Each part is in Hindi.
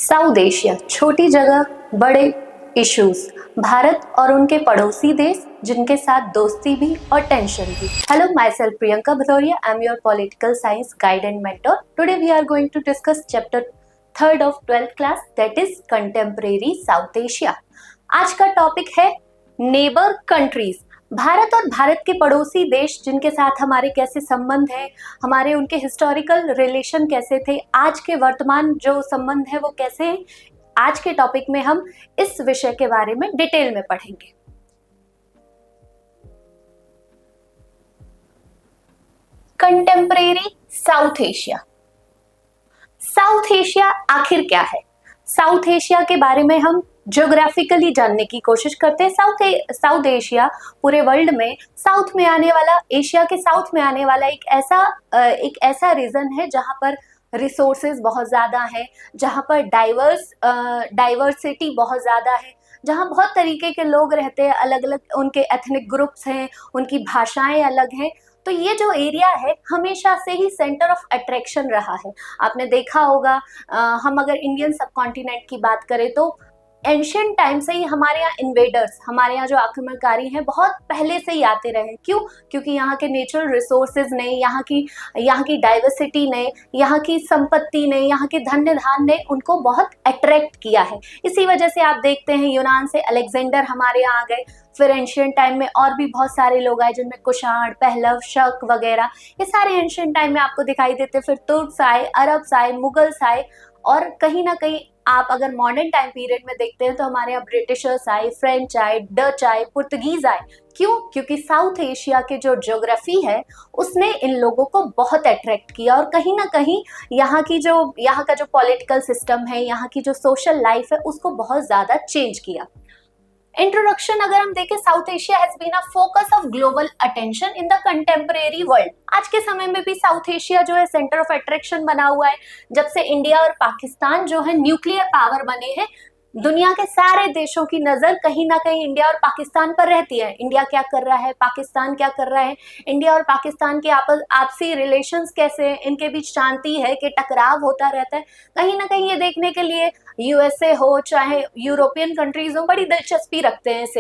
साउथ एशिया, छोटी जगह बड़े इश्यूज, भारत और उनके पड़ोसी देश जिनके साथ दोस्ती भी और टेंशन भी। Hello, myself Priyanka Bhadauria, I am your political science guide and mentor. Today we are going to discuss chapter 3rd of 12th class, that is contemporary South Asia. आज का टॉपिक है नेबर कंट्रीज, भारत और भारत के पड़ोसी देश जिनके साथ हमारे कैसे संबंध है, हमारे उनके हिस्टोरिकल रिलेशन कैसे थे, आज के वर्तमान जो संबंध है वो कैसे हैं। आज के टॉपिक में हम इस विषय के बारे में डिटेल में पढ़ेंगे। Contemporary South Asia. South Asia आखिर क्या है? साउथ एशिया के बारे में हम ज्योग्राफिकली जानने की कोशिश करते हैं। साउथ एशिया पूरे वर्ल्ड में साउथ में आने वाला, एशिया के साउथ में आने वाला एक ऐसा रीजन है जहां पर रिसोर्सेज बहुत ज़्यादा है, जहां पर डाइवर्सिटी बहुत ज़्यादा है, जहां बहुत तरीके के लोग रहते हैं, अलग अलग उनके एथनिक ग्रुप्स हैं, उनकी भाषाएं अलग हैं। तो ये जो एरिया है हमेशा से ही सेंटर ऑफ अट्रैक्शन रहा है। आपने देखा होगा, हम अगर इंडियन सब कॉन्टिनेंट की बात करें तो एंशियंट टाइम से ही हमारे यहाँ इन्वेडर्स, हमारे यहाँ जो आक्रमणकारी हैं, बहुत पहले से ही आते रहे। क्यों? क्योंकि यहाँ के नेचुरल रिसोर्सेज ने, यहाँ की डाइवर्सिटी ने, यहाँ की संपत्ति ने, यहाँ के धन्य धान ने उनको बहुत अट्रैक्ट किया है। इसी वजह से आप देखते हैं यूनान से अलेक्जेंडर हमारे यहाँ आ गए, फिर एंशियंट टाइम में और भी बहुत सारे लोग आए जिनमें कुषाण, पहलव, शक वगैरह, ये सारे एंशियंट टाइम में आपको दिखाई देते। फिर तुर्क्स आए, अरब्स आए, मुगल्स आए, और कहीं ना कहीं आप अगर मॉडर्न टाइम पीरियड में देखते हैं तो हमारे यहाँ ब्रिटिशर्स आए, फ्रेंच आए, डच आए, पुर्तगीज आए। क्यों? क्योंकि साउथ एशिया की जो ज्योग्राफी है उसने इन लोगों को बहुत अट्रैक्ट किया, और कहीं ना कहीं यहाँ का जो पॉलिटिकल सिस्टम है, यहाँ की जो सोशल लाइफ है, उसको बहुत ज्यादा चेंज किया। इंट्रोडक्शन अगर हम देखें, South Asia has been a focus of global attention in the contemporary world. आज के समय में भी साउथ एशिया जो है सेंटर ऑफ अट्रैक्शन बना हुआ है। जब से इंडिया और पाकिस्तान जो है न्यूक्लियर पावर बने हैं, दुनिया के सारे देशों की नजर कहीं ना कहीं इंडिया और पाकिस्तान पर रहती है। इंडिया क्या कर रहा है, पाकिस्तान क्या कर रहा है, इंडिया और पाकिस्तान के आपसी रिलेशंस कैसे हैं, इनके बीच शांति है कि टकराव होता रहता है। कहीं ना कहीं ये देखने के लिए यूएसए हो चाहे यूरोपियन कंट्रीज हो, बड़ी दिलचस्पी रखते हैं इस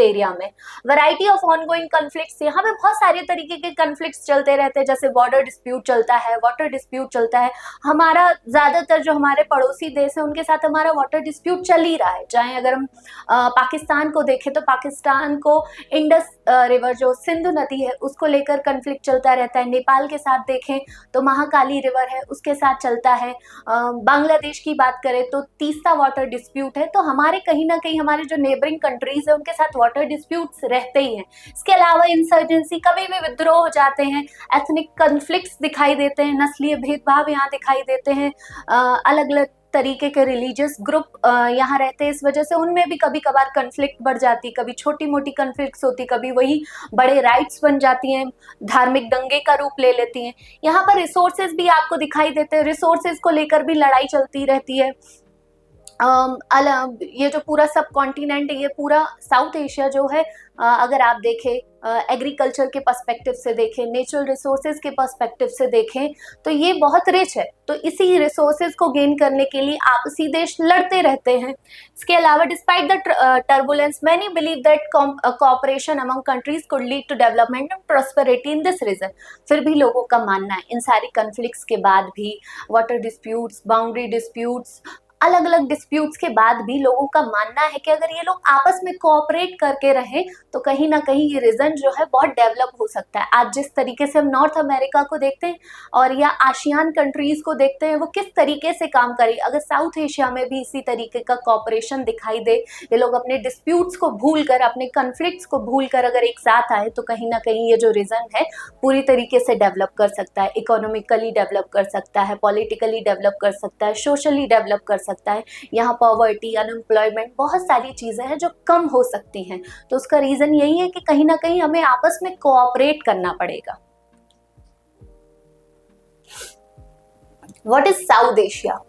एरिया में। वैरायटी ऑफ ऑनगोइंग कॉन्फ्लिक्ट्स, यहाँ पे बहुत सारे तरीके के कॉन्फ्लिक्ट्स चलते रहते हैं, जैसे बॉर्डर डिस्प्यूट चलता है, वाटर डिस्प्यूट चलता है। हमारा ज्यादातर जो हमारे पड़ोसी देश है उनके साथ हमारा वाटर डिस्प्यूट चल ही रहा है। चाहे अगर हम पाकिस्तान को देखें तो पाकिस्तान को इंडस रिवर, जो सिंधु नदी है, उसको लेकर कॉन्फ्लिक्ट चलता रहता है। नेपाल के साथ देखें तो महाकाली रिवर है, उसके साथ चलता है। बांग्लादेश की बात करें तो तीस्ता वाटर डिस्प्यूट है। तो हमारे कहीं ना कहीं हमारे जो नेबरिंग कंट्रीज है उनके साथ वाटर डिस्प्यूट्स रहते ही हैं। इसके अलावा इंसर्जेंसी, कभी भी विद्रोह हो जाते हैं, एथनिक कॉन्फ्लिक्ट्स दिखाई देते हैं, नस्लीय भेदभाव यहाँ दिखाई देते हैं, अलग अलग तरीके के रिलीजियस ग्रुप यहाँ रहते हैं। इस वजह से उनमें भी कभी कभार कन्फ्लिक्ट बढ़ जाती, कभी छोटी मोटी कन्फ्लिक्ट्स होती, कभी वही बड़े राइट्स बन जाती हैं, धार्मिक दंगे का रूप ले लेती हैं। यहाँ पर रिसोर्सेज भी आपको दिखाई देते हैं, रिसोर्सेज को लेकर भी लड़ाई चलती रहती है। ये जो पूरा सब कॉन्टिनेंट है, ये पूरा साउथ एशिया जो है, अगर आप देखें एग्रीकल्चर के पर्सपेक्टिव से देखें, नेचुरल रिसोर्सेज के पर्सपेक्टिव से देखें, तो ये बहुत रिच है। तो इसी रिसोर्सेज को गेन करने के लिए आपसी देश लड़ते रहते हैं। इसके अलावा despite the turbulence, many believe that cooperation among countries could lead to development and prosperity in this region. फिर भी लोगों का मानना है, इन सारी कॉन्फ्लिक्ट्स के बाद भी, वाटर डिस्प्यूट्स, बाउंड्री डिस्प्यूट्स, अलग अलग डिस्प्यूट्स के बाद भी लोगों का मानना है कि अगर ये लोग आपस में कोऑपरेट करके रहें तो कहीं ना कहीं ये रीजन जो है बहुत डेवलप हो सकता है। आज जिस तरीके से हम नॉर्थ अमेरिका को देखते हैं और या आसियान कंट्रीज को देखते हैं, वो किस तरीके से काम करें, अगर साउथ एशिया में भी इसी तरीके का कोऑपरेशन दिखाई दे, ये लोग अपने डिस्प्यूट्स को भूल कर, अपने कॉन्फ्लिक्ट्स को भूल कर अगर एक साथ आए, तो कहीं ना कहीं ये जो रीजन है पूरी तरीके से डेवलप कर सकता है, इकोनॉमिकली डेवलप कर सकता है, पॉलिटिकली डेवलप कर सकता है, सोशली डेवलप कर सकता है। यहाँ पॉवर्टी, अनएम्प्लॉयमेंट, बहुत सारी चीजें हैं जो कम हो सकती हैं। तो उसका रीजन यही है कि कहीं ना कहीं हमें आपस में कोऑपरेट करना पड़ेगा। What is south Asia?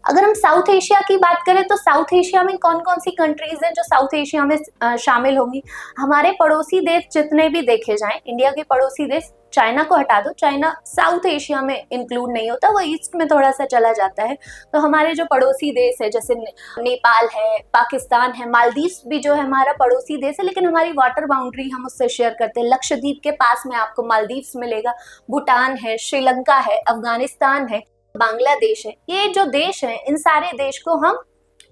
अगर हम साउथ एशिया की बात करें तो साउथ एशिया में कौन कौन सी कंट्रीज हैं जो साउथ एशिया में शामिल होंगी? हमारे पड़ोसी देश जितने भी देखे जाएं, इंडिया के पड़ोसी देश चाइना को हटा दो, चाइना साउथ एशिया में इंक्लूड नहीं होता, वो ईस्ट में थोड़ा सा चला जाता है। तो हमारे जो पड़ोसी देश है जैसे नेपाल है, पाकिस्तान है, मालदीव्स भी जो है हमारा पड़ोसी देश है, लेकिन हमारी वाटर बाउंड्री हम उससे शेयर करते हैं। लक्षद्वीप के पास में आपको मालदीव्स मिलेगा, भूटान है, श्रीलंका है, अफगानिस्तान है, बांग्लादेश है। ये जो देश है इन सारे देश को हम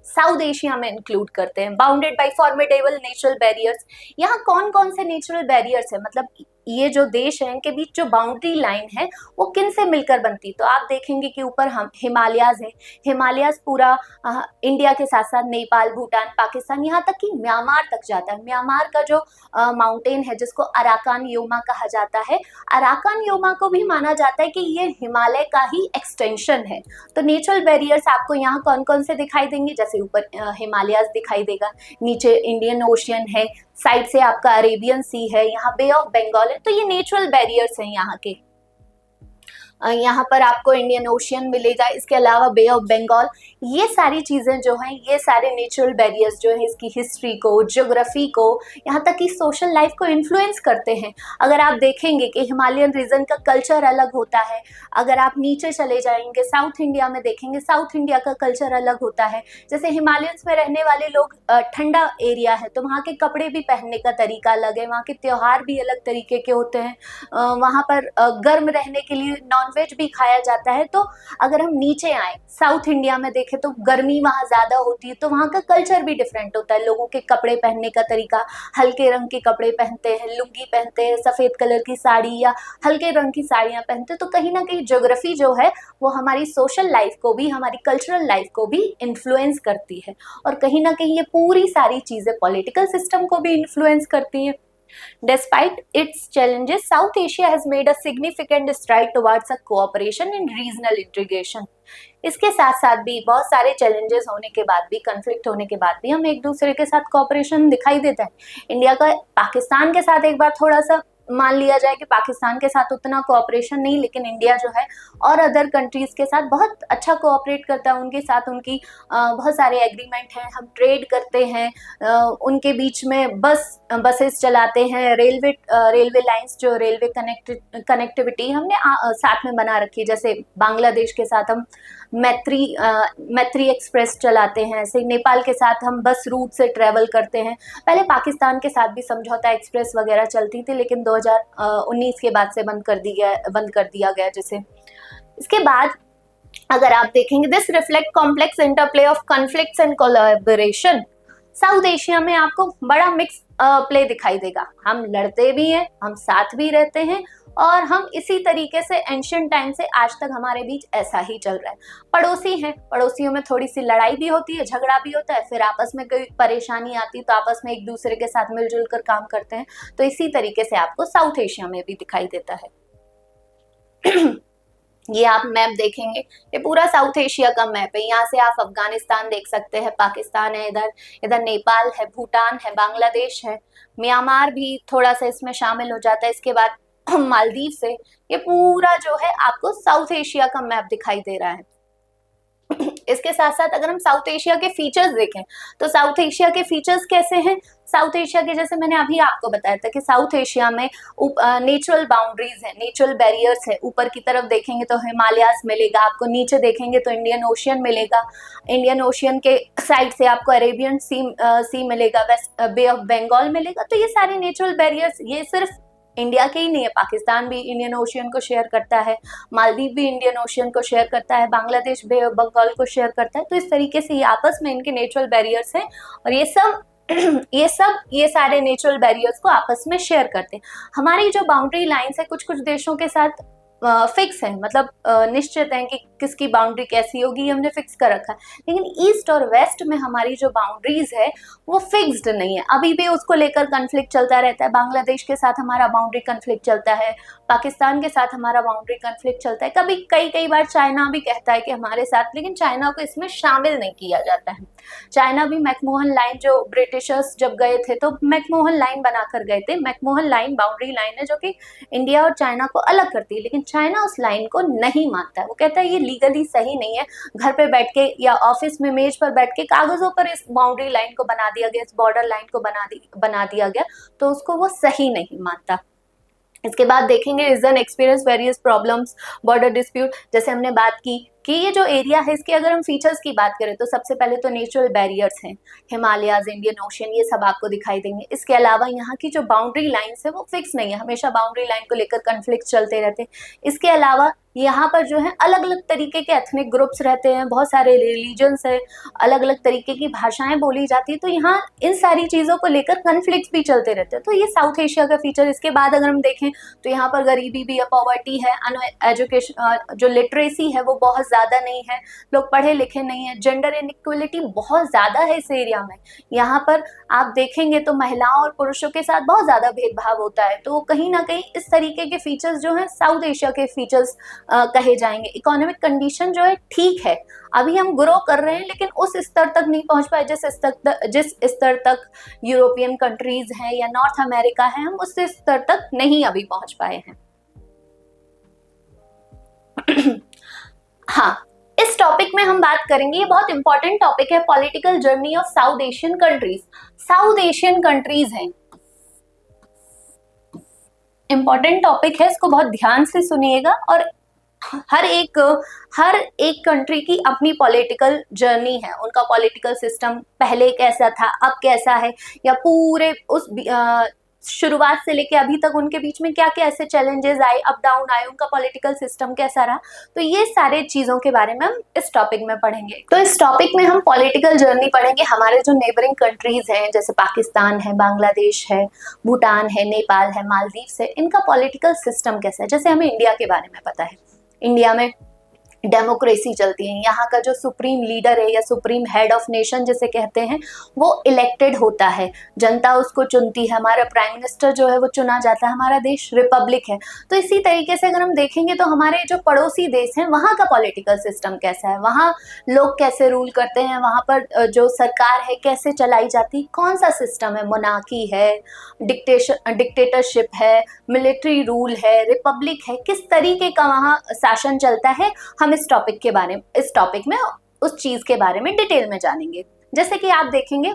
साउथ एशिया में इंक्लूड करते हैं। Bounded by formidable natural barriers. यहाँ कौन कौन से नेचुरल बैरियर्स है, मतलब ये जो देश है इनके बीच जो बाउंड्री लाइन है वो किन से मिलकर बनती। तो आप देखेंगे कि ऊपर हम हिमालयाज है, हिमालयाज पूरा इंडिया के साथ साथ नेपाल, भूटान, पाकिस्तान, यहाँ तक कि म्यांमार तक जाता है। म्यांमार का जो माउंटेन है जिसको अराकान योमा कहा जाता है, अराकान योमा को भी माना जाता है कि ये हिमालय का ही एक्सटेंशन है। तो नेचुरल बैरियर्स आपको यहाँ कौन कौन से दिखाई देंगे, जैसे ऊपर हिमालयाज दिखाई देगा, नीचे इंडियन ओशियन है, साइड से आपका अरेबियन सी है, यहाँ बे ऑफ बंगाल है। तो ये नेचुरल बैरियर्स हैं यहाँ के। यहाँ पर आपको इंडियन ओशियन मिलेगा, इसके अलावा बे ऑफ बंगाल। ये सारी चीजें जो हैं, ये सारे नेचुरल बैरियर्स जो है इसकी हिस्ट्री को, ज्योग्राफी को, यहाँ तक कि सोशल लाइफ को इन्फ्लुएंस करते हैं। अगर आप देखेंगे कि हिमालयन रीजन का कल्चर अलग होता है, अगर आप नीचे चले जाएंगे साउथ इंडिया में देखेंगे, साउथ इंडिया का कल्चर अलग होता है। जैसे हिमालयंस में रहने वाले लोग, ठंडा एरिया है तो वहाँ के कपड़े भी पहनने का तरीका अलग है, वहाँ के त्योहार भी अलग तरीके के होते हैं, वहाँ पर गर्म रहने के लिए नॉनवेज भी खाया जाता है। तो अगर हम नीचे आए साउथ इंडिया में देखें तो गर्मी वहाँ ज्यादा होती है, तो वहाँ का कल्चर भी डिफरेंट होता है। लोगों के कपड़े पहनने का तरीका, हल्के रंग के कपड़े पहनते हैं, लुंगी पहनते हैं, सफेद कलर की साड़ी या हल्के रंग की साड़ियां पहनते हैं। तो कहीं ना कहीं ज्योग्राफी जो है वो हमारी सोशल लाइफ को भी, हमारी कल्चरल लाइफ को भी इन्फ्लुएंस करती है, और कहीं ना कहीं ये पूरी सारी चीजें पॉलिटिकल सिस्टम को भी इन्फ्लुएंस करती है। Despite its challenges, South Asia has made a significant stride towards a cooperation in regional integration. इसके साथ साथ भी बहुत सारे चैलेंजेस होने के बाद भी, कंफ्लिक्ट होने के बाद भी हम एक दूसरे के साथ कोऑपरेशन दिखाई देता है। इंडिया का पाकिस्तान के साथ एक बार थोड़ा सा मान लिया जाए कि पाकिस्तान के साथ उतना कोऑपरेशन नहीं, लेकिन इंडिया जो है और अदर कंट्रीज के साथ बहुत अच्छा कोऑपरेट करता है। उनके साथ उनकी बहुत सारे एग्रीमेंट हैं, हम ट्रेड करते हैं, उनके बीच में बसेस चलाते हैं, रेलवे लाइंस, जो रेलवे कनेक्टिविटी हमने साथ में बना रखी है। जैसे बांग्लादेश के साथ हम मैत्री एक्सप्रेस चलाते हैं, ऐसे नेपाल के साथ हम बस रूट से ट्रेवल करते हैं। पहले पाकिस्तान के साथ भी समझौता एक्सप्रेस वगैरह चलती थी, लेकिन 2019 के बाद से बंद कर दिया गया जैसे। इसके बाद अगर आप देखेंगे, this reflect complex interplay of conflicts and collaboration. South Asia में आपको बड़ा मिक्स प्ले दिखाई देगा। हम लड़ते भी हैं, हम साथ भी रहते हैं, और हम इसी तरीके से एंशिएंट टाइम से आज तक हमारे बीच ऐसा ही चल रहा है। पड़ोसी हैं, पड़ोसियों में थोड़ी सी लड़ाई भी होती है, झगड़ा भी होता है, फिर आपस में कोई परेशानी आती है तो आपस में एक दूसरे के साथ मिलजुल कर काम करते हैं। तो इसी तरीके से आपको साउथ एशिया में भी दिखाई देता है। ये आप मैप देखेंगे, ये पूरा साउथ एशिया का मैप है। यहाँ से आप अफगानिस्तान देख सकते हैं, पाकिस्तान है, इधर नेपाल है, भूटान है, बांग्लादेश है, म्यांमार भी थोड़ा सा इसमें शामिल हो जाता है। इसके बाद मालदीव से, ये पूरा जो है आपको साउथ एशिया का मैप दिखाई दे रहा है। इसके साथ साथ अगर हम साउथ एशिया के फीचर्स देखें तो साउथ एशिया के फीचर्स कैसे हैं। साउथ एशिया के, जैसे मैंने अभी आपको बताया था कि साउथ एशिया में नेचुरल बाउंड्रीज है, नेचुरल बैरियर्स है। ऊपर की तरफ देखेंगे तो हिमालयाज मिलेगा आपको, नीचे देखेंगे तो इंडियन ओशियन मिलेगा, इंडियन ओशियन के साइड से आपको अरेबियन सी मिलेगा, वेस्ट बे ऑफ बंगाल मिलेगा। तो ये सारे नेचुरल बैरियर्स, ये सिर्फ इंडिया के ही नहीं है, पाकिस्तान भी इंडियन ओशियन को शेयर करता है, मालदीव भी इंडियन ओशियन को शेयर करता है, बांग्लादेश बे ऑफ बंगाल को शेयर करता है। तो इस तरीके से ये आपस में इनके नेचुरल बैरियर्स हैं, और ये सारे नेचुरल बैरियर्स को आपस में शेयर करते हैं। हमारी जो बाउंड्री लाइंस है कुछ देशों के साथ फिक्स है, मतलब निश्चित है कि किसकी बाउंड्री कैसी होगी, हमने फिक्स कर रखा है। लेकिन ईस्ट और वेस्ट में हमारी जो बाउंड्रीज है वो फिक्स्ड नहीं है, अभी भी उसको लेकर कन्फ्लिक्ट चलता रहता है। बांग्लादेश के साथ हमारा बाउंड्री कन्फ्लिक्ट चलता है, पाकिस्तान के साथ हमारा बाउंड्री कन्फ्लिक्ट चलता है, कभी कई बार चाइना भी कहता है कि हमारे साथ, लेकिन चाइना को इसमें शामिल नहीं किया जाता है। चाइना भी मैकमोहन लाइन, जो ब्रिटिशर्स जब गए थे तो मैकमोहन लाइन बनाकर गए थे। मैकमोहन लाइन बाउंड्री लाइन है जो कि इंडिया और चाइना को अलग करती है, लेकिन चाइना उस लाइन को नहीं मानता है। वो कहता है ये लीगली सही नहीं है, घर पे बैठ के या ऑफिस में मेज पर बैठ के कागजों पर इस बाउंड्री लाइन को बना दिया गया, इस बॉर्डर लाइन को बना दिया गया, तो उसको वो सही नहीं मानता। इसके बाद देखेंगे region experience various problems, border dispute, जैसे हमने बात की कि ये जो एरिया है इसके अगर हम फीचर्स की बात करें तो सबसे पहले तो नेचुरल बैरियर्स हैं, हिमालयाज, इंडियन ओशन, ये सब आपको दिखाई देंगे। इसके अलावा यहाँ की जो बाउंड्री लाइंस है वो फिक्स नहीं है, हमेशा बाउंड्री लाइन को लेकर कन्फ्लिक्ट चलते रहते हैं। इसके अलावा यहाँ पर जो है अलग अलग तरीके के एथनिक ग्रुप्स रहते हैं, बहुत सारे रिलीजन्स है, अलग अलग तरीके की भाषाएं बोली जाती है, तो यहाँ इन सारी चीज़ों को लेकर कन्फ्लिक्ट भी चलते रहते हैं। तो ये साउथ एशिया का फीचर। इसके बाद अगर हम देखें तो यहाँ पर गरीबी भी है, पॉवर्टी है, एजुकेशन जो लिटरेसी है वो बहुत ज़्यादा नहीं है, लोग पढ़े लिखे नहीं है, जेंडर इनइक्वलिटी बहुत ज़्यादा है इस एरिया में। यहाँ पर आप देखेंगे तो महिलाओं और पुरुषों के साथ बहुत ज़्यादा भेदभाव होता है। तो कहीं ना कहीं इस तरीके के फीचर्स जो हैं साउथ एशिया के फीचर्स कहे जाएंगे। इकोनॉमिक कंडीशन जो है ठीक है, अभी हम ग्रो कर रहे हैं लेकिन उस स्तर तक नहीं पहुंच पाए जिस स्तर तक यूरोपियन कंट्रीज हैं या नॉर्थ अमेरिका है, हम उस स्तर तक नहीं अभी पहुंच पाए हैं। हाँ, इस टॉपिक में हम बात करेंगे, ये बहुत इंपॉर्टेंट टॉपिक है, political journey of south Asian countries. South Asian countries हैं, इंपॉर्टेंट टॉपिक है, इसको बहुत ध्यान से सुनिएगा। और हर एक कंट्री की अपनी पॉलिटिकल जर्नी है, उनका पॉलिटिकल सिस्टम पहले कैसा था, अब कैसा है, या पूरे उस शुरुआत से लेके अभी तक उनके बीच में क्या क्या ऐसे चैलेंजेस आए, अप डाउन आए, उनका पॉलिटिकल सिस्टम कैसा रहा। तो ये सारे चीजों के बारे में हम इस टॉपिक में पढ़ेंगे। तो इस टॉपिक में हम पॉलिटिकल जर्नी पढ़ेंगे, हमारे जो नेबरिंग कंट्रीज हैं जैसे पाकिस्तान है, बांग्लादेश है, भूटान है, नेपाल है, मालदीव है, इनका पॉलिटिकल सिस्टम कैसा है। जैसे हमें इंडिया के बारे में पता है, इंडिया में डेमोक्रेसी चलती है, यहाँ का जो सुप्रीम लीडर है या सुप्रीम हेड ऑफ नेशन जिसे कहते हैं वो इलेक्टेड होता है, जनता उसको चुनती है, हमारा प्राइम मिनिस्टर जो है वो चुना जाता है, हमारा देश रिपब्लिक है। तो इसी तरीके से अगर हम देखेंगे तो हमारे जो पड़ोसी देश हैं वहाँ का पॉलिटिकल सिस्टम कैसा है, वहाँ लोग कैसे रूल करते हैं, वहाँ पर जो सरकार है कैसे चलाई जाती, कौन सा सिस्टम है, मोनार्की है, डिक्टेटरशिप है, मिलिट्री रूल है, रिपब्लिक है, किस तरीके का वहाँ शासन चलता है, हम इस टॉपिक में उस चीज के बारे में डिटेल में जानेंगे। जैसे कि आप देखेंगे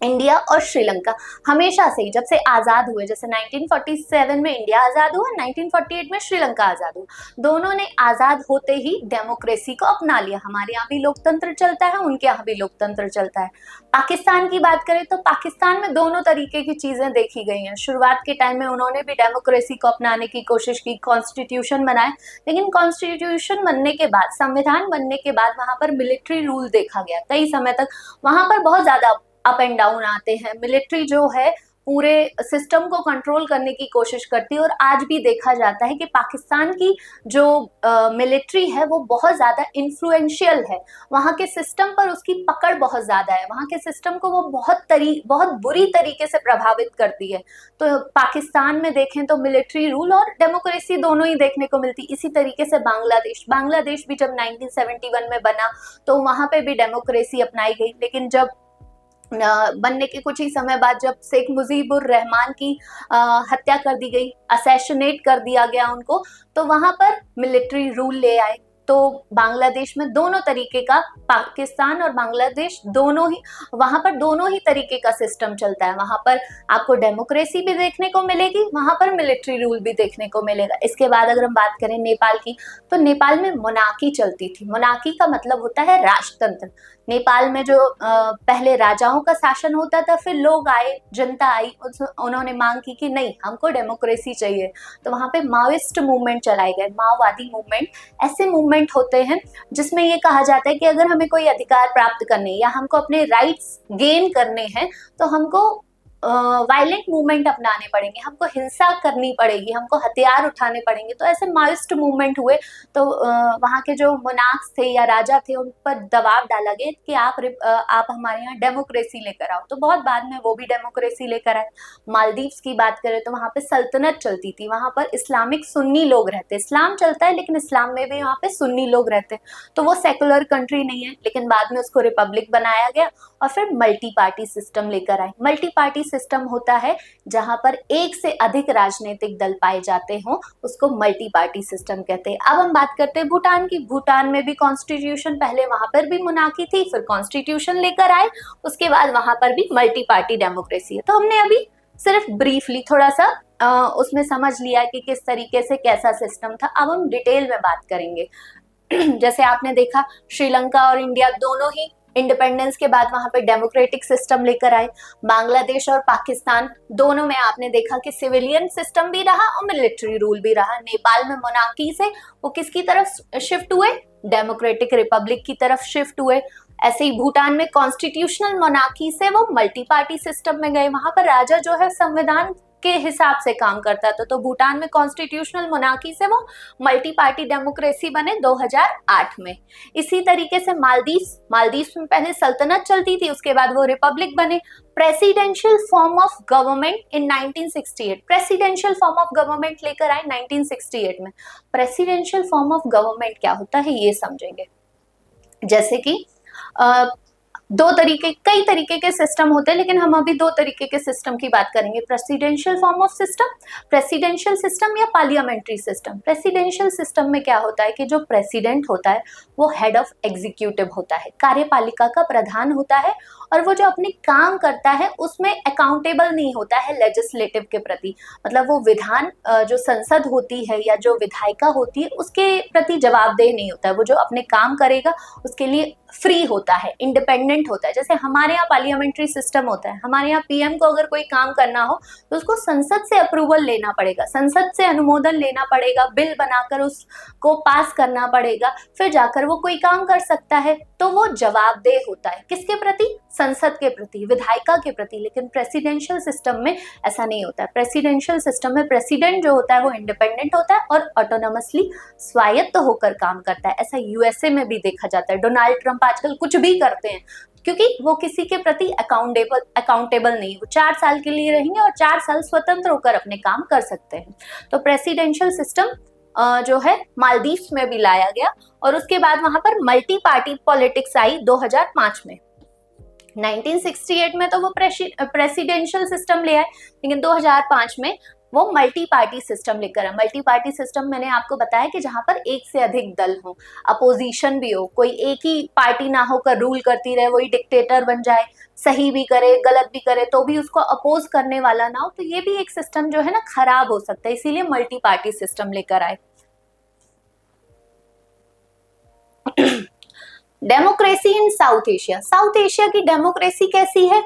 इंडिया और श्रीलंका हमेशा से ही जब से आजाद हुए, जैसे 1947 में इंडिया आजाद हुआ, 1948 में श्रीलंका आजाद हुआ, दोनों ने आजाद होते ही डेमोक्रेसी को अपना लिया। हमारे यहाँ भी लोकतंत्र चलता है, उनके यहाँ भी लोकतंत्र चलता है। पाकिस्तान की बात करें तो पाकिस्तान में दोनों तरीके की चीजें देखी गई हैं। शुरुआत के टाइम में उन्होंने भी डेमोक्रेसी को अपनाने की कोशिश की, कॉन्स्टिट्यूशन बनाए, लेकिन कॉन्स्टिट्यूशन बनने के बाद, संविधान बनने के बाद वहां पर मिलिट्री रूल देखा गया कई समय तक। वहां पर बहुत ज्यादा अप एंड डाउन आते हैं, मिलिट्री जो है पूरे सिस्टम को कंट्रोल करने की कोशिश करती है। और आज भी देखा जाता है कि पाकिस्तान की जो मिलिट्री है वो बहुत ज़्यादा इन्फ्लुएंशियल है, वहाँ के सिस्टम पर उसकी पकड़ बहुत ज़्यादा है, वहाँ के सिस्टम को वो बहुत बुरी तरीके से प्रभावित करती है। तो पाकिस्तान में देखें तो मिलिट्री रूल और डेमोक्रेसी दोनों ही देखने को मिलती। इसी तरीके से बांग्लादेश भी जब 1971 में बना तो वहाँ पे भी डेमोक्रेसी अपनाई गई, लेकिन जब बनने के कुछ ही समय बाद जब शेख मुजीबुर रहमान की हत्या कर दी गई, असैसिनेट कर दिया गया उनको, तो वहां पर मिलिट्री रूल ले आए। तो बांग्लादेश में दोनों तरीके का, पाकिस्तान और बांग्लादेश दोनों ही, वहां पर दोनों ही तरीके का सिस्टम चलता है। वहां पर आपको डेमोक्रेसी भी देखने को मिलेगी, वहां पर मिलिट्री रूल भी देखने को मिलेगा। इसके बाद अगर हम बात करें नेपाल की, तो नेपाल में मोनार्की चलती थी। मोनार्की का मतलब होता है राजतंत्र। नेपाल में जो पहले राजाओं का शासन होता था, फिर लोग आए, जनता आई, उन्होंने मांग की कि नहीं, हमको डेमोक्रेसी चाहिए, तो वहां पे माओइस्ट मूवमेंट चलाए गए। माओवादी मूवमेंट ऐसे मूवमेंट होते हैं जिसमें ये कहा जाता है कि अगर हमें कोई अधिकार प्राप्त करने या हमको अपने राइट्स गेन करने हैं तो हमको वायलेंट मूवमेंट अपनाने पड़ेंगे, हमको हिंसा करनी पड़ेगी, हमको हथियार उठाने पड़ेंगे। तो ऐसे माओइस्ट मूवमेंट हुए, तो वहाँ के जो मोनार्क्स थे या राजा थे उन पर दबाव डाला गया कि आप हमारे यहाँ डेमोक्रेसी लेकर आओ। तो बहुत बाद में वो भी डेमोक्रेसी लेकर आए। मालदीव्स की बात करें तो वहाँ पे सल्तनत चलती थी, वहाँ पर इस्लामिक सुन्नी लोग रहते, इस्लाम चलता है लेकिन इस्लाम में भी वहाँ पे सुन्नी लोग रहते, तो वो सेकुलर कंट्री नहीं है, लेकिन बाद में उसको रिपब्लिक बनाया गया और फिर मल्टी पार्टी सिस्टम लेकर आए। मल्टी पार्टी सिस्टम होता है जहां पर एक से अधिक राजनीतिक दल पाए जाते हों, उसको मल्टी पार्टी सिस्टम कहते हैं। अब हम बात करते हैं भूटान की। भूटान में भी कॉन्स्टिट्यूशन, पहले वहां पर भी मोनार्की थी, फिर कॉन्स्टिट्यूशन लेकर आए, उसके बाद वहां पर भी मल्टी पार्टी डेमोक्रेसी है। तो हमने अभी सिर्फ ब्रीफली थोड़ा सा उसमें समझ लिया कि किस तरीके से कैसा सिस्टम था। अब हम डिटेल में बात करेंगे। जैसे आपने देखा श्रीलंका और इंडिया दोनों ही इंडिपेंडेंस के बाद वहां पे डेमोक्रेटिक सिस्टम लेकर आए। बांग्लादेश और पाकिस्तान दोनों में आपने देखा कि सिविलियन सिस्टम भी रहा और मिलिट्री रूल भी रहा। नेपाल में मोनार्की से वो किसकी तरफ शिफ्ट हुए, डेमोक्रेटिक रिपब्लिक की तरफ शिफ्ट हुए। ऐसे ही भूटान में कॉन्स्टिट्यूशनल मोनार्की से वो मल्टी पार्टी सिस्टम में गए। वहां पर राजा जो है संविधान के हिसाब से काम करता था, तो भूटान में कॉन्स्टिट्यूशनल मोनार्की से वो मल्टी पार्टी डेमोक्रेसी बने 2008 में। इसी तरीके से मालदीव्स में पहले सल्तनत चलती थी, उसके बाद वो रिपब्लिक बने। Presidential form of government in 1968, presidential form of government लेकर आए 1968 में। प्रेसिडेंशियल फॉर्म ऑफ गवर्नमेंट क्या होता है ये समझेंगे। जैसे कि कई तरीके के सिस्टम होते हैं, लेकिन हम अभी दो तरीके के सिस्टम की बात करेंगे, presidential form of system, presidential system या पार्लियामेंट्री सिस्टम। प्रेसिडेंशियल सिस्टम में क्या होता है कि जो प्रेसिडेंट होता है वो हेड ऑफ एग्जीक्यूटिव होता है, कार्यपालिका का प्रधान होता है, और वो जो अपने काम करता है उसमें अकाउंटेबल नहीं होता है लेजिस्लेटिव के प्रति। मतलब वो विधान जो संसद होती है या जो विधायिका होती है उसके प्रति जवाबदेह नहीं होता है। वो जो अपने काम करेगा उसके लिए फ्री होता है, इंडिपेंडेंट होता है। जैसे हमारे यहाँ पार्लियामेंट्री सिस्टम होता है, हमारे यहाँ पीएम को अगर कोई काम करना हो तो उसको संसद से अप्रूवल लेना पड़ेगा, संसद से अनुमोदन लेना पड़ेगा, बिल बनाकर उसको पास करना पड़ेगा, फिर जाकर वो कोई काम कर सकता है। तो वो जवाबदेह होता है किसके प्रति, संसद के प्रति, विधायिका के प्रति। लेकिन प्रेसिडेंशियल सिस्टम में ऐसा नहीं होता है। प्रेसिडेंशियल सिस्टम में प्रेसिडेंट जो होता है वो इंडिपेंडेंट होता है और ऑटोनोमसली स्वायत्त होकर काम करता है। ऐसा यूएसए में भी देखा जाता है। डोनाल्ड ट्रंप आजकल कुछ भी करते हैं क्योंकि वो किसी के प्रति अकाउंटेबल नहीं, वो 4 साल के लिए रहेंगे और 4 साल स्वतंत्र होकर अपने काम कर सकते हैं। तो प्रेसिडेंशियल सिस्टम जो है मालदीव्स में भी लाया गया, और उसके बाद वहां पर मल्टी पार्टी पॉलिटिक्स आई 2005 में। 1968 में तो वो प्रेसिडेंशियल सिस्टम ले आए, लेकिन 2005 में वो मल्टी पार्टी सिस्टम लेकर आए। मल्टी पार्टी सिस्टम मैंने आपको बताया कि जहां पर एक से अधिक दल हो, अपोजिशन भी हो, कोई एक ही पार्टी ना होकर रूल करती रहे, वही डिक्टेटर बन जाए, सही भी करे गलत भी करे तो भी उसको अपोज करने वाला ना हो, तो ये भी एक सिस्टम जो है ना खराब हो सकता है, इसीलिए मल्टी पार्टी सिस्टम लेकर आए। Democracy in south Asia, south Asia की डेमोक्रेसी कैसी है?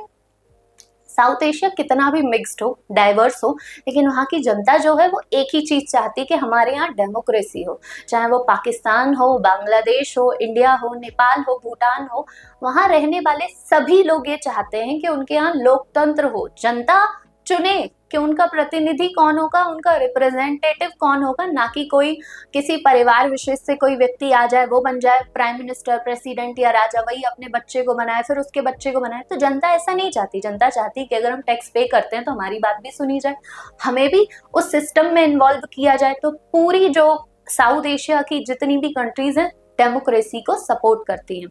साउथ एशिया कितना भी मिक्स्ड हो, डाइवर्स हो, लेकिन वहाँ की जनता जो है वो एक ही चीज चाहती है कि हमारे यहाँ डेमोक्रेसी हो। चाहे वो पाकिस्तान हो, बांग्लादेश हो, इंडिया हो, नेपाल हो, भूटान हो, वहाँ रहने वाले सभी लोग ये चाहते हैं कि उनके यहाँ लोकतंत्र हो, जनता चुने कि उनका प्रतिनिधि कौन होगा, उनका रिप्रेजेंटेटिव कौन होगा, ना कि कोई किसी परिवार विशेष से कोई व्यक्ति आ जाए, वो बन जाए प्राइम मिनिस्टर, प्रेसिडेंट या राजा, वही अपने बच्चे को बनाए फिर उसके बच्चे को बनाए। तो जनता ऐसा नहीं चाहती। जनता चाहती कि अगर हम टैक्स पे करते हैं तो हमारी बात भी सुनी जाए, हमें भी उस सिस्टम में इन्वॉल्व किया जाए। तो पूरी जो साउथ एशिया की जितनी भी कंट्रीज हैं डेमोक्रेसी को सपोर्ट करती हैं।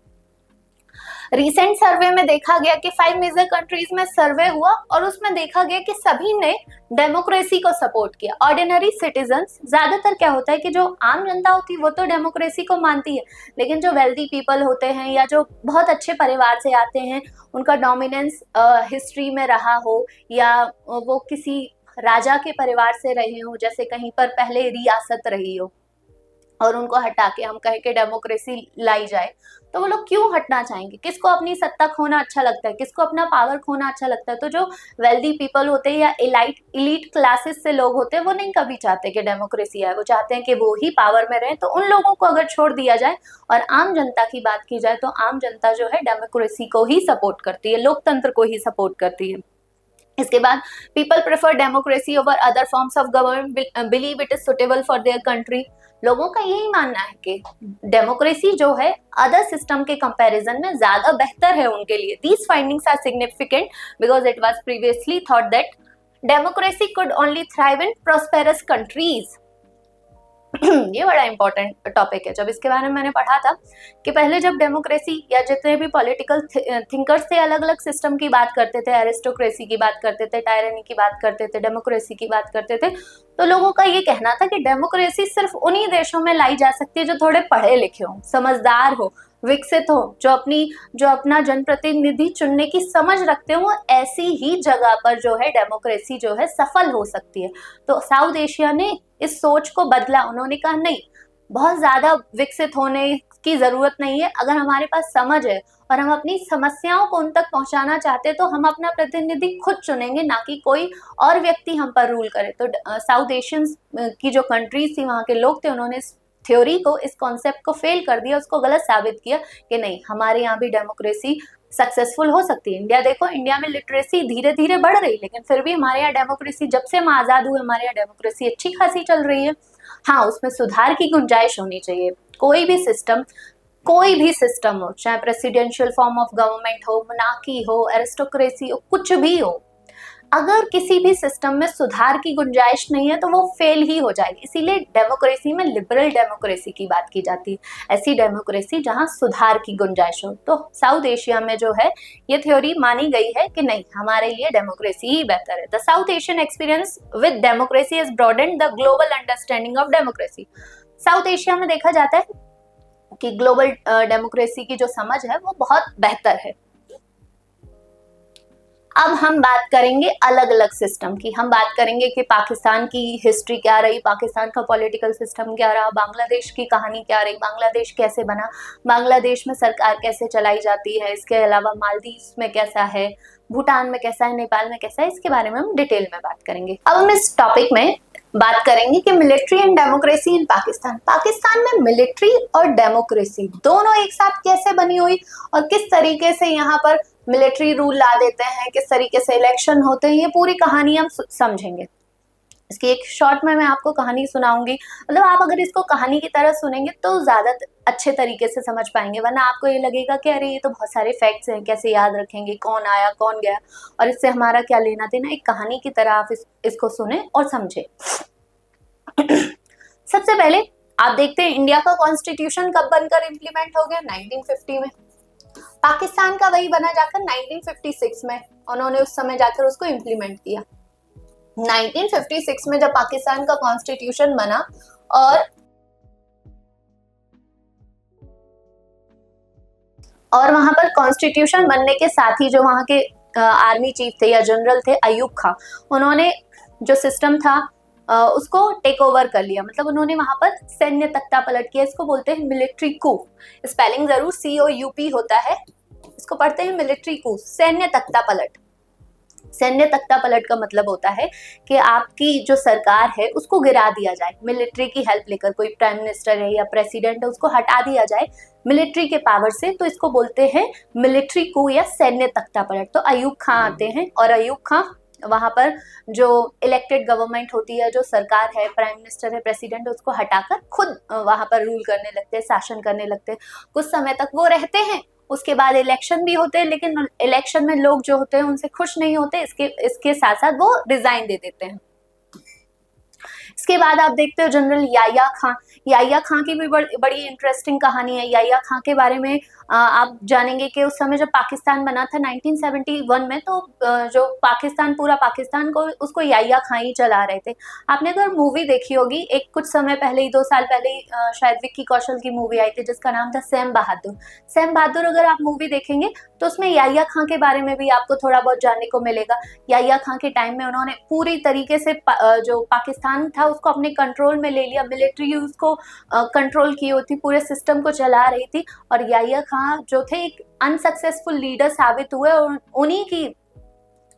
रिसेंट सर्वे में देखा गया कि 5 मेजर कंट्रीज में सर्वे हुआ और उसमें देखा गया कि सभी ने डेमोक्रेसी को सपोर्ट किया। ऑर्डिनरी सिटीजन्स, ज्यादातर क्या होता है कि जो आम जनता होती है वो तो डेमोक्रेसी को मानती है, लेकिन जो वेल्दी पीपल होते हैं या जो बहुत अच्छे परिवार से आते हैं, उनका डोमिनेंस हिस्ट्री में रहा हो या वो किसी राजा के परिवार से रहे हो, जैसे कहीं पर पहले रियासत रही हो और उनको हटा के हम कहें कि डेमोक्रेसी लाई जाए, तो वो लोग क्यों हटना चाहेंगे? किसको अपनी सत्ता खोना अच्छा लगता है, किसको अपना पावर खोना अच्छा लगता है? तो जो वेल्दी पीपल होते हैं या इलीट क्लासेस से लोग होते हैं वो नहीं कभी चाहते कि डेमोक्रेसी आए, वो चाहते हैं कि वो ही पावर में रहे। तो उन लोगों को अगर छोड़ दिया जाए और आम जनता की बात की जाए तो आम जनता जो है डेमोक्रेसी को ही सपोर्ट करती है, लोकतंत्र को ही सपोर्ट करती है। इसके बाद people prefer democracy over other forms of government, believe it is suitable for their country. लोगों का यही मानना है कि डेमोक्रेसी जो है अदर सिस्टम के कंपैरिजन में ज्यादा बेहतर है उनके लिए। These findings are significant because it was previously thought that democracy could only thrive in prosperous countries. ये बड़ा इंपॉर्टेंट टॉपिक है। जब इसके बारे में मैंने पढ़ा था कि पहले जब डेमोक्रेसी या जितने भी पॉलिटिकल थिंकर्स थे अलग अलग सिस्टम की बात करते थे, एरिस्टोक्रेसी की बात करते थे, टायरनी की बात करते थे, डेमोक्रेसी की बात करते थे, तो लोगों का ये कहना था कि डेमोक्रेसी सिर्फ उन्हीं देशों में लाई जा सकती है जो थोड़े पढ़े लिखे हो, समझदार हो, विकसित हो, जो अपना जनप्रतिनिधि चुनने की समझ रखते हो, ऐसी ही जगह पर जो है डेमोक्रेसी जो है सफल हो सकती है। तो साउथ एशिया ने इस सोच को बदला, उन्होंने कहा नहीं, बहुत ज्यादा विकसित होने की जरूरत नहीं है, अगर हमारे पास समझ है और हम अपनी समस्याओं को उन तक पहुंचाना चाहते हैं तो हम अपना प्रतिनिधि खुद चुनेंगे, ना कि कोई और व्यक्ति हम पर रूल करे। तो साउथ एशियंस की जो कंट्रीज थी, वहां के लोग थे, उन्होंने इस थ्योरी को, इस कॉन्सेप्ट को फेल कर दिया, उसको गलत साबित किया कि नहीं, हमारे यहाँ भी डेमोक्रेसी सक्सेसफुल हो सकती है। इंडिया देखो, इंडिया में लिटरेसी धीरे धीरे बढ़ रही, लेकिन फिर भी हमारे यहाँ डेमोक्रेसी, जब से हम आजाद हुए, हमारे यहाँ डेमोक्रेसी अच्छी खासी चल रही है। हाँ, उसमें सुधार की गुंजाइश होनी चाहिए। कोई भी सिस्टम हो, चाहे प्रेसिडेंशियल फॉर्म ऑफ गवर्नमेंट हो, मोनार्की हो, एरिस्टोक्रेसी हो, कुछ भी हो, अगर किसी भी सिस्टम में सुधार की गुंजाइश नहीं है तो वो फेल ही हो जाएगी। इसीलिए डेमोक्रेसी में लिबरल डेमोक्रेसी की बात की जाती है, ऐसी डेमोक्रेसी जहां सुधार की गुंजाइश हो। तो साउथ एशिया में जो है ये थ्योरी मानी गई है कि नहीं, हमारे लिए डेमोक्रेसी ही बेहतर है। The south Asian experience with democracy has broadened the global understanding of democracy. South Asia में देखा जाता है कि ग्लोबल डेमोक्रेसी की जो समझ है वो बहुत बेहतर है। अब हम बात करेंगे अलग अलग सिस्टम की। हम बात करेंगे कि पाकिस्तान की हिस्ट्री क्या रही, पाकिस्तान का पॉलिटिकल सिस्टम क्या रहा, बांग्लादेश की कहानी क्या रही, बांग्लादेश कैसे बना, बांग्लादेश में सरकार कैसे चलाई जाती है, इसके अलावा मालदीव में कैसा है, भूटान में कैसा है, नेपाल में कैसा है, इसके बारे में हम डिटेल में बात करेंगे। अब हम इस टॉपिक में बात करेंगे कि military and democracy in Pakistan. Pakistan में मिलिट्री और डेमोक्रेसी दोनों एक साथ कैसे बनी हुई और किस तरीके से यहाँ पर मिलिट्री रूल ला देते हैं, किस तरीके से इलेक्शन होते हैं, ये पूरी कहानी हम समझेंगे। इसकी एक शॉर्ट में मैं आपको कहानी सुनाऊंगी, मतलब आप अगर इसको कहानी की तरह सुनेंगे तो ज्यादा अच्छे तरीके से समझ पाएंगे, वरना आपको ये लगेगा कि अरे ये तो बहुत सारे फैक्ट्स हैं, कैसे याद रखेंगे, कौन आया कौन गया और इससे हमारा क्या लेना देना। एक कहानी की तरह आप इसको सुने और समझे। सबसे पहले आप देखते हैं इंडिया का कॉन्स्टिट्यूशन कब बनकर इम्प्लीमेंट हो गया, 1950 में। पाकिस्तान का वही बना जाकर 1956 में, उन्होंने उस समय जाकर उसको इम्प्लीमेंट किया। 1956 में जब पाकिस्तान का कॉन्स्टिट्यूशन बना और वहां पर कॉन्स्टिट्यूशन बनने के साथ ही जो वहां के आर्मी चीफ थे या जनरल थे, अयूब खां, उन्होंने जो सिस्टम था उसको टेक ओवर कर लिया। मतलब उन्होंने वहां पर सैन्य तख्ता पलट किया, इसको बोलते हैं मिलिट्री कू। स्पेलिंग जरूर COUP होता है, इसको पढ़ते हैं मिलिट्री कू, सैन्य तख्ता पलट। सैन्य तख्ता पलट का मतलब होता है कि आपकी जो सरकार है उसको गिरा दिया जाए, मिलिट्री की हेल्प लेकर। कोई प्राइम मिनिस्टर है या प्रेसिडेंट है, उसको हटा दिया जाए मिलिट्री के पावर से, तो इसको बोलते हैं मिलिट्री कू या सैन्य तख्ता पलट। तो अयूब खां आते हैं और अयूब खां वहां पर जो इलेक्टेड गवर्नमेंट होती है, जो सरकार है, प्राइम मिनिस्टर है, प्रेसिडेंट है, उसको हटाकर खुद वहां पर रूल करने लगते हैं, शासन करने लगते हैं। कुछ समय तक वो रहते हैं, उसके बाद इलेक्शन भी होते हैं, लेकिन इलेक्शन में लोग जो होते हैं उनसे खुश नहीं होते, इसके साथ साथ वो रिजाइन दे देते हैं। इसके बाद आप देखते हो जनरल याह्या खां। याह्या खां की भी बड़ी इंटरेस्टिंग कहानी है। याह्या खां के बारे में आप जानेंगे कि उस समय जब पाकिस्तान बना था 1971 में, तो जो पाकिस्तान, पूरा पाकिस्तान को उसको याह्या खां ही चला रहे थे। आपने अगर मूवी देखी होगी, एक कुछ समय पहले ही, 2 साल पहले ही शायद विक्की कौशल की मूवी आई थी जिसका नाम था सैम बहादुर। सैम बहादुर अगर आप मूवी देखेंगे तो उसमें याह्या खां के बारे में भी आपको थोड़ा बहुत जानने को मिलेगा। याह्या खां के टाइम में उन्होंने पूरी तरीके से जो पाकिस्तान था उसको अपने कंट्रोल में ले लिया, मिलिट्री उसको कंट्रोल की हुई थी, पूरे सिस्टम को चला रही थी। और याह्या खां जो थे एक अनसक्सेसफुल लीडर साबित हुए और उन्हीं की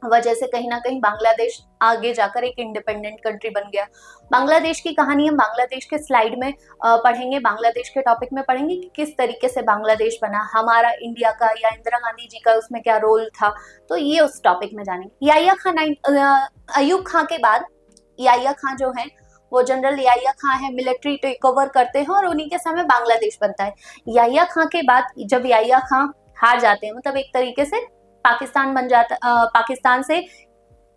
वजह से कहीं ना कहीं बांग्लादेश आगे जाकर एक इंडिपेंडेंट कंट्री बन गया। बांग्लादेश की कहानी हम बांग्लादेश के स्लाइड में पढ़ेंगे, बांग्लादेश के टॉपिक में पढ़ेंगे कि किस तरीके से बांग्लादेश बना, हमारा इंडिया का या इंदिरा गांधी जी का उसमें क्या रोल था, तो ये उस टॉपिक में जानेंगे। याह्या खां, अयूब खां के बाद याह्या खां जो है वो जनरल याह्या खां है, मिलिट्री टेक ओवर करते हैं और उन्हीं के समय बांग्लादेश बनता है। याह्या खां के बाद जब याह्या खां हार जाते हैं, मतलब एक तरीके से पाकिस्तान बन जाता, पाकिस्तान से,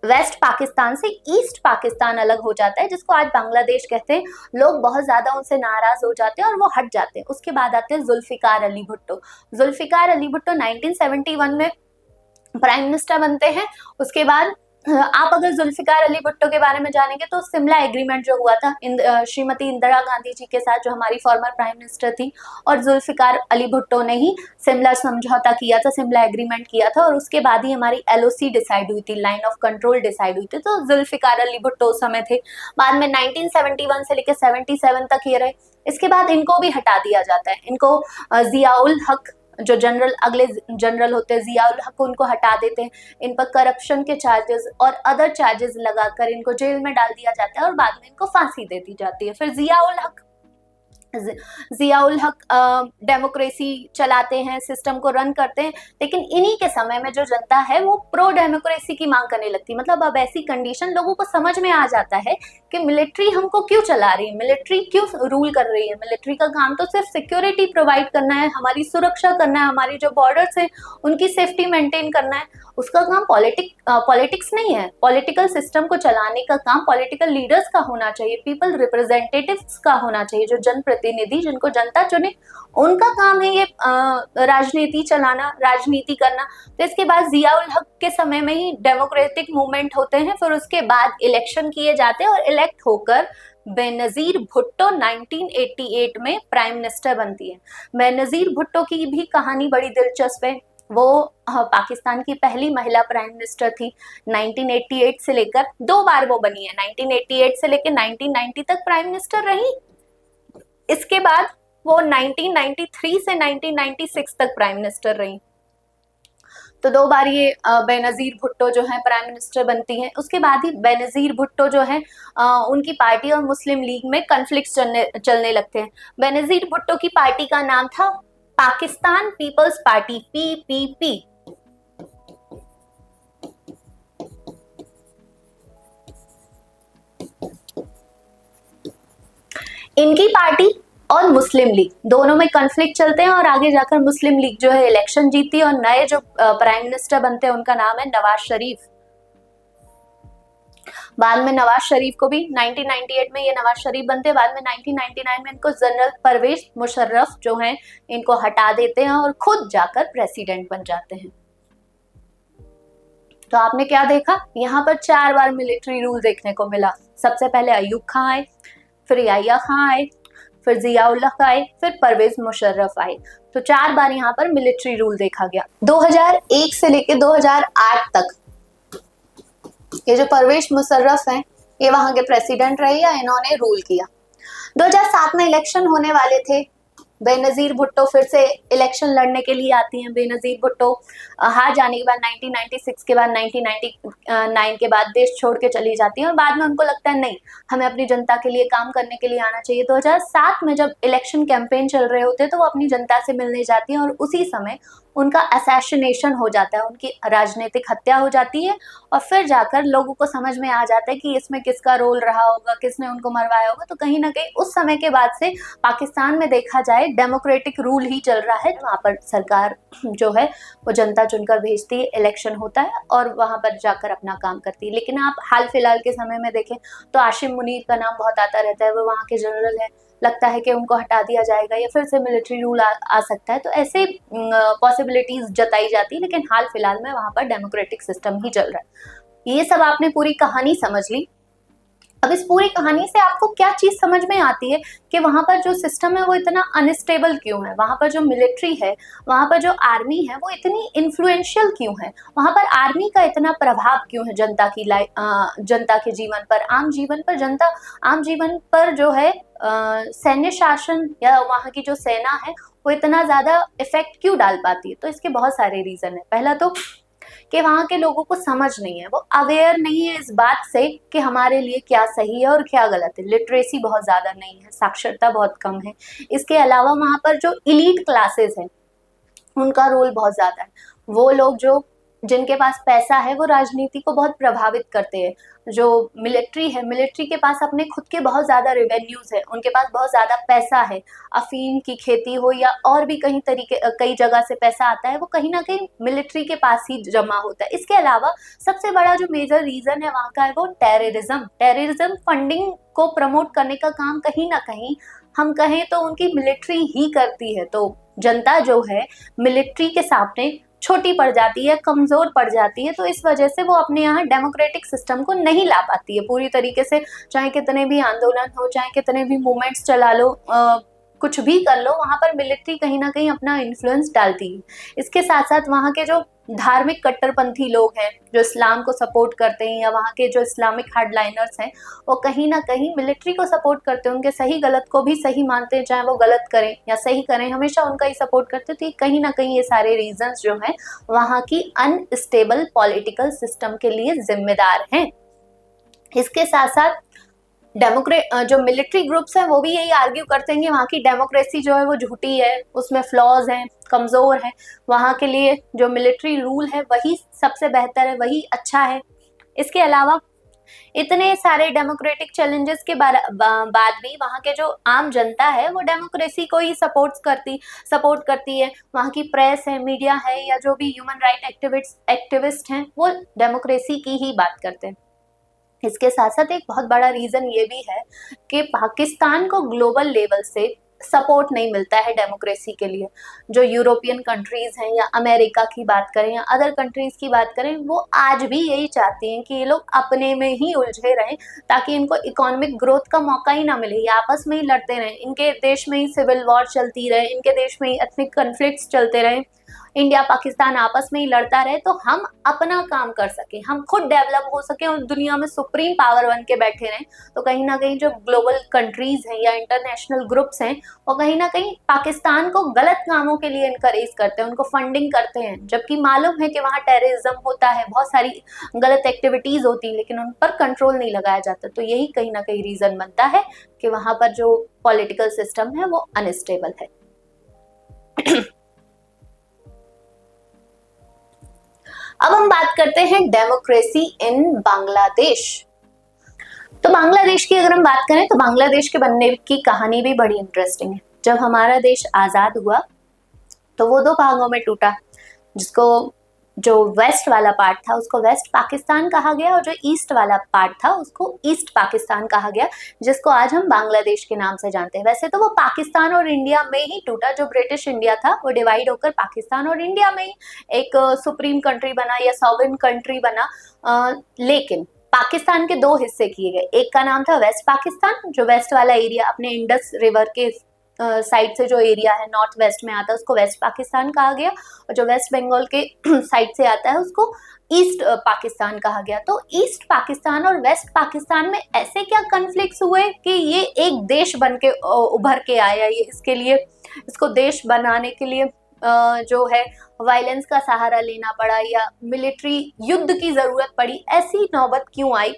वेस्ट पाकिस्तान से ईस्ट पाकिस्तान अलग हो जाता है, जिसको आज बांग्लादेश कहते हैं। लोग बहुत ज्यादा उनसे नाराज हो जाते हैं और वो हट जाते हैं। उसके बाद आते हैं जुल्फिकार अली भुट्टो। जुल्फिकार अली भुट्टो 1971 में प्राइम मिनिस्टर बनते हैं। उसके बाद आप अगर जुल्फिकार अली भुट्टो के बारे में जानेंगे तो शिमला एग्रीमेंट जो हुआ था श्रीमती इंदिरा गांधी जी के साथ, जो हमारी फॉर्मर प्राइम मिनिस्टर थी, और जुल्फिकार अली भुट्टो ने ही शिमला समझौता किया था, शिमला एग्रीमेंट किया था, और उसके बाद ही हमारी LOC डिसाइड हुई थी, लाइन ऑफ कंट्रोल डिसाइड हुई थी। तो जुल्फिकार अली भुट्टो उस समय थे। बाद में 1971 से लेकर 77 तक ये रहे। इसके बाद इनको भी हटा दिया जाता है। इनको जियाउल हक, जो जनरल, अगले जनरल होते हैं जियाउल हक, उनको हटा देते हैं। इन पर करप्शन के चार्जेस और अदर चार्जेस लगाकर इनको जेल में डाल दिया जाता है और बाद में इनको फांसी दे दी जाती है। फिर जियाउल हक डेमोक्रेसी चलाते हैं, सिस्टम को रन करते हैं, लेकिन इन्हीं के समय में जो जनता है वो प्रो डेमोक्रेसी की मांग करने लगती है। मतलब अब ऐसी कंडीशन, लोगों को समझ में आ जाता है कि मिलिट्री हमको क्यों चला रही है, मिलिट्री क्यों रूल कर रही है। मिलिट्री का काम तो सिर्फ सिक्योरिटी प्रोवाइड करना है, हमारी सुरक्षा करना है, हमारी जो बॉर्डर्स है उनकी सेफ्टी मेंटेन करना है। उसका काम पॉलिटिक्स नहीं है। पॉलिटिकल सिस्टम को चलाने का काम पॉलिटिकल लीडर्स का होना चाहिए, पीपल रिप्रेजेंटेटिव्स का होना चाहिए, जो जनप्रतिनिधि, जिनको जनता चुने, उनका काम है ये राजनीति चलाना, राजनीति करना। तो इसके बाद जियाउल हक के समय में ही डेमोक्रेटिक मूवमेंट होते हैं, फिर उसके बाद इलेक्शन किए जाते हैं और इलेक्ट होकर बेनजीर भुट्टो 1988 में प्राइम मिनिस्टर बनती है। बेनजीर भुट्टो की भी कहानी बड़ी दिलचस्प है। वो पाकिस्तान की पहली महिला प्राइम मिनिस्टर थी। 1988 से लेकर 2 बार वो बनी है, 1988 से लेकर 1990 तक प्राइम मिनिस्टर रही। इसके बाद वो 1993 से 1996 तक प्राइम मिनिस्टर रही। तो 2 बार ये बेनजीर भुट्टो जो है प्राइम मिनिस्टर बनती हैं। उसके बाद ही बेनजीर भुट्टो जो है उनकी पार्टी और मुस्लिम लीग में कन्फ्लिक्ट चलने लगते हैं। बेनजीर भुट्टो की पार्टी का नाम था पाकिस्तान पीपल्स पार्टी, PPP। इनकी पार्टी और मुस्लिम लीग दोनों में कन्फ्लिक्ट चलते हैं और आगे जाकर मुस्लिम लीग जो है इलेक्शन जीती और नए जो प्राइम मिनिस्टर बनते हैं उनका नाम है नवाज शरीफ। बाद में नवाज शरीफ को भी 1998 में ये नवाज शरीफ बनते हैं। बाद में 1999 में इनको जनरल परवेज मुशर्रफ जो हैं इनको हटा देते हैं और खुद जाकर प्रेसिडेंट बन जाते हैं। तो आपने क्या देखा, यहाँ पर 4 बार मिलिट्री रूल देखने को मिला। सबसे पहले अयूब खान आए, फिर याहिया खान आए, फिर जियाउल हक आए, फिर परवेज मुशर्रफ आए। तो 4 बार यहाँ पर मिलिट्री रूल देखा गया। 2001 से लेकर 2008 तक ये जो परवेज मुशर्रफ हैं ये वहां के प्रेसिडेंट रहे या इन्होंने रूल किया। 2007 में इलेक्शन होने वाले थे। बेनजीर भुट्टो फिर से इलेक्शन लड़ने के लिए आती हैं। बेनजीर भुट्टो हार जाने के बाद 1996 के बाद 1999 के बाद देश छोड़ के चली जाती हैं और बाद में उनको लगता है नहीं, हमें अपनी जनता के लिए काम करने के लिए आना चाहिए। 2007 में जब इलेक्शन कैंपेन चल रहे होते हैं तो वो अपनी जनता से मिलने जाती हैं और उसी समय उनका असैसिनेशन हो जाता है, उनकी राजनीतिक हत्या हो जाती है और फिर जाकर लोगों को समझ में आ जाता है कि इसमें किसका रोल रहा होगा, किसने उनको मरवाया होगा। तो कहीं ना कहीं उस समय के बाद से पाकिस्तान में देखा जाए डेमोक्रेटिक रूल ही चल रहा है, वहाँ पर सरकार जो है वो जनता चुनकर भेजती है, इलेक्शन होता है और वहाँ पर जाकर अपना काम करती है। लेकिन आप हाल फिलहाल के समय में देखें तो आशिम मुनीर का नाम बहुत आता रहता है, वो वहाँ के जनरल है, लगता है कि उनको हटा दिया जाएगा या फिर से मिलिट्री रूल आ सकता है। तो ऐसे पॉसिबिलिटीज जताई जाती है, लेकिन हाल फिलहाल में वहां पर डेमोक्रेटिक सिस्टम ही चल रहा है। ये सब आपने पूरी कहानी समझ ली। अब इस पूरी कहानी से आपको क्या चीज समझ में आती है कि वहां पर जो सिस्टम है वो इतना अनस्टेबल क्यों है, वहां पर जो मिलिट्री है, वहां पर जो आर्मी है वो इतनी इन्फ्लुएंशियल क्यों है, वहां पर आर्मी का इतना प्रभाव क्यों है जनता की जनता के जीवन पर, आम जीवन पर, आम जीवन पर जो है सैन्य शासन या वहां की जो सेना है वो इतना ज्यादा इफेक्ट क्यों डाल पाती है। तो इसके बहुत सारे रीजन है। पहला तो कि वहाँ के लोगों को समझ नहीं है, वो अवेयर नहीं है इस बात से कि हमारे लिए क्या सही है और क्या गलत है। लिटरेसी बहुत ज़्यादा नहीं है, साक्षरता बहुत कम है। इसके अलावा वहाँ पर जो इलीट क्लासेस हैं उनका रोल बहुत ज़्यादा है। वो लोग जो जिनके पास पैसा है वो राजनीति को बहुत प्रभावित करते हैं। जो मिलिट्री है, मिलिट्री के पास अपने खुद के बहुत ज़्यादा रेवेन्यूज है, उनके पास बहुत ज़्यादा पैसा है। अफीम की खेती हो या और भी कई जगह से पैसा आता है, वो कहीं ना कहीं मिलिट्री के पास ही जमा होता है। इसके अलावा सबसे बड़ा जो मेजर रीज़न है वहाँ का है वो टेररिज्म फंडिंग को प्रमोट करने का काम कहीं ना कहीं हम कहें तो उनकी मिलिट्री ही करती है। तो जनता जो है मिलिट्री के सामने छोटी पड़ जाती है, कमजोर पड़ जाती है, तो इस वजह से वो अपने यहाँ डेमोक्रेटिक सिस्टम को नहीं ला पाती है पूरी तरीके से। चाहे कितने भी आंदोलन हो, चाहे कितने भी मूवमेंट्स चला लो, कुछ भी कर लो, वहां पर मिलिट्री कहीं ना कहीं अपना इन्फ्लुएंस डालती है। इसके साथ साथ वहां के जो धार्मिक कट्टरपंथी लोग हैं जो इस्लाम को सपोर्ट करते हैं, या वहाँ के जो इस्लामिक हार्डलाइनर्स हैं, वो कहीं ना कहीं मिलिट्री को सपोर्ट करते हैं, उनके सही गलत को भी सही मानते हैं, चाहे वो गलत करें या सही करें, हमेशा उनका ही सपोर्ट करते हैं। तो कहीं ना कहीं ये सारे रीजंस जो हैं वहाँ की अनस्टेबल पॉलिटिकल सिस्टम के लिए जिम्मेदार हैं। इसके साथ साथ जो मिलिट्री ग्रुप्स हैं वो भी यही आर्ग्यू करते हैं कि वहाँ की डेमोक्रेसी जो है वो झूठी है, उसमें फ्लॉज हैं, कमजोर है, वहाँ के लिए जो मिलिट्री रूल है वही सबसे बेहतर है, वही अच्छा है। इसके अलावा इतने सारे डेमोक्रेटिक चैलेंजेस के बाद भी वहाँ के जो आम जनता है वो डेमोक्रेसी को ही सपोर्ट करती है। वहाँ की प्रेस है, मीडिया है, या जो भी ह्यूमन राइट एक्टिविस्ट हैं वो डेमोक्रेसी की ही बात करते हैं। इसके साथ साथ एक बहुत बड़ा रीजन ये भी है कि पाकिस्तान को ग्लोबल लेवल से सपोर्ट नहीं मिलता है डेमोक्रेसी के लिए। जो यूरोपियन कंट्रीज हैं, या अमेरिका की बात करें, या अदर कंट्रीज की बात करें, वो आज भी यही चाहती हैं कि ये लोग अपने में ही उलझे रहें, ताकि इनको इकोनॉमिक ग्रोथ का मौका ही ना मिले, ये आपस में ही लड़ते रहें, इनके देश में ही सिविल वॉर चलती रहे, इनके देश में ही एथनिक कन्फ्लिक्ट्स चलते रहें, इंडिया पाकिस्तान आपस में ही लड़ता रहे, तो हम अपना काम कर सके, हम खुद डेवलप हो सके और दुनिया में सुप्रीम पावर बन के बैठे रहें। तो कहीं ना कहीं जो ग्लोबल कंट्रीज हैं या इंटरनेशनल ग्रुप्स हैं वो कहीं ना कहीं पाकिस्तान को गलत कामों के लिए इनकरेज करते हैं, उनको फंडिंग करते हैं, जबकि मालूम है कि वहाँ टेररिज्म होता है, बहुत सारी गलत एक्टिविटीज होती है, लेकिन उन पर कंट्रोल नहीं लगाया जाता। तो यही कहीं ना कहीं रीजन बनता है कि वहां पर जो पॉलिटिकल सिस्टम है वो अनस्टेबल है। अब हम बात करते हैं डेमोक्रेसी इन बांग्लादेश। तो बांग्लादेश की अगर हम बात करें तो बांग्लादेश के बनने की कहानी भी बड़ी इंटरेस्टिंग है। जब हमारा देश आजाद हुआ तो वो दो भागों में टूटा, जिसको जो वेस्ट वाला पार्ट था उसको वेस्ट पाकिस्तान कहा गया, और जो ईस्ट वाला पार्ट था उसको ईस्ट पाकिस्तान कहा गया, जिसको आज हम बांग्लादेश के नाम से जानते हैं। वैसे तो वो पाकिस्तान और इंडिया में ही टूटा, जो ब्रिटिश इंडिया था वो डिवाइड होकर पाकिस्तान और इंडिया में ही एक सुप्रीम कंट्री बना या सॉवरेन कंट्री बना। लेकिन पाकिस्तान के दो हिस्से किए गए, एक का नाम था वेस्ट पाकिस्तान, जो वेस्ट वाला एरिया अपने इंडस रिवर के साइड से जो एरिया है नॉर्थ वेस्ट में आता है उसको वेस्ट पाकिस्तान कहा गया, और जो वेस्ट बंगाल के साइड से आता है उसको ईस्ट पाकिस्तान कहा गया। तो ईस्ट पाकिस्तान और वेस्ट पाकिस्तान में ऐसे क्या कन्फ्लिक्ट्स हुए कि ये एक देश बन के उभर के आया, ये इसके लिए इसको देश बनाने के लिए जो है वायलेंस का सहारा लेना पड़ा या मिलिट्री युद्ध की जरूरत पड़ी, ऐसी नौबत क्यों आई?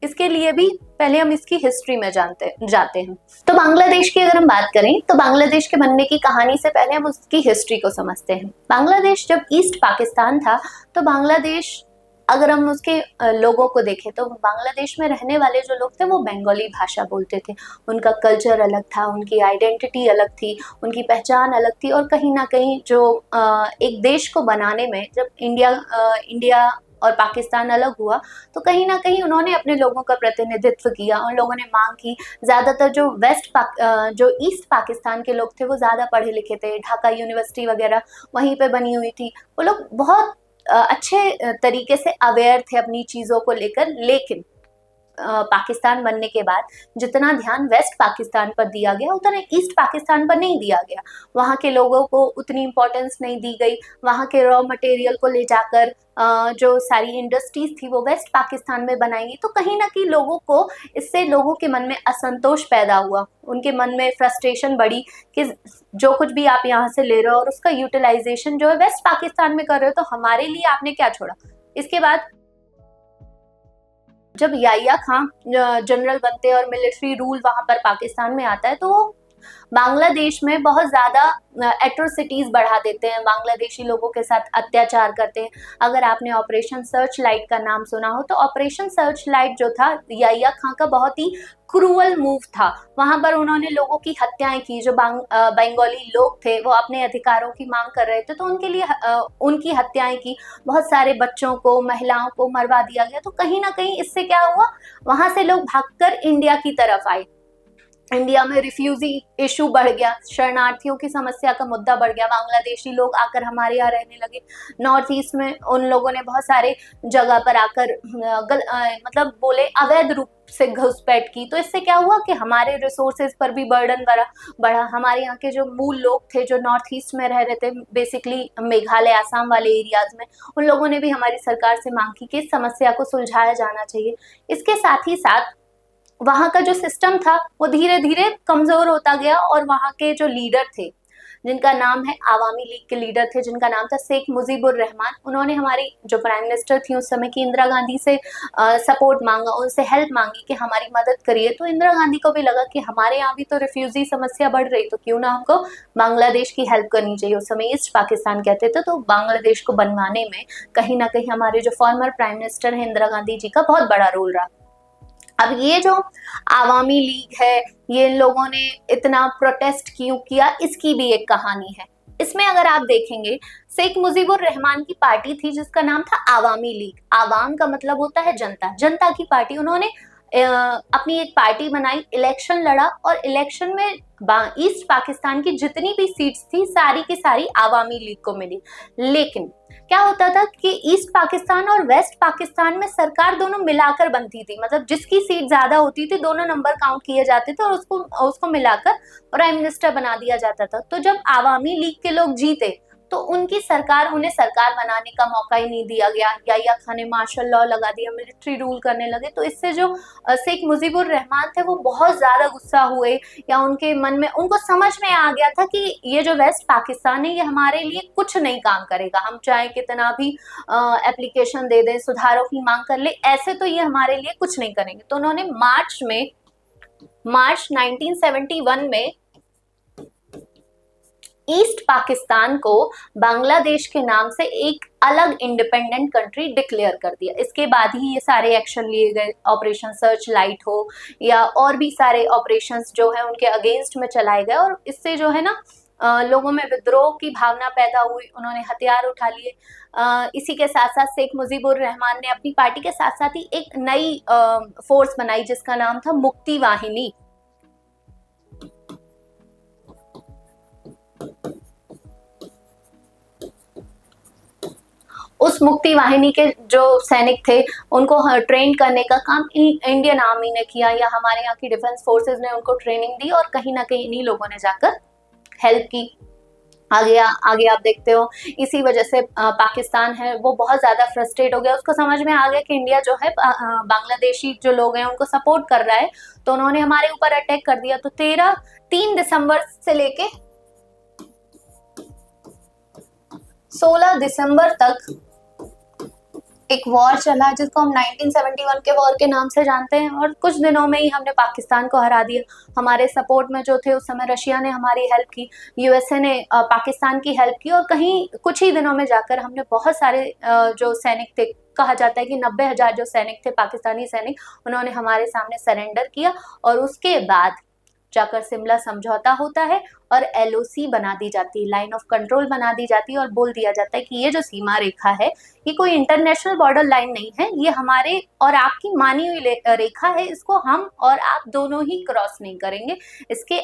इसके लिए भी पहले हम इसकी हिस्ट्री में जाते हैं। तो बांग्लादेश की अगर हम बात करें तो बांग्लादेश के बनने की कहानी से पहले हम उसकी हिस्ट्री को समझते हैं। बांग्लादेश जब ईस्ट पाकिस्तान था तो बांग्लादेश, अगर हम उसके लोगों को देखें तो बांग्लादेश में रहने वाले जो लोग थे वो बंगाली भाषा बोलते थे, उनका कल्चर अलग था, उनकी आइडेंटिटी अलग थी, उनकी पहचान अलग थी। और कहीं ना कहीं जो एक देश को बनाने में जब इंडिया और पाकिस्तान अलग हुआ तो कहीं ना कहीं उन्होंने अपने लोगों का प्रतिनिधित्व किया। उन लोगों ने मांग की, ज्यादातर जो ईस्ट पाकिस्तान के लोग थे वो ज्यादा पढ़े लिखे थे, ढाका यूनिवर्सिटी वगैरह वहीं पे बनी हुई थी, वो लोग बहुत अच्छे तरीके से अवेयर थे अपनी चीजों को लेकर। लेकिन पाकिस्तान बनने के बाद जितना ध्यान वेस्ट पाकिस्तान पर दिया गया उतना ईस्ट पाकिस्तान पर नहीं दिया गया। वहाँ के लोगों को उतनी इम्पोर्टेंस नहीं दी गई। वहाँ के रॉ मटेरियल को ले जाकर जो सारी इंडस्ट्रीज थी वो वेस्ट पाकिस्तान में बनाई। तो कहीं ना कहीं लोगों को इससे लोगों के मन में असंतोष पैदा हुआ, उनके मन में फ्रस्ट्रेशन बढ़ी कि जो कुछ भी आप यहाँ से ले रहे हो और उसका यूटिलाइजेशन जो है वेस्ट पाकिस्तान में कर रहे हो, तो हमारे लिए आपने क्या छोड़ा। इसके बाद जब याहिया खान जनरल बनते हैं और मिलिट्री रूल वहां पर पाकिस्तान में आता है तो बांग्लादेश में बहुत ज्यादा एट्रोसिटीज बढ़ा देते हैं, बांग्लादेशी लोगों के साथ अत्याचार करते हैं। अगर आपने ऑपरेशन सर्च लाइट का नाम सुना हो तो ऑपरेशन सर्च लाइट जो था याहिया खान का बहुत ही क्रूअल मूव था। वहां पर उन्होंने लोगों की हत्याएं की, जो बंगाली लोग थे वो अपने अधिकारों की मांग कर रहे थे तो उनके लिए उनकी हत्याएं की, बहुत सारे बच्चों को महिलाओं को मरवा दिया गया। तो कहीं ना कहीं इससे क्या हुआ, वहां से लोग भागकर इंडिया की तरफ आए। इंडिया में रिफ्यूजी इशू बढ़ गया, शरणार्थियों की समस्या का मुद्दा बढ़ गया, बांग्लादेशी लोग आकर हमारे यहाँ रहने लगे। नॉर्थ ईस्ट में उन लोगों ने बहुत सारे जगह पर आकर मतलब बोले अवैध रूप से घुसपैठ की। तो इससे क्या हुआ कि हमारे रिसोर्सेज पर भी बर्डन बढ़ा। हमारे यहाँ के जो मूल लोग थे जो नॉर्थ ईस्ट में रह रहे थे, बेसिकली मेघालय आसाम वाले एरियाज में, उन लोगों ने भी हमारी सरकार से मांग की कि इस समस्या को सुलझाया जाना चाहिए। इसके साथ ही साथ वहां का जो सिस्टम था वो धीरे धीरे कमजोर होता गया, और वहां के जो लीडर थे जिनका नाम है, आवामी लीग के लीडर थे जिनका नाम था शेख मुजीबुर रहमान, उन्होंने हमारी जो प्राइम मिनिस्टर थी उस समय की इंदिरा गांधी से सपोर्ट मांगा, उनसे हेल्प मांगी कि हमारी मदद करिए। तो इंदिरा गांधी को भी लगा कि हमारे यहाँ भी तो रिफ्यूजी समस्या बढ़ रही, तो क्यों ना हमको बांग्लादेश की हेल्प करनी चाहिए। उस समय ईस्ट पाकिस्तान कहते थे। तो बांग्लादेश को बनवाने में कहीं ना कहीं हमारे जो फॉर्मर प्राइम मिनिस्टर है इंदिरा गांधी जी का बहुत बड़ा रोल रहा। अब ये जो आवामी लीग है, ये लोगों ने इतना प्रोटेस्ट क्यों किया, इसकी भी एक कहानी है। इसमें अगर आप देखेंगे, शेख मुजीबुर रहमान की पार्टी थी जिसका नाम था आवामी लीग। आवाम का मतलब होता है जनता, जनता की पार्टी। उन्होंने अपनी एक पार्टी बनाई, इलेक्शन लड़ा, और इलेक्शन में ईस्ट पाकिस्तान की जितनी भी सीट्स थी सारी की सारी आवामी लीग को मिली। लेकिन क्या होता था कि ईस्ट पाकिस्तान और वेस्ट पाकिस्तान में सरकार दोनों मिलाकर बनती थी, मतलब जिसकी सीट ज्यादा होती थी दोनों नंबर काउंट किए जाते थे और उसको मिलाकर प्राइम मिनिस्टर बना दिया जाता था। तो जब आवामी लीग के लोग जीते तो उनकी सरकार, उन्हें सरकार बनाने का मौका ही नहीं दिया गया। या खान ने मार्शल लॉ लगा दिया, मिलिट्री रूल करने लगे। तो इससे जो शेख मुजीबुर रहमान थे वो बहुत ज्यादा गुस्सा हुए, या उनके मन में, उनको समझ में आ गया था कि ये जो वेस्ट पाकिस्तान है ये हमारे लिए कुछ नहीं काम करेगा। हम चाहे कितना भी एप्लीकेशन दे दें, सुधारों की मांग कर ले, ऐसे तो ये हमारे लिए कुछ नहीं करेंगे। तो उन्होंने मार्च 1971 में ईस्ट पाकिस्तान को बांग्लादेश के नाम से एक अलग इंडिपेंडेंट कंट्री डिक्लेयर कर दिया। इसके बाद ही ये सारे एक्शन लिए गए, ऑपरेशन सर्च लाइट हो या और भी सारे ऑपरेशंस जो है उनके अगेंस्ट में चलाए गए, और इससे जो है ना लोगों में विद्रोह की भावना पैदा हुई, उन्होंने हथियार उठा लिए। इसी के साथ साथ शेख मुजीबुर रहमान ने अपनी पार्टी के साथ साथ ही एक नई फोर्स बनाई जिसका नाम था मुक्ति वाहिनी। उस मुक्ति वाहिनी के जो सैनिक थे उनको ट्रेन करने का काम इंडियन आर्मी ने किया, या हमारे यहाँ की डिफेंस फोर्सेस ने उनको ट्रेनिंग दी, और कहीं ना कहीं इन्हीं लोगों ने जाकर हेल्प की। आगे आप देखते हो, इसी वजह से पाकिस्तान है वो बहुत ज्यादा फ्रस्ट्रेट हो गया। उसको समझ में आ गया कि इंडिया जो है बांग्लादेशी जो लोग हैं उनको सपोर्ट कर रहा है, तो उन्होंने हमारे ऊपर अटैक कर दिया। तो 3 दिसंबर से लेके 16 दिसंबर तक एक वॉर चला जिसको हम 1971 के वॉर के नाम से जानते हैं, और कुछ दिनों में ही हमने पाकिस्तान को हरा दिया। हमारे सपोर्ट में जो थे उस समय रशिया ने हमारी हेल्प की, यूएसए ने पाकिस्तान की हेल्प की, और कहीं कुछ ही दिनों में जाकर हमने बहुत सारे जो सैनिक थे, कहा जाता है कि 90,000 जो सैनिक थे, पाकिस्तानी सैनिक, उन्होंने हमारे सामने सरेंडर किया। और उसके बाद जाकर शिमला समझौता होता है और एलओसी बना दी जाती है, लाइन ऑफ कंट्रोल बना दी जाती है, और बोल दिया जाता है कि ये जो सीमा रेखा है ये कोई इंटरनेशनल बॉर्डर लाइन नहीं है, ये हमारे और आपकी मानी हुई रेखा है, इसको हम और आप दोनों ही क्रॉस नहीं करेंगे। इसके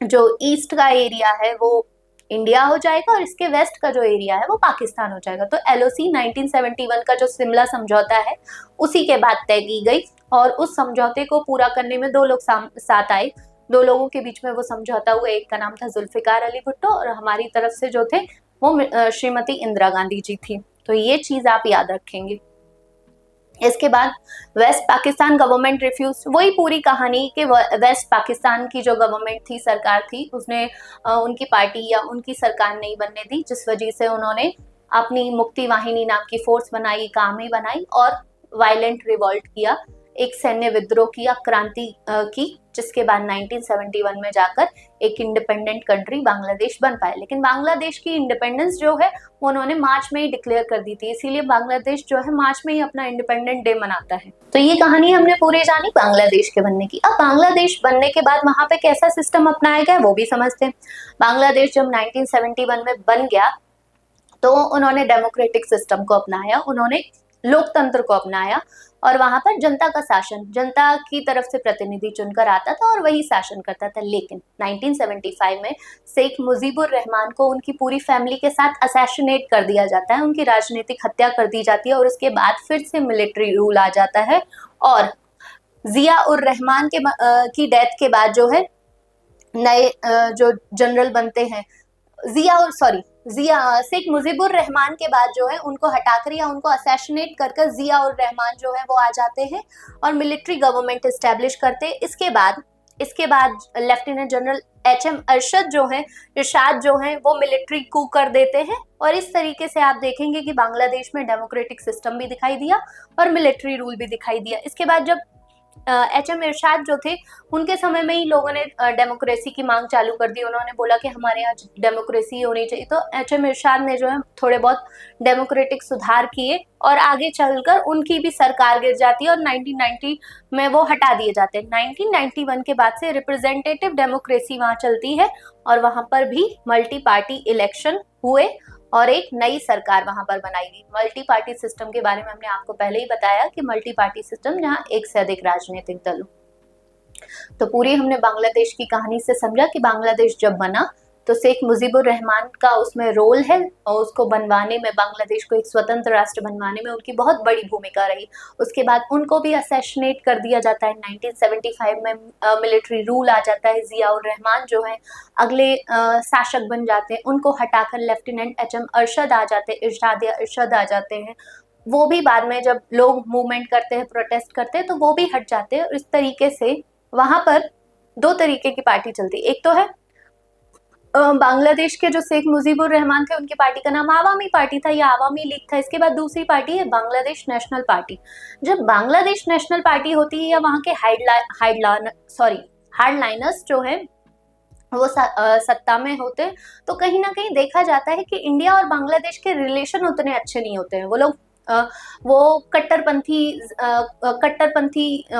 जो ईस्ट का एरिया है वो इंडिया हो जाएगा और इसके वेस्ट का जो एरिया है वो पाकिस्तान हो जाएगा। तो एलओसी 1971 का जो शिमला समझौता है उसी के बाद तय की गई, और उस समझौते को पूरा करने में 2 लोग साथ आए। 2 लोगों के बीच में वो समझौता हुआ, एक का नाम था जुल्फिकार अली भुट्टो, और हमारी तरफ से जो थे वो श्रीमती इंदिरा गांधी जी थी। तो ये चीज आप याद रखेंगे। इसके बाद वेस्ट पाकिस्तान गवर्नमेंट रिफ्यूज, वही पूरी कहानी कि वेस्ट पाकिस्तान की जो गवर्नमेंट थी, सरकार थी, उसने उनकी पार्टी या उनकी सरकार नहीं बनने दी, जिस वजह से उन्होंने अपनी मुक्ति वाहिनी नाम की फोर्स बनाई, एक आर्मी बनाई और वायलेंट रिवॉल्ट किया, एक सैन्य विद्रोह किया, क्रांति की, जिसके बाद 1971 में जाकर एक इंडिपेंडेंट कंट्री बांग्लादेश बन पाए। लेकिन बांग्लादेश की इंडिपेंडेंस जो है वो उन्होंने मार्च में ही डिक्लेयर कर दी थी, इसीलिए बांग्लादेश जो है मार्च में ही अपना इंडिपेंडेंट डे मनाता है। तो ये कहानी हमने पूरी जानी बांग्लादेश के बनने की। अब बांग्लादेश बनने के बाद वहां पे कैसा सिस्टम अपनाया गया वो भी समझते हैं। बांग्लादेश जब 1971 में बन गया तो उन्होंने डेमोक्रेटिक सिस्टम को अपनाया, उन्होंने लोकतंत्र को अपनाया, और वहां पर जनता का शासन, जनता की तरफ से प्रतिनिधि चुनकर आता था और वही शासन करता था। लेकिन 1975 में शेख मुजीबुर रहमान को उनकी पूरी फैमिली के साथ असैसिनेट कर दिया जाता है, उनकी राजनीतिक हत्या कर दी जाती है और उसके बाद फिर से मिलिट्री रूल आ जाता है। और जिया उर रहमान की डेथ के बाद जो है नए जो जनरल बनते हैं, जिया शेख मुजीबुर रहमान के बाद जो है उनको हटाकर या उनको असैसिनेट कर जिया उर रहमान जो है वो आ जाते हैं और मिलिट्री गवर्नमेंट एस्टेब्लिश करते हैं। इसके बाद लेफ्टिनेंट जनरल एचएम इरशाद जो है वो मिलिट्री कू कर देते हैं और इस तरीके से आप देखेंगे कि बांग्लादेश में डेमोक्रेटिक सिस्टम भी दिखाई दिया और मिलिट्री रूल भी दिखाई दिया। इसके बाद जब एचएम इरशाद जो थे उनके समय में ही लोगों ने डेमोक्रेसी की मांग चालू कर दी। उन्होंने बोला कि हमारे यहाँ डेमोक्रेसी होनी चाहिए, तो एचएम इरशाद ने जो है थोड़े बहुत डेमोक्रेटिक सुधार किए और आगे चलकर उनकी भी सरकार गिर जाती है और 1990 में वो हटा दिए जाते हैं। 1991 के बाद से रिप्रेजेंटेटिव डेमोक्रेसी वहाँ चलती है और वहां पर भी मल्टी पार्टी इलेक्शन हुए और एक नई सरकार वहां पर बनाई गई। मल्टी पार्टी सिस्टम के बारे में हमने आपको पहले ही बताया कि मल्टी पार्टी सिस्टम जहां एक से अधिक राजनीतिक दल हो। तो पूरी हमने बांग्लादेश की कहानी से समझा कि बांग्लादेश जब बना तो शेख मुजीबुर रहमान का उसमें रोल है और उसको बनवाने में, बांग्लादेश को एक स्वतंत्र राष्ट्र बनवाने में उनकी बहुत बड़ी भूमिका रही। उसके बाद उनको भी असैसिनेट कर दिया जाता है। 1975 में मिलिट्री रूल आ जाता है। जिया उर रहमान जो है अगले शासक बन जाते हैं, उनको हटाकर लेफ्टिनेंट एचएम अरशद आ जाते हैं, इरशाद आ जाते हैं। वो भी बाद में जब लोग मूवमेंट करते हैं, प्रोटेस्ट करते हैं, तो वो भी हट जाते हैं। इस तरीके से वहां पर दो तरीके की पार्टी चलती है। एक तो है बांग्लादेश के जो शेख मुजीबुर रहमान थे उनकी पार्टी का नाम आवामी पार्टी था या आवामी लीग था। इसके बाद दूसरी पार्टी है बांग्लादेश नेशनल पार्टी। जब बांग्लादेश नेशनल पार्टी होती है या वहां के हार्डलाइनर्स जो है वो सत्ता में होते हैं, तो कहीं ना कहीं देखा जाता है कि इंडिया और बांग्लादेश के रिलेशन उतने अच्छे नहीं होते हैं। वो कट्टरपंथी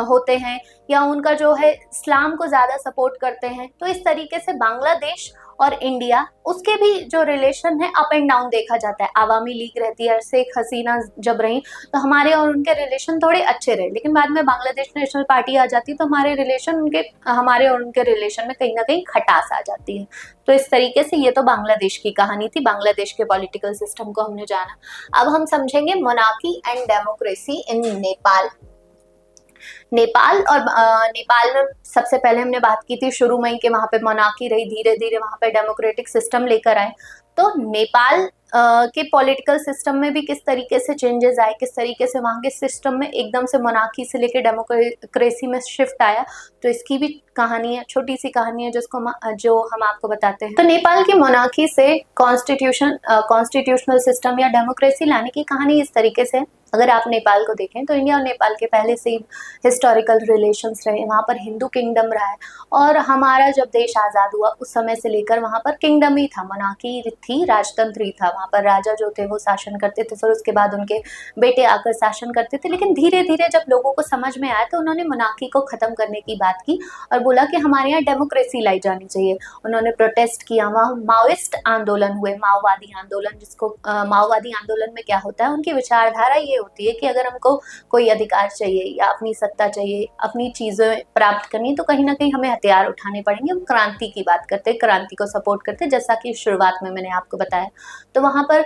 होते हैं या उनका जो है इस्लाम को ज्यादा सपोर्ट करते हैं। तो इस तरीके से बांग्लादेश और इंडिया उसके भी जो रिलेशन है अप एंड डाउन देखा जाता है। आवामी लीग रहती है, शेख हसीना जब रही तो हमारे और उनके रिलेशन थोड़े अच्छे रहे, लेकिन बाद में बांग्लादेश नेशनल पार्टी आ जाती है तो हमारे और उनके रिलेशन में कहीं ना कहीं खटास आ जाती है। तो इस तरीके से ये तो बांग्लादेश की कहानी थी। बांग्लादेश के पॉलिटिकल सिस्टम को हमने जाना। अब हम समझेंगे monarchy and democracy in Nepal. Nepal में सबसे पहले हमने बात की थी शुरू में ही कि वहां पे मोनार्की रही, धीरे धीरे वहां पे डेमोक्रेटिक सिस्टम लेकर आए। तो नेपाल के पॉलिटिकल सिस्टम में भी किस तरीके से चेंजेस आए, किस तरीके से वहां के सिस्टम में एकदम से मोनार्की से लेकर डेमोक्रेसी में शिफ्ट आया, तो इसकी भी कहानी है, छोटी सी कहानी है जो हम आपको बताते हैं। तो नेपाल की मोनार्की से कॉन्स्टिट्यूशनल सिस्टम या डेमोक्रेसी लाने की कहानी इस तरीके से। अगर आप नेपाल को देखें तो इंडिया और नेपाल के पहले से ही हिस्टोरिकल रिलेशंस रहे, वहाँ पर हिंदू किंगडम रहा है और हमारा जब देश आज़ाद हुआ उस समय से लेकर वहाँ पर किंगडम ही था, मोनार्की थी, राजतंत्र ही था। वहाँ पर राजा जो थे वो शासन करते थे, फिर उसके बाद उनके बेटे आकर शासन करते थे। लेकिन धीरे धीरे जब लोगों को समझ में आया तो उन्होंने मोनार्की को ख़त्म करने की बात की और बोला कि हमारे यहाँ डेमोक्रेसी लाई जानी चाहिए। उन्होंने प्रोटेस्ट किया, वहाँ माओइस्ट आंदोलन हुए, माओवादी आंदोलन, जिसको माओवादी आंदोलन में क्या होता है, उनकी विचारधारा ये होती है कि अगर हमको कोई अधिकार चाहिए या अपनी सत्ता चाहिए, अपनी चीजें प्राप्त करनी, तो कहीं ना कहीं हमें हथियार उठाने पड़ेंगे। हम क्रांति की बात करते हैं, क्रांति को सपोर्ट करते हैं, जैसा कि शुरुआत में मैंने आपको बताया। तो वहां पर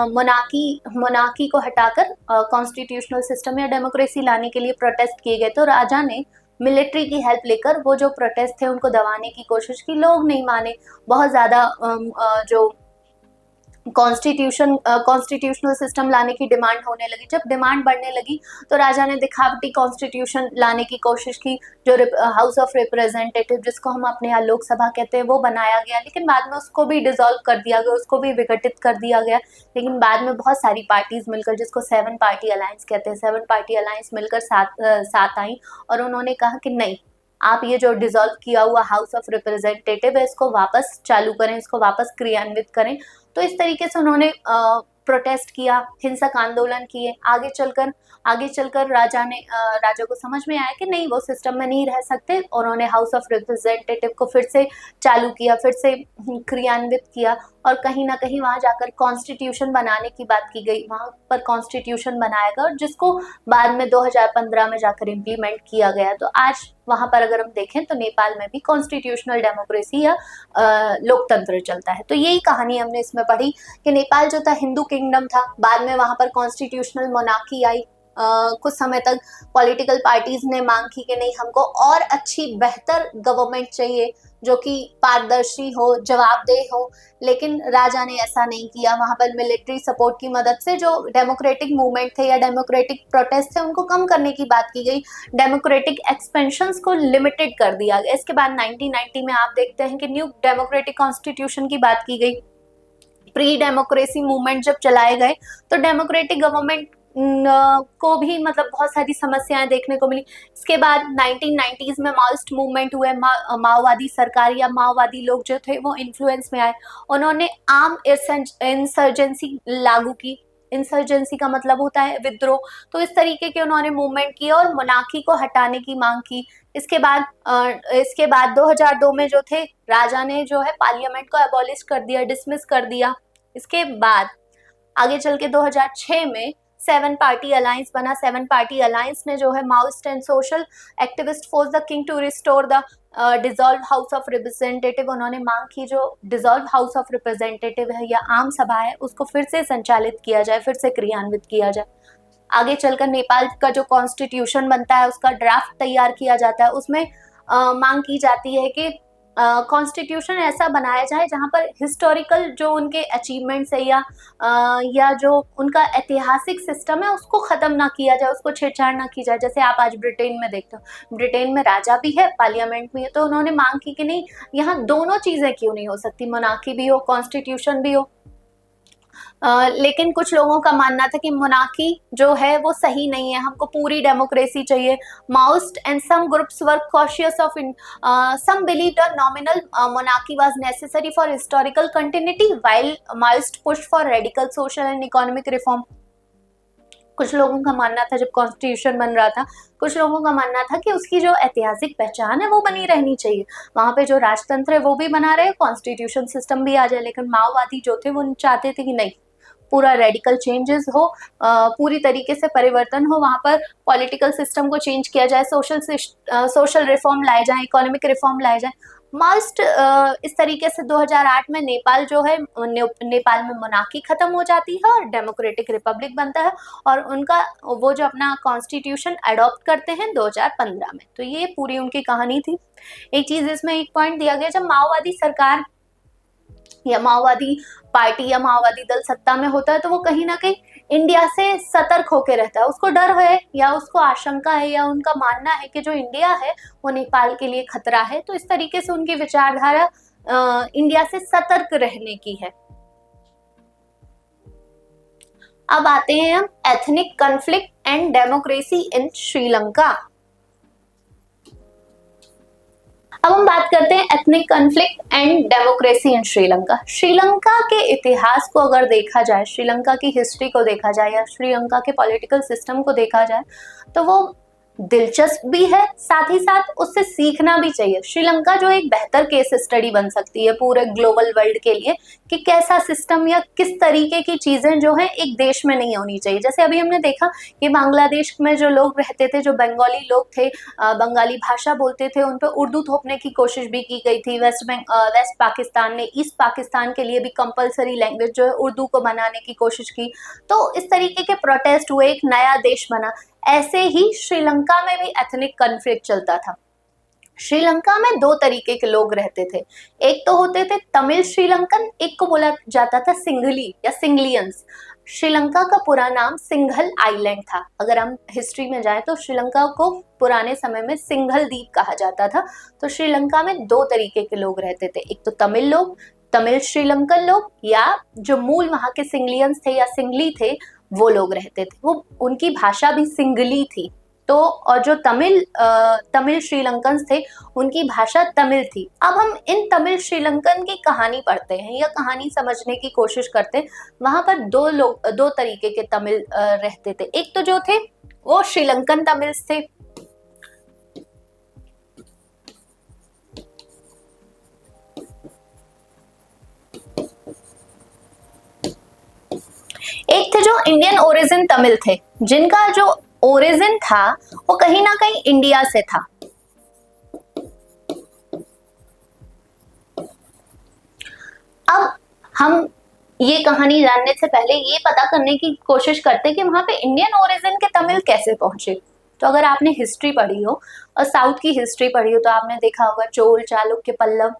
मोनार्की को हटाकर कॉन्स्टिट्यूशनल सिस्टम या डेमोक्रेसी लाने के लिए प्रोटेस्ट किए गए। तो राजा ने मिलिट्री की हेल्प लेकर वो जो प्रोटेस्ट थे उनको दबाने की कोशिश की। लोग नहीं माने, बहुत ज्यादा जो कॉन्स्टिट्यूशनल सिस्टम लाने की डिमांड होने लगी। जब डिमांड बढ़ने लगी तो राजा ने दिखावटी कॉन्स्टिट्यूशन लाने की कोशिश की। जो हाउस ऑफ रिप्रेजेंटेटिव, जिसको हम अपने यहाँ लोकसभा कहते हैं, वो बनाया गया, लेकिन बाद में उसको भी डिसॉल्व कर दिया गया, उसको भी विघटित कर दिया गया। लेकिन बाद में बहुत सारी पार्टीज मिलकर, जिसको 7 पार्टी अलायंस कहते हैं, 7 पार्टी अलायंस मिलकर साथ आई और उन्होंने कहा कि नहीं, आप ये जो डिसॉल्व किया हुआ हाउस ऑफ रिप्रेजेंटेटिव है इसको वापस चालू करें, इसको वापस क्रियान्वित करें। तो इस तरीके से उन्होंने प्रोटेस्ट किया, हिंसक आंदोलन किए। आगे चलकर राजा को समझ में आया कि नहीं, वो सिस्टम में नहीं रह सकते। उन्होंने हाउस ऑफ रिप्रेजेंटेटिव को फिर से चालू किया, फिर से क्रियान्वित किया, और कहीं ना कहीं वहां जाकर कॉन्स्टिट्यूशन बनाने की बात की गई। वहां पर कॉन्स्टिट्यूशन बनाया गया और जिसको बाद में 2015 में जाकर इम्प्लीमेंट किया गया। तो आज वहां पर अगर हम देखें तो नेपाल में भी कॉन्स्टिट्यूशनल डेमोक्रेसी या लोकतंत्र चलता है। तो यही कहानी हमने इसमें पढ़ी कि नेपाल जो था हिंदू किंगडम था, बाद में वहां पर कॉन्स्टिट्यूशनल मोनार्की आई। कुछ समय तक पॉलिटिकल पार्टीज ने मांग की कि नहीं, हमको और अच्छी बेहतर गवर्नमेंट चाहिए जो कि पारदर्शी हो, जवाबदेह हो, लेकिन राजा ने ऐसा नहीं किया। वहां पर मिलिट्री सपोर्ट की मदद से जो डेमोक्रेटिक मूवमेंट थे या डेमोक्रेटिक प्रोटेस्ट थे उनको कम करने की बात की गई, डेमोक्रेटिक एक्सपेंशंस को लिमिटेड कर दिया गया। इसके बाद 1990 में आप देखते हैं कि न्यू डेमोक्रेटिक कॉन्स्टिट्यूशन की बात की गई। प्री डेमोक्रेसी मूवमेंट जब चलाए गए तो डेमोक्रेटिक गवर्नमेंट को भी मतलब बहुत सारी समस्याएं देखने को मिली। इसके बाद 1990s में माओइस्ट मूवमेंट हुए, माओवादी सरकार या माओवादी लोग जो थे वो इन्फ्लुएंस में आए। उन्होंने आर्म इंसर्जेंसी लागू की। इंसर्जेंसी का मतलब होता है विद्रोह। तो इस तरीके के उन्होंने मूवमेंट किया और मोनार्की को हटाने की मांग की। इसके बाद 2002 में जो थे राजा ने जो है पार्लियामेंट को एबॉलिश कर दिया, डिसमिस कर दिया। इसके बाद आगे चल के 2006 में 7 पार्टी अलायंस बना। 7 पार्टी अलायंस ने जो है Maoist and social activist force the king to restore the dissolve house of representative. उन्होंने मांग की जो डिसॉल्व हाउस ऑफ रिप्रेजेंटेटिव है या आम सभा है उसको फिर से संचालित किया जाए, फिर से क्रियान्वित किया जाए। आगे चलकर नेपाल का जो कॉन्स्टिट्यूशन बनता है उसका ड्राफ्ट तैयार किया जाता है। उसमें मांग की जाती है कि कॉन्स्टिट्यूशन ऐसा बनाया जाए जहां पर हिस्टोरिकल जो उनके अचीवमेंट्स है या जो उनका ऐतिहासिक सिस्टम है उसको खत्म ना किया जाए, उसको छेड़छाड़ ना की जाए। जैसे आप आज ब्रिटेन में देखते हो, ब्रिटेन में राजा भी है, पार्लियामेंट भी है। तो उन्होंने मांग की कि नहीं, यहाँ दोनों चीजें क्यों नहीं हो सकती, मोनार्की भी हो, कॉन्स्टिट्यूशन भी हो। लेकिन कुछ लोगों का मानना था कि मोनार्की जो है वो सही नहीं है, हमको पूरी डेमोक्रेसी चाहिए। Maoist and some groups were cautious of some believed a nominal monarchy was necessary for historical continuity while Maoist pushed for radical social and economic reform। कुछ लोगों का मानना था, जब कॉन्स्टिट्यूशन बन रहा था, कुछ लोगों का मानना था कि उसकी जो ऐतिहासिक पहचान है वो बनी रहनी चाहिए, वहां पे जो राजतंत्र है वो भी बना रहे, कॉन्स्टिट्यूशन सिस्टम भी आ जाए। लेकिन माओवादी जो थे वो चाहते थे कि नहीं, पूरा रेडिकल चेंजेस हो, पूरी तरीके से परिवर्तन हो, वहां पर पॉलिटिकल सिस्टम को चेंज किया जाए, सोशल रिफॉर्म लाए जाए, इकोनॉमिक रिफॉर्म लाए जाए। मास्ट इस तरीके से 2008 में नेपाल जो है नेपाल में मोनार्की खत्म हो जाती है और डेमोक्रेटिक रिपब्लिक बनता है, और उनका वो जो अपना कॉन्स्टिट्यूशन अडॉप्ट करते हैं 2015 में। तो ये पूरी उनकी कहानी थी। एक चीज इसमें एक पॉइंट दिया गया, जब माओवादी सरकार या माओवादी पार्टी या माओवादी दल सत्ता में होता है तो वो कहीं ना कहीं इंडिया से सतर्क होकर रहता है। उसको डर है या उसको आशंका है या उनका मानना है कि जो इंडिया है वो नेपाल के लिए खतरा है। तो इस तरीके से उनकी विचारधारा इंडिया से सतर्क रहने की है। अब आते हैं हम ethnic conflict and democracy in Sri Lanka. अब हम बात करते हैं ethnic conflict and democracy in Sri Lanka. Sri Lanka के इतिहास को अगर देखा जाए, श्रीलंका की हिस्ट्री को देखा जाए या श्रीलंका के पॉलिटिकल सिस्टम को देखा जाए तो वो दिलचस्प भी है, साथ ही साथ उससे सीखना भी चाहिए। श्रीलंका जो एक बेहतर केस स्टडी बन सकती है पूरे ग्लोबल वर्ल्ड के लिए कि कैसा सिस्टम या किस तरीके की चीजें जो है एक देश में नहीं होनी चाहिए। जैसे अभी हमने देखा कि बांग्लादेश में जो लोग रहते थे, जो बंगाली लोग थे, बंगाली भाषा बोलते थे, उन पर उर्दू थोपने की कोशिश भी की गई थी। वेस्ट पाकिस्तान ने ईस्ट पाकिस्तान के लिए भी कंपलसरी लैंग्वेज जो है उर्दू को बनाने की कोशिश की। तो इस तरीके के प्रोटेस्ट हुए, एक नया देश बना। ऐसे ही श्रीलंका में भी एथनिक कॉन्फ्लिक्ट चलता था। श्रीलंका में 2 तरीके के लोग रहते थे, एक तो होते थे तमिल श्रीलंकन, एक को बोला जाता था सिंघली या सिंघलियंस। श्रीलंका का पूरा नाम सिंघल आइलैंड था। अगर हम हिस्ट्री में जाएं तो श्रीलंका को पुराने समय में सिंघल द्वीप कहा जाता था। तो श्रीलंका में 2 तरीके के लोग रहते थे, एक तो तमिल लोग, तमिल श्रीलंकन लोग, या जो मूल वहां के सिंघलियंस थे या सिंघली थे वो लोग रहते थे। वो उनकी भाषा भी सिंगली थी। तो और जो तमिल श्रीलंकन थे उनकी भाषा तमिल थी। अब हम इन तमिल श्रीलंकन की कहानी पढ़ते हैं या कहानी समझने की कोशिश करते हैं। वहां पर दो तरीके के तमिल रहते थे। एक तो जो थे वो श्रीलंकन तमिल्स थे, एक थे जो इंडियन ओरिजिन तमिल थे, जिनका जो ओरिजिन था वो कहीं ना कहीं इंडिया से था। अब हम ये कहानी जानने से पहले ये पता करने की कोशिश करते हैं कि वहां पे इंडियन ओरिजिन के तमिल कैसे पहुंचे। तो अगर आपने हिस्ट्री पढ़ी हो और साउथ की हिस्ट्री पढ़ी हो तो आपने देखा होगा चोल, चालुक्य, पल्लव,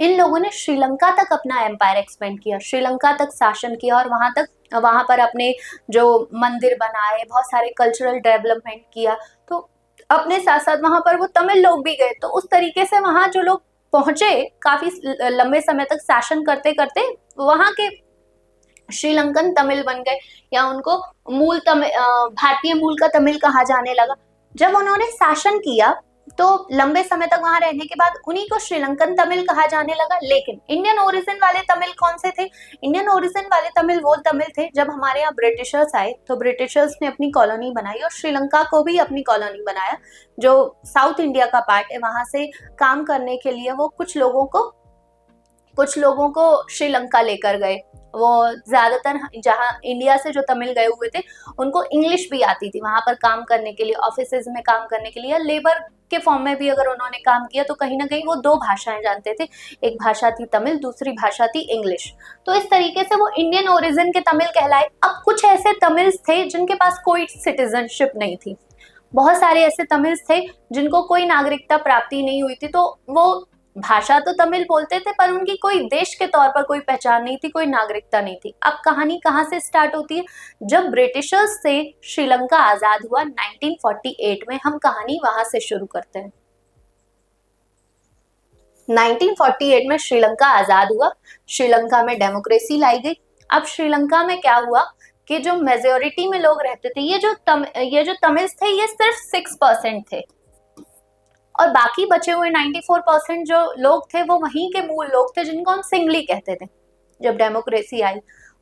इन लोगों ने श्रीलंका तक अपना एम्पायर एक्सपेंड किया, श्रीलंका तक शासन किया और वहां पर अपने जो मंदिर बनाए, बहुत सारे कल्चरल डेवलपमेंट किया। तो अपने साथ साथ वहां पर वो तमिल लोग भी गए। तो उस तरीके से वहां जो लोग पहुंचे काफी लंबे समय तक शासन करते करते वहां के श्रीलंकन तमिल बन गए, या उनको मूल तमिल, भारतीय मूल का तमिल कहा जाने लगा। जब उन्होंने शासन किया तो लंबे समय तक वहां रहने के बाद उन्हीं को श्रीलंकन तमिल कहा जाने लगा। लेकिन इंडियन ओरिजिन वाले तमिल कौन से थे? इंडियन ओरिजिन वाले तमिल वो तमिल थे जब हमारे यहाँ ब्रिटिशर्स आए तो ब्रिटिशर्स ने अपनी कॉलोनी बनाई और श्रीलंका को भी अपनी कॉलोनी बनाया। जो साउथ इंडिया का पार्ट है वहां से काम करने के लिए वो कुछ लोगों को श्रीलंका लेकर गए। वो ज्यादातर जहाँ इंडिया से जो तमिल गए हुए थे उनको इंग्लिश भी आती थी, वहां पर काम करने के लिए, ऑफिसेज में काम करने के लिए, लेबर के फॉर्म में भी अगर उन्होंने काम किया तो कहीं ना कहीं वो दो भाषाएं जानते थे। एक भाषा थी तमिल, दूसरी भाषा थी इंग्लिश। तो इस तरीके से वो इंडियन ओरिजिन के तमिल कहलाए। अब कुछ ऐसे तमिल्स थे जिनके पास कोई सिटीजनशिप नहीं थी, बहुत सारे ऐसे तमिल्स थे जिनको कोई नागरिकता प्राप्ति नहीं हुई थी। तो वो भाषा तो तमिल बोलते थे पर उनकी कोई देश के तौर पर कोई पहचान नहीं थी, कोई नागरिकता नहीं थी। अब कहानी कहाँ से स्टार्ट होती है? जब ब्रिटिशर्स से श्रीलंका आजाद हुआ 1948 में, हम कहानी वहां से शुरू करते हैं। 1948 में श्रीलंका आजाद हुआ, श्रीलंका में डेमोक्रेसी लाई गई। अब श्रीलंका में क्या हुआ कि जो मेजोरिटी में लोग रहते थे, ये जो तमिल्स थे ये सिर्फ 6% थे और बाकी बचे हुए 94% जो लोग थे वो वहीं के मूल लोग थे जिनको हम सिंगली कहते थे। जब democracy I,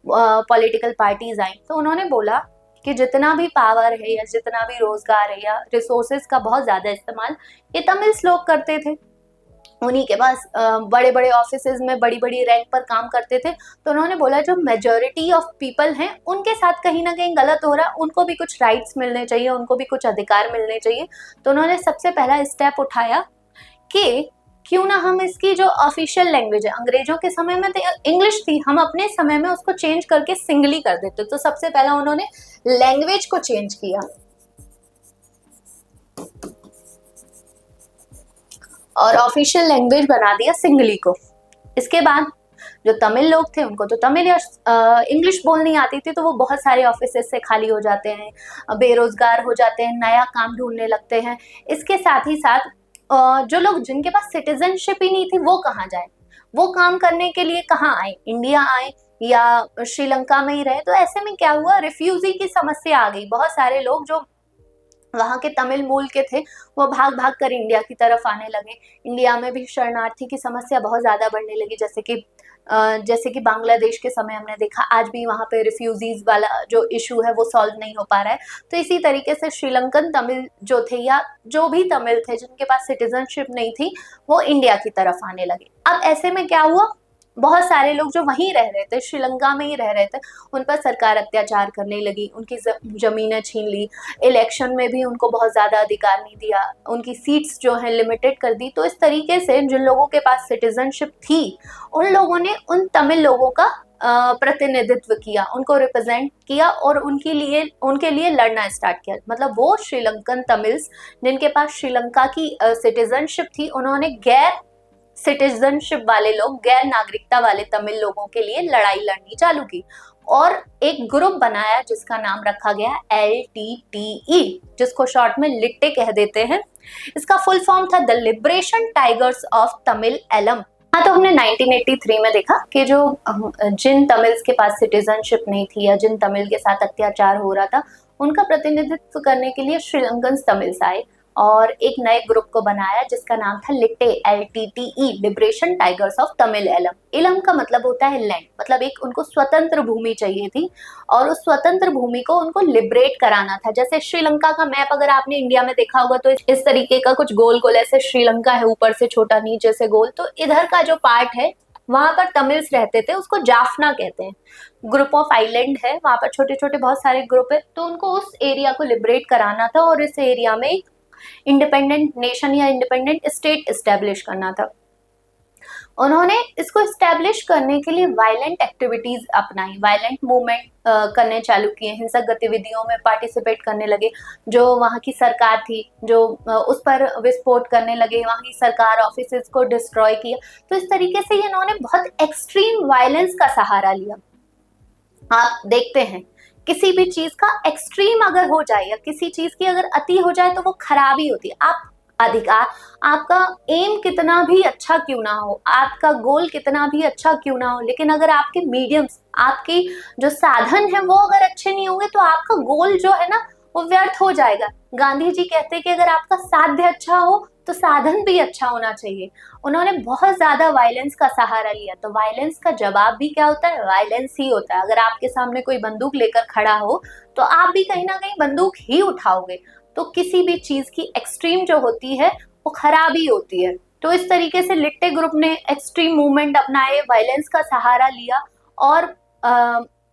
political parties I, तो उन्होंने बोला कि जितना भी पावर है या जितना भी रोजगार है या रिसोर्सेज का बहुत ज्यादा इस्तेमाल ये तमिल्स लोग करते थे। उन्हीं के पास बड़े बड़े ऑफिसेज में बड़ी बड़ी रैंक पर काम करते थे। तो उन्होंने बोला जो मेजॉरिटी ऑफ पीपल हैं उनके साथ कहीं ना कहीं गलत हो रहा, उनको भी कुछ राइट्स मिलने चाहिए, उनको भी कुछ अधिकार मिलने चाहिए। तो उन्होंने सबसे पहला स्टेप उठाया कि क्यों ना हम इसकी जो ऑफिशियल लैंग्वेज है, अंग्रेजों के समय में तो इंग्लिश थी, हम अपने समय में उसको चेंज करके सिंगली कर देते। तो सबसे पहला उन्होंने लैंग्वेज को चेंज किया और ऑफिशियल लैंग्वेज बना दिया सिंगली को। इसके बाद जो तमिल लोग थे उनको तो तमिल या इंग्लिश बोलनी आती थी, तो वो बहुत सारे ऑफिसेस से खाली हो जाते हैं, बेरोजगार हो जाते हैं, नया काम ढूंढने लगते हैं। इसके साथ ही साथ जो लोग जिनके पास सिटीजनशिप ही नहीं थी वो कहाँ जाए, वो काम करने के लिए कहाँ आए, इंडिया आए या श्रीलंका में ही रहे। तो ऐसे में क्या हुआ, रिफ्यूजी की समस्या आ गई। बहुत सारे लोग जो वहां के तमिल मूल के थे वो भाग भाग कर इंडिया की तरफ आने लगे। इंडिया में भी शरणार्थी की समस्या बहुत ज्यादा बढ़ने लगी, जैसे कि बांग्लादेश के समय हमने देखा, आज भी वहां पे रिफ्यूजीज वाला जो इशू है वो सॉल्व नहीं हो पा रहा है। तो इसी तरीके से श्रीलंकन तमिल जो थे या जो भी तमिल थे जिनके पास सिटीजनशिप नहीं थी वो इंडिया की तरफ आने लगे। अब ऐसे में क्या हुआ, बहुत सारे लोग जो वहीं रह रहे थे, श्रीलंका में ही रह रहे थे, उन पर सरकार अत्याचार करने लगी, उनकी जमीनें छीन ली, इलेक्शन में भी उनको बहुत ज्यादा अधिकार नहीं दिया, उनकी सीट्स जो है लिमिटेड कर दी। तो इस तरीके से जिन लोगों के पास सिटीजनशिप थी उन लोगों ने उन तमिल लोगों का प्रतिनिधित्व किया, उनको रिप्रेजेंट किया और उनके लिए लड़ना स्टार्ट किया। मतलब वो श्रीलंकन तमिल्स जिनके पास श्रीलंका की सिटीजनशिप थी, उन्होंने गैर सिटीजनशिप वाले लोग, गैर नागरिकता वाले तमिल लोगों के लिए लड़ाई लड़नी चालू की और एक ग्रुप बनाया जिसका नाम रखा गया LTTE, जिसको शॉर्ट में लिट्टे कह देते हैं। इसका फुल फॉर्म था the liberation tigers of Tamil Eelam. हाँ, तो हमने 1983 में देखा कि जिन तमिल्स के पास सिटीजनशिप नहीं थी या जिन तमिल के साथ अत्याचार हो रहा था उनका प्रतिनिधित्व करने के लिए श्रीलंकन तमिल्स आए और एक नए ग्रुप को बनाया जिसका नाम था LTTE, LTTE, liberation tigers of Tamil Eelam. Eelam का मतलब होता है लैंड, मतलब एक उनको स्वतंत्र भूमि चाहिए थी और उस स्वतंत्र भूमि को उनको लिबरेट कराना था। जैसे श्रीलंका का मैप अगर आपने इंडिया में देखा होगा तो इस तरीके का कुछ गोल गोल ऐसे श्रीलंका है, ऊपर से छोटा नीचे से गोल। तो इधर का जो पार्ट है वहां पर तमिल्स रहते थे, उसको जाफना कहते हैं। ग्रुप ऑफ आइलैंड है, वहां पर छोटे छोटे बहुत सारे ग्रुप है, तो उनको उस एरिया को लिबरेट कराना था और इस एरिया में इंडिपेंडेंट नेशन या इंडिपेंडेंट स्टेट एस्टेब्लिश करना था। उन्होंने इसको एस्टेब्लिश करने के लिए वायलेंट एक्टिविटीज अपनाई, वायलेंट मूवमेंट करने चालू किए, हिंसक गतिविधियों में पार्टिसिपेट करने लगे। जो वहाँ की सरकार थी जो उस पर विस्फोट करने लगे, वहाँ की सरकार ऑफिसेज को डिस्ट्रॉय किया। तो इस तरीके से इन्होंने बहुत एक्सट्रीम वायलेंस का सहारा लिया। आप देखते हैं किसी भी चीज का एक्सट्रीम अगर हो जाए या किसी चीज की अगर अति हो जाए तो वो खराबी होती है। आप अधिकार, आपका एम कितना भी अच्छा क्यों ना हो, आपका गोल कितना भी अच्छा क्यों ना हो, लेकिन अगर आपके मीडियम्स, आपके जो साधन है वो अगर अच्छे नहीं होंगे तो आपका गोल जो है ना वो व्यर्थ हो जाएगा। गांधी जी कहते हैं कि अगर आपका साध्य अच्छा हो तो साधन भी अच्छा होना चाहिए। उन्होंने बहुत ज्यादा वायलेंस का सहारा लिया, तो वायलेंस का जवाब भी क्या होता है, वायलेंस ही होता है। अगर आपके सामने कोई बंदूक लेकर खड़ा हो तो आप भी कहीं ना कहीं बंदूक ही उठाओगे। तो किसी भी चीज की एक्सट्रीम जो होती है वो खराबी होती है। तो इस तरीके से लिट्टे ग्रुप ने एक्सट्रीम मूवमेंट अपनाए, वायलेंस का सहारा लिया और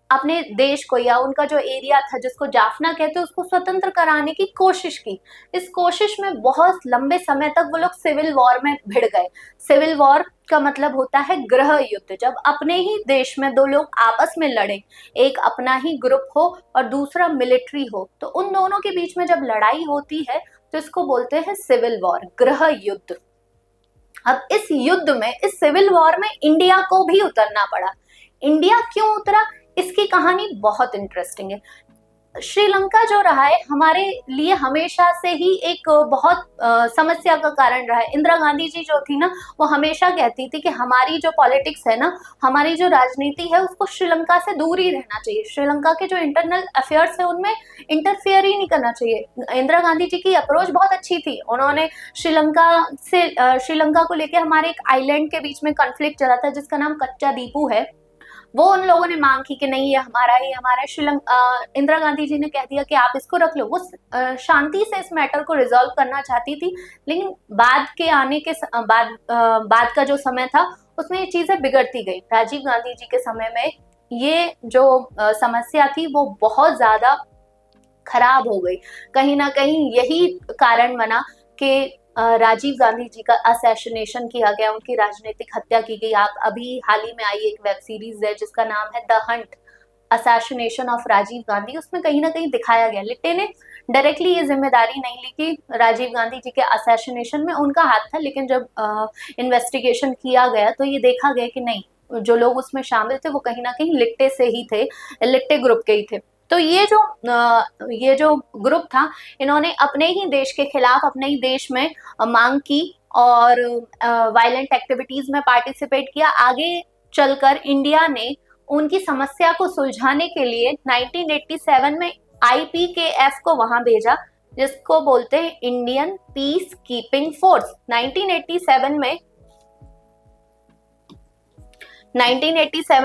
अपने देश को या उनका जो एरिया था जिसको जाफना कहते हैं उसको स्वतंत्र कराने की कोशिश की। इस कोशिश में बहुत लंबे समय तक वो लोग सिविल वॉर में भिड़ गए। सिविल वॉर का मतलब होता है गृह युद्ध, जब अपने ही देश में दो लोग आपस में लड़े, एक अपना ही ग्रुप हो और दूसरा मिलिट्री हो, तो उन दोनों के बीच में जब लड़ाई होती है तो इसको बोलते हैं सिविल वॉर, गृह युद्ध। अब इस युद्ध में, इस सिविल वॉर में इंडिया को भी उतरना पड़ा। इंडिया क्यों उतरा, इसकी कहानी बहुत इंटरेस्टिंग है। श्रीलंका जो रहा है हमारे लिए हमेशा से ही एक बहुत समस्या का कारण रहा है। इंदिरा गांधी जी जो थी ना वो हमेशा कहती थी कि हमारी जो पॉलिटिक्स है ना, हमारी जो राजनीति है उसको श्रीलंका से दूर ही रहना चाहिए। श्रीलंका के जो इंटरनल अफेयर्स है उनमें इंटरफेयर ही नहीं करना चाहिए। इंदिरा गांधी जी की अप्रोच बहुत अच्छी थी। उन्होंने श्रीलंका को लेकर, हमारे एक आइलैंड के बीच में कॉन्फ्लिक्ट चला था जिसका नाम कच्चा दीपू है, वो उन लोगों ने मांग की कि नहीं ये हमारा ही हमारा। इंदिरा गांधी जी ने कह दिया कि आप इसको रख लो। वो शांति से इस मैटर को रिजॉल्व करना चाहती थी, लेकिन बाद के आने के बाद का जो समय था उसमें ये चीजें बिगड़ती गई। राजीव गांधी जी के समय में ये जो समस्या थी वो बहुत ज्यादा खराब हो गई। कहीं ना कहीं यही कारण बना कि राजीव गांधी जी का असैसिनेशन किया गया, उनकी राजनीतिक हत्या की गई। आप अभी हाल ही में आई एक वेब सीरीज है जिसका नाम है the hunt, assassination of Rajiv Gandhi. उसमें कहीं ना कहीं दिखाया गया, लिट्टे ने डायरेक्टली ये जिम्मेदारी नहीं ली कि राजीव गांधी जी के असैसिनेशन में उनका हाथ था, लेकिन जब इन्वेस्टिगेशन किया गया तो ये देखा गया कि नहीं, जो लोग उसमें शामिल थे वो कहीं ना कहीं लिट्टे से ही थे, लिट्टे ग्रुप के ही थे। तो ये जो ग्रुप था, इन्होंने अपने ही देश के खिलाफ अपने ही देश में मांग की और वायलेंट एक्टिविटीज में पार्टिसिपेट किया। आगे चलकर इंडिया ने उनकी समस्या को सुलझाने के लिए 1987 में IPKF को वहां भेजा, जिसको बोलते हैं इंडियन पीस कीपिंग फोर्स। 1987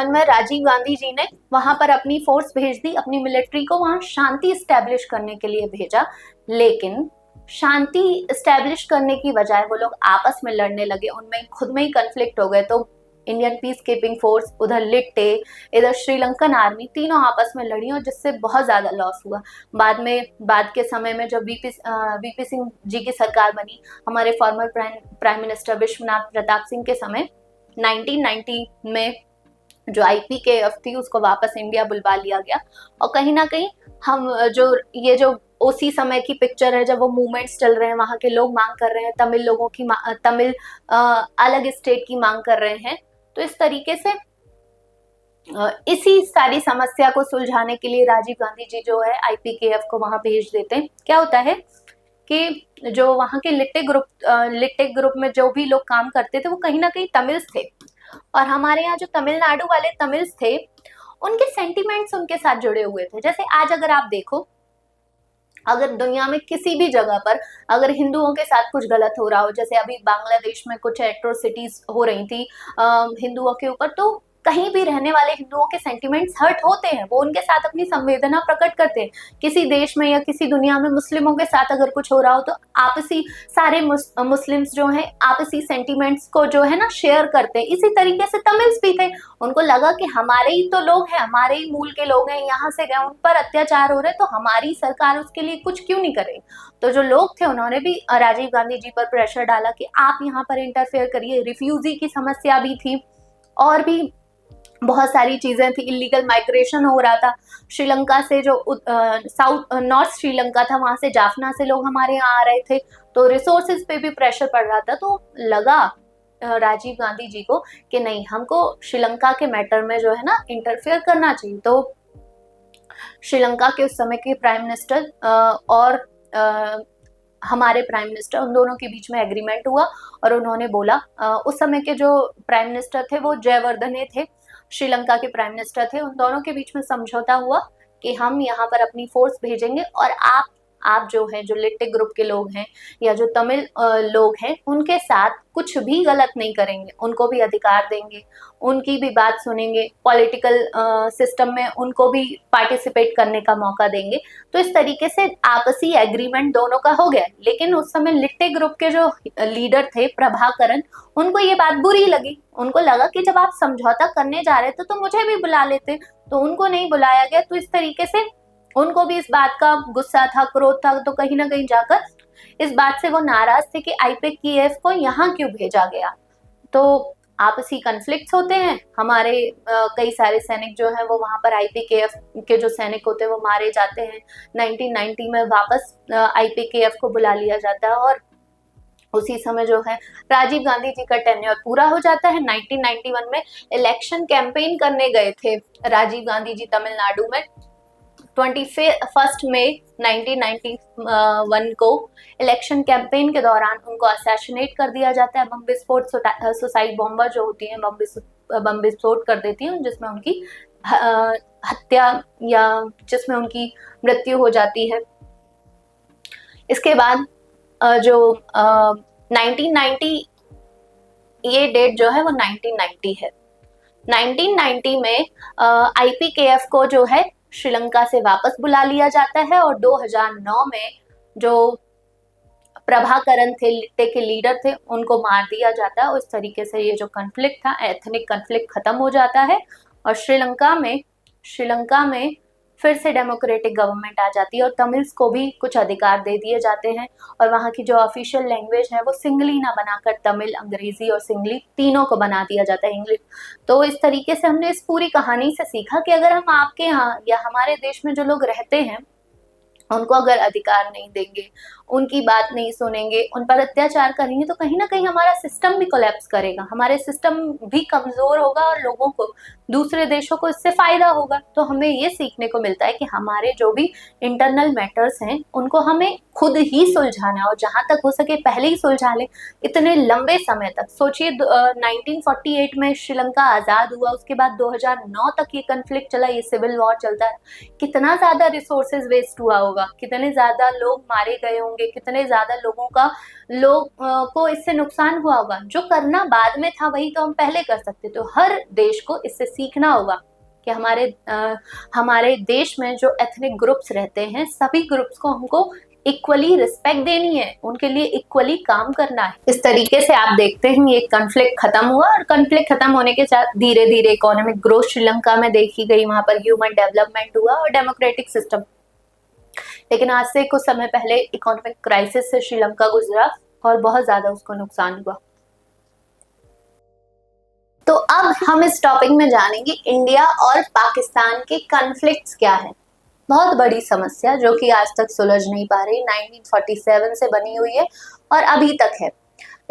में राजीव गांधी जी ने वहां पर अपनी फोर्स भेज दी, अपनी मिलिट्री को वहां शांति स्टैब्लिश करने के लिए भेजा। लेकिन शांति स्टैब्लिश करने की बजाय वो लोग आपस में लड़ने लगे, उनमें खुद में ही कन्फ्लिक्ट हो गए। तो इंडियन पीस कीपिंग फोर्स, उधर लिट्टे, इधर श्रीलंकन आर्मी, तीनों आपस में लड़ी और जिससे बहुत ज्यादा लॉस हुआ। बाद के समय में जब वीपी सिंह जी की सरकार बनी, हमारे former prime minister Vishwanath Pratap Singh के समय 1990 में जो IPKF थी उसको वापस इंडिया बुलवा लिया गया। और कहीं ना कहीं हम जो उसी समय की पिक्चर है, जब वो मूवमेंट्स चल रहे हैं, वहां के लोग मांग कर रहे हैं, तमिल लोगों की तमिल अलग स्टेट की मांग कर रहे हैं। तो इस तरीके से इसी सारी समस्या को सुलझाने के लिए राजीव गांधी जी जो है IPKF को वहां भेज देते हैं। क्या होता है कि जो वहां के लिट्टे ग्रुप में जो भी लोग काम करते थे वो कहीं ना कहीं तमिल्स थे, और हमारे यहाँ जो तमिलनाडु वाले तमिल्स थे उनके सेंटिमेंट्स उनके साथ जुड़े हुए थे। जैसे आज अगर आप देखो अगर दुनिया में किसी भी जगह पर अगर हिंदुओं के साथ कुछ गलत हो रहा हो, जैसे अभी बांग्लादेश में कुछ एट्रोसिटीज हो रही थी हिंदुओं के ऊपर, तो कहीं भी रहने वाले हिंदुओं के सेंटिमेंट्स हर्ट होते हैं, वो उनके साथ अपनी संवेदना प्रकट करते हैं। किसी देश में या किसी दुनिया में मुस्लिमों के साथ अगर कुछ हो रहा हो तो आपसी सारे मुस्लिम्स जो हैं आपसी सेंटिमेंट्स को जो है ना शेयर करते हैं। इसी तरीके से तमिल्स भी थे, उनको लगा कि हमारे ही तो लोग हैं, हमारे ही मूल के लोग हैं, यहाँ से गए, उन पर अत्याचार हो रहे हैं, तो हमारी सरकार उसके लिए कुछ क्यों नहीं करे। तो जो लोग थे उन्होंने भी राजीव गांधी जी पर प्रेशर डाला कि आप यहाँ पर इंटरफेयर करिए। रिफ्यूजी की समस्या भी थी और भी बहुत सारी चीजें थी, इलीगल माइग्रेशन हो रहा था श्रीलंका से, जो साउथ नॉर्थ श्रीलंका था वहां से जाफना से लोग हमारे यहाँ आ रहे थे, तो रिसोर्सेज पे भी प्रेशर पड़ रहा था। तो लगा राजीव गांधी जी को कि नहीं, हमको श्रीलंका के मैटर में जो है ना इंटरफेयर करना चाहिए। तो श्रीलंका के उस समय के प्राइम मिनिस्टर और हमारे प्राइम मिनिस्टर, उन दोनों के बीच में एग्रीमेंट हुआ और उन्होंने बोला, उस समय के जो प्राइम मिनिस्टर थे वो जयवर्धने थे, श्रीलंका के प्राइम मिनिस्टर थे, उन दोनों के बीच में समझौता हुआ कि हम यहाँ पर अपनी फोर्स भेजेंगे और आप जो है, जो लिट्टे ग्रुप के लोग हैं या जो तमिल लोग हैं, उनके साथ कुछ भी गलत नहीं करेंगे, उनको भी अधिकार देंगे, उनकी भी बात सुनेंगे, पॉलिटिकल सिस्टम में उनको भी पार्टिसिपेट करने का मौका देंगे। तो इस तरीके से आपसी एग्रीमेंट दोनों का हो गया। लेकिन उस समय लिट्टे ग्रुप के जो लीडर थे प्रभाकरन, उनको ये बात बुरी लगी। उनको लगा कि जब आप समझौता करने जा रहे थे तो मुझे भी बुला लेते, तो उनको नहीं बुलाया गया। तो इस तरीके से उनको भी इस बात का गुस्सा था, क्रोध था, तो कहीं ना कहीं जाकर इस बात से वो नाराज थे कि आईपीकेएफ को यहाँ क्यों भेजा गया। तो आपसी कन्फ्लिक्ट्स होते हैं, हमारे कई सारे सैनिक जो हैं वो वहां पर आईपीकेएफ के जो सैनिक होते हैं वो मारे जाते हैं। 1990 में वापस आईपीकेएफ को बुला लिया जाता है और उसी समय जो है राजीव गांधी जी का टेन्योर पूरा हो जाता है। 1991 में इलेक्शन कैंपेन करने गए थे राजीव गांधी जी तमिलनाडु में। 21 मई 1991 को इलेक्शन कैंपेन के दौरान उनको असैसिनेट कर दिया जाता है। बम विस्फोट सुसाइड बॉम्बर जो होती हैं बम विस्फोट कर देती हैं, जिसमें उनकी हत्या या जिसमें उनकी मृत्यु हो जाती है। इसके बाद जो 1990, ये डेट जो है वो 1990 है। 1990 में आईपीकेएफ को जो है श्रीलंका से वापस बुला लिया जाता है और 2009 में जो प्रभाकरन थे, लिट्टे के लीडर थे, उनको मार दिया जाता है। उस तरीके से ये जो कन्फ्लिक्ट था, एथनिक कन्फ्लिक्ट खत्म हो जाता है और श्रीलंका में फिर से डेमोक्रेटिक गवर्नमेंट आ जाती है और तमिल्स को भी कुछ अधिकार दे दिए जाते हैं और वहाँ की जो ऑफिशियल लैंग्वेज है वो सिंगली ना बनाकर तमिल, अंग्रेजी और सिंगली तीनों को बना दिया जाता है, इंग्लिश। तो इस तरीके से हमने इस पूरी कहानी से सीखा कि अगर हम आपके यहाँ या हमारे देश में जो लोग रहते हैं उनको अगर अधिकार नहीं देंगे, उनकी बात नहीं सुनेंगे, उन पर अत्याचार करेंगे, तो कहीं ना कहीं हमारा सिस्टम भी कोलैप्स करेगा, हमारे सिस्टम भी कमजोर होगा और लोगों को, दूसरे देशों को इससे फायदा होगा। तो हमें ये सीखने को मिलता है कि हमारे जो भी इंटरनल मैटर्स हैं उनको हमें खुद ही सुलझाना है और जहां तक हो सके पहले ही सुलझा लें। इतने लंबे समय तक सोचिए, 1948 में श्रीलंका आजाद हुआ, उसके बाद 2009 तक ये कन्फ्लिक्ट चला, ये सिविल वॉर चलता है। कितना ज्यादा रिसोर्सेज वेस्ट हुआ होगा, कितने ज्यादा लोग मारे गए होंगे, कितने ज्यादा लोगों को इससे नुकसान हुआ होगा। जो करना बाद में था वही तो हम पहले कर सकते। तो हर देश को इससे सीखना होगा कि हमारे देश में जो एथनिक ग्रुप्स रहते हैं, सभी ग्रुप्स को हमको इक्वली रिस्पेक्ट देनी है, उनके लिए इक्वली काम करना है। इस तरीके से आप देखते हैं ये कॉन्फ्लिक्ट खत्म हुआ और कॉन्फ्लिक्ट खत्म होने के साथ धीरे धीरे इकोनॉमिक ग्रोथ श्रीलंका में देखी गई, वहां पर ह्यूमन डेवलपमेंट हुआ और डेमोक्रेटिक सिस्टम। लेकिन आज से कुछ समय पहले इकोनॉमिक क्राइसिस से श्रीलंका गुजरा और बहुत ज्यादा उसको नुकसान हुआ। तो अब हम इस टॉपिक में जानेंगे इंडिया और पाकिस्तान के कॉन्फ्लिक्ट्स क्या है। बहुत बड़ी समस्या जो कि आज तक सुलझ नहीं पा रही, 1947 से बनी हुई है और अभी तक है।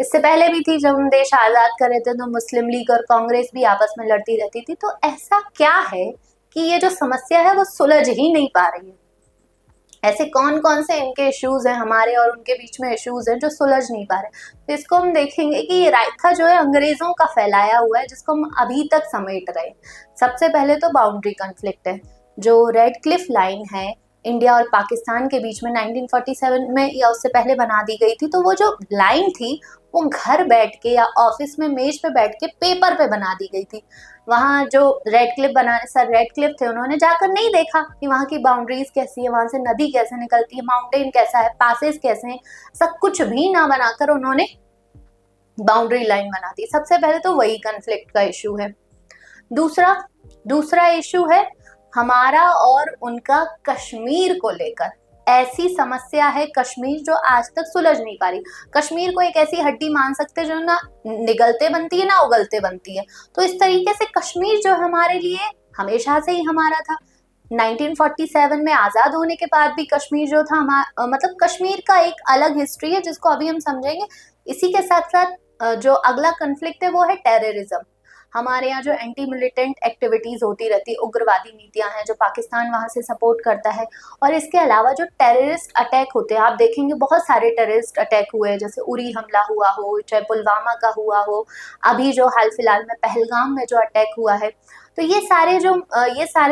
इससे पहले भी थी, जब हम देश आजाद कर रहे थे तो मुस्लिम लीग और कांग्रेस भी आपस में लड़ती रहती थी। तो ऐसा क्या है कि ये जो समस्या है वो सुलझ ही नहीं पा रही है? ऐसे कौन कौन से इनके इश्यूज हैं, हमारे और उनके बीच में इश्यूज हैं जो सुलझ नहीं पा रहे? तो इसको हम देखेंगे कि ये रायता जो है अंग्रेजों का फैलाया हुआ है, जिसको हम अभी तक समेट रहे हैं। सबसे पहले तो बाउंड्री कॉन्फ्लिक्ट है। जो रेड क्लिफ लाइन है इंडिया और पाकिस्तान के बीच में 1947 में या उससे पहले बना दी गई थी। तो वो जो लाइन थी वो घर बैठ के या ऑफिस में मेज पे बैठ के पेपर पे बना दी गई थी। वहाँ जो सर रेडक्लिफ थे, उन्होंने जाकर नहीं देखा कि वहाँ की बाउंड्रीज कैसी है, वहां से नदी कैसे निकलती है, माउंटेन कैसा है, पासेस कैसे हैं, सब कुछ भी ना बनाकर उन्होंने बाउंड्री लाइन बना दी। सबसे पहले तो वही कन्फ्लिक्ट का इशू है। दूसरा इशू है हमारा और उनका कश्मीर को लेकर। ऐसी समस्या है कश्मीर जो आज तक सुलझ नहीं पा रही। कश्मीर को एक ऐसी हड्डी मान सकते हैं जो ना निगलते बनती है ना उगलते बनती है। तो इस तरीके से कश्मीर जो हमारे लिए हमेशा से ही हमारा था। 1947 में आजाद होने के बाद भी कश्मीर जो था मतलब कश्मीर का एक अलग हिस्ट्री है जिसको अभी हम समझेंगे। इसी के साथ साथ जो अगला कन्फ्लिक्ट है वो है टेररिज्म। हमारे यहाँ जो एंटी मिलिटेंट एक्टिविटीज होती रहती, उग्रवादी नीतियां हैं जो पाकिस्तान वहां से सपोर्ट करता है। और इसके अलावा जो टेररिस्ट अटैक होते हैं, आप देखेंगे बहुत सारे टेररिस्ट अटैक हुए हैं, जैसे उरी हमला हुआ हो, चाहे पुलवामा का हुआ हो, अभी जो हाल फिलहाल में पहलगाम में जो अटैक हुआ है। तो ये सारे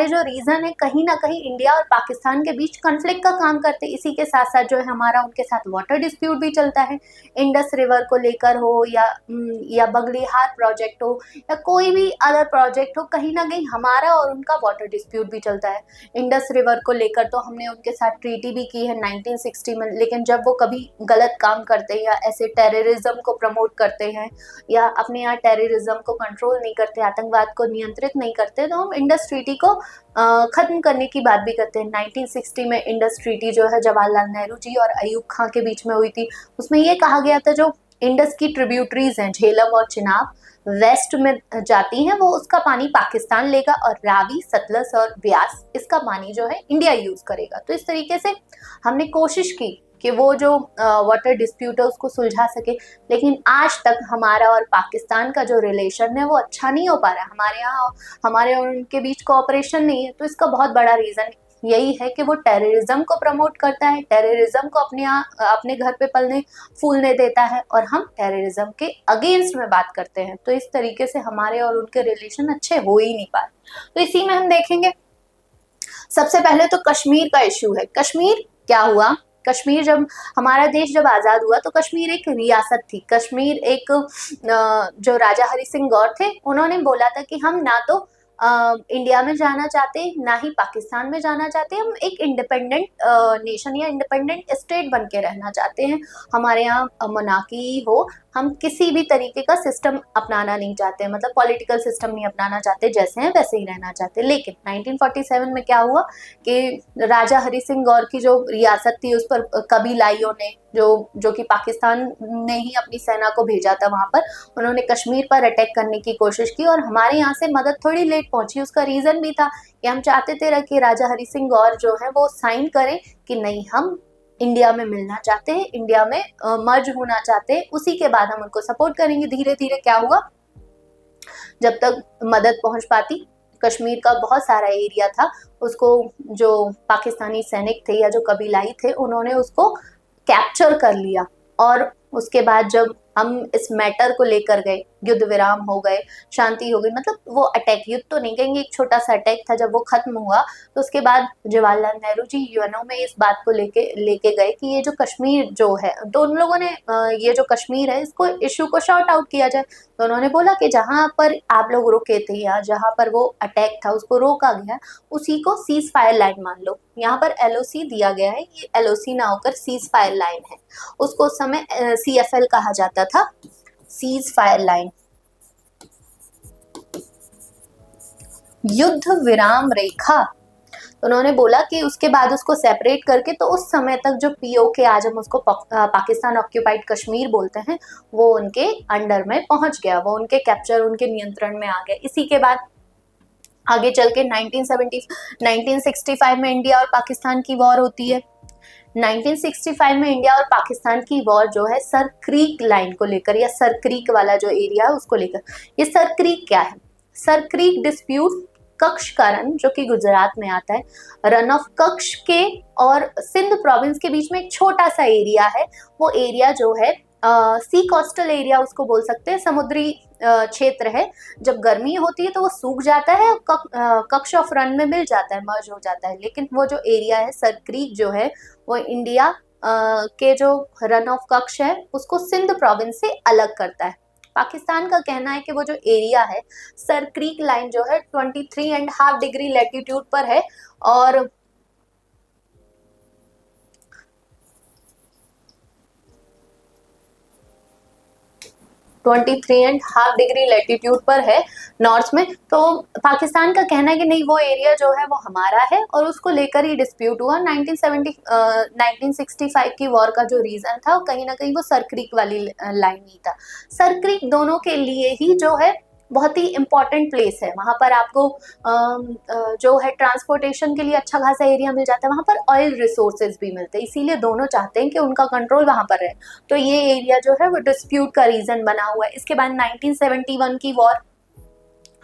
जो रीजन है कहीं ना कहीं इंडिया और पाकिस्तान के बीच कन्फ्लिक्ट का काम करते हैं। इसी के साथ साथ जो है हमारा उनके साथ वाटर डिस्प्यूट भी चलता है, इंडस रिवर को लेकर हो या बगलिहार प्रोजेक्ट हो या कोई भी अदर प्रोजेक्ट हो, कहीं ना कहीं हमारा और उनका वाटर डिस्प्यूट भी चलता है। इंडस रिवर को लेकर तो हमने उनके साथ ट्रीटी भी की है 1960 में, लेकिन जब वो कभी गलत काम करते हैं या ऐसे टेररिज्म को प्रमोट करते हैं या अपने यहाँ टेररिज्म को कंट्रोल नहीं करते, आतंकवाद को नियंत्रित नहीं करते, तो हम इंडस ट्रीटी को खत्म करने की बात भी करते हैं। 1960 में इंडस ट्रीटी जो है जवाहरलाल नेहरू जी और अयूब खां के बीच में हुई थी। उसमें ये कहा गया था जो इंडस की ट्रिब्यूटरीज हैं, झेलम और चिनाब, वेस्ट में जाती हैं, वो उसका पानी पाकिस्तान लेगा और रावी, सतलज और ब्यास इसका पानी जो है इंडिया यूज करेगा। तो इस तरीके से हमने कोशिश की कि वो जो वाटर डिस्प्यूट है उसको सुलझा सके, लेकिन आज तक हमारा और पाकिस्तान का जो रिलेशन है वो अच्छा नहीं हो पा रहा है। हमारे और उनके बीच कोऑपरेशन नहीं है। तो इसका बहुत बड़ा रीजन यही है कि वो टेररिज्म को प्रमोट करता है, टेररिज्म को अपने घर पे पलने फूलने देता है और हम टेररिज्म के अगेंस्ट में बात करते हैं। तो इस तरीके से हमारे और उनके रिलेशन अच्छे हो ही नहीं पा रहे। तो इसी में हम देखेंगे सबसे पहले तो कश्मीर का इश्यू है। कश्मीर क्या हुआ, कश्मीर हमारा देश जब आजाद हुआ तो कश्मीर एक रियासत थी। कश्मीर एक जो राजा हरि सिंह गौर थे उन्होंने बोला था कि हम ना तो इंडिया में जाना चाहते ना ही पाकिस्तान में जाना चाहते, हम एक इंडिपेंडेंट नेशन या इंडिपेंडेंट स्टेट बन के रहना चाहते हैं। हमारे यहाँ मोनार्की हो, हम किसी भी तरीके का सिस्टम अपनाना नहीं चाहते, मतलब पॉलिटिकल सिस्टम नहीं अपनाना चाहते, जैसे हैं वैसे ही रहना चाहते। लेकिन 1947 में क्या हुआ कि राजा हरि सिंह गौर की जो रियासत थी उस पर कबीलाइयों ने जो कि पाकिस्तान ने ही अपनी सेना को भेजा था वहां पर, उन्होंने कश्मीर पर अटैक करने की कोशिश की और हमारे यहाँ से मदद थोड़ी लेट पहुंची। उसका रीजन भी था कि हम चाहते थे कि राजा हरि सिंह गौर जो है वो साइन करें कि नहीं, हम इंडिया में मिलना चाहते हैं, इंडिया में मर्ज होना चाहते हैं, उसी के बाद हम उनको सपोर्ट करेंगे। धीरे धीरे क्या हुआ, जब तक मदद पहुंच पाती, कश्मीर का बहुत सारा एरिया था उसको जो पाकिस्तानी सैनिक थे या जो कबीलाई थे उन्होंने उसको कैप्चर कर लिया। और उसके बाद जब हम इस मैटर को लेकर गए, युद्ध विराम हो गए, शांति हो गई, मतलब वो अटैक, युद्ध तो नहीं कहेंगे, एक छोटा सा अटैक था, जब वो खत्म हुआ तो उसके बाद जवाहरलाल नेहरू जी यूएनओ में इस बात को लेके गए कि ये जो कश्मीर जो है, तो उन लोगों ने ये जो कश्मीर है इसको इशू को शॉर्ट आउट किया जाए। तो उन्होंने बोला कि जहां पर आप लोग रुके थे या जहां पर वो अटैक था उसको रोका गया, उसी को सीज फायर लाइन मान लो। यहाँ पर एलओसी दिया गया है, ये एलओसी ना होकर सीज फायर लाइन है, उसको उस समय CFL कहा जाता था, सीज फायर लाइन, युद्ध विराम रेखा। तो उन्होंने बोला कि उसके बाद उसको सेपरेट करके, तो उस समय तक जो POK, आज हम उसको पाकिस्तान ऑक्यूपाइड कश्मीर बोलते हैं, वो उनके अंडर में पहुंच गया, वो उनके कैप्चर, उनके नियंत्रण में आ गया। इसी के बाद आगे चल के 1965 में इंडिया और पाकिस्तान की वॉर होती है। 1965 में इंडिया और पाकिस्तान की वॉर जो है सर क्रीक लाइन को लेकर या सर क्रीक वाला जो एरिया है उसको लेकर। ये सर क्रीक क्या है? सर क्रीक डिस्प्यूट कच्छ का रन, जो कि गुजरात में आता है, रन ऑफ कच्छ के और सिंध प्रोविंस के बीच में एक छोटा सा एरिया है। वो एरिया जो है सी कोस्टल एरिया उसको बोल सकते हैं, समुद्री क्षेत्र है। जब गर्मी होती है तो वो सूख जाता है, कक्ष ऑफ रन में मिल जाता है, मर्ज हो जाता है। लेकिन वो जो एरिया है सर क्रीक जो है वो इंडिया के जो रन ऑफ कक्ष है उसको सिंध प्रोविंस से अलग करता है। पाकिस्तान का कहना है कि वो जो एरिया है सर क्रीक लाइन जो है 23.5 डिग्री लैटिट्यूड पर है और 23.5 डिग्री लैटिट्यूड पर है नॉर्थ में। तो पाकिस्तान का कहना है कि नहीं, वो एरिया जो है वो हमारा है और उसको लेकर ही डिस्प्यूट हुआ। 1965 की वॉर का जो रीजन था कहीं ना कहीं वो सर क्रीक वाली लाइन ही था। सर क्रीक दोनों के लिए ही जो है बहुत ही इम्पोर्टेंट प्लेस है। वहां पर आपको जो है ट्रांसपोर्टेशन के लिए अच्छा खासा एरिया मिल जाता है, वहां पर ऑयल रिसोर्सेज भी मिलते हैं, इसीलिए दोनों चाहते हैं कि उनका कंट्रोल वहां पर रहे। तो ये एरिया जो है वो डिस्प्यूट का रीजन बना हुआ है। इसके बाद 1971 की वॉर,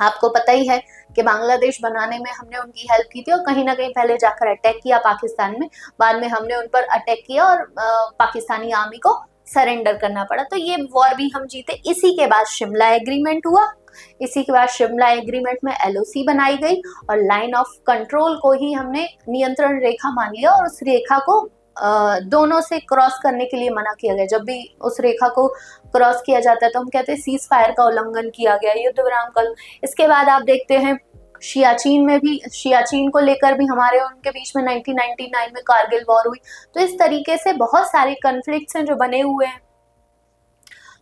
आपको पता ही है कि बांग्लादेश बनाने में हमने उनकी हेल्प की थी और कहीं ना कहीं पहले जाकर अटैक किया पाकिस्तान में, बाद में हमने उन पर अटैक किया और पाकिस्तानी आर्मी को सरेंडर करना पड़ा। तो ये वॉर भी हम जीते। इसी के बाद शिमला एग्रीमेंट हुआ। इसी के बाद शिमला एग्रीमेंट में एलओसी बनाई गई और लाइन ऑफ कंट्रोल को ही हमने नियंत्रण रेखा मान लिया और उस रेखा को दोनों से क्रॉस करने के लिए मना किया गया। जब भी उस रेखा को क्रॉस किया जाता है तो हम कहते हैं सीज फायर का उल्लंघन किया गया, युद्ध विराम का। इसके बाद आप देखते हैं सियाचिन में भी, सियाचिन को लेकर भी हमारे और उनके बीच में 1999 में कारगिल वॉर हुई। तो इस तरीके से बहुत सारे कन्फ्लिक्ट्स हैं जो बने हुए हैं।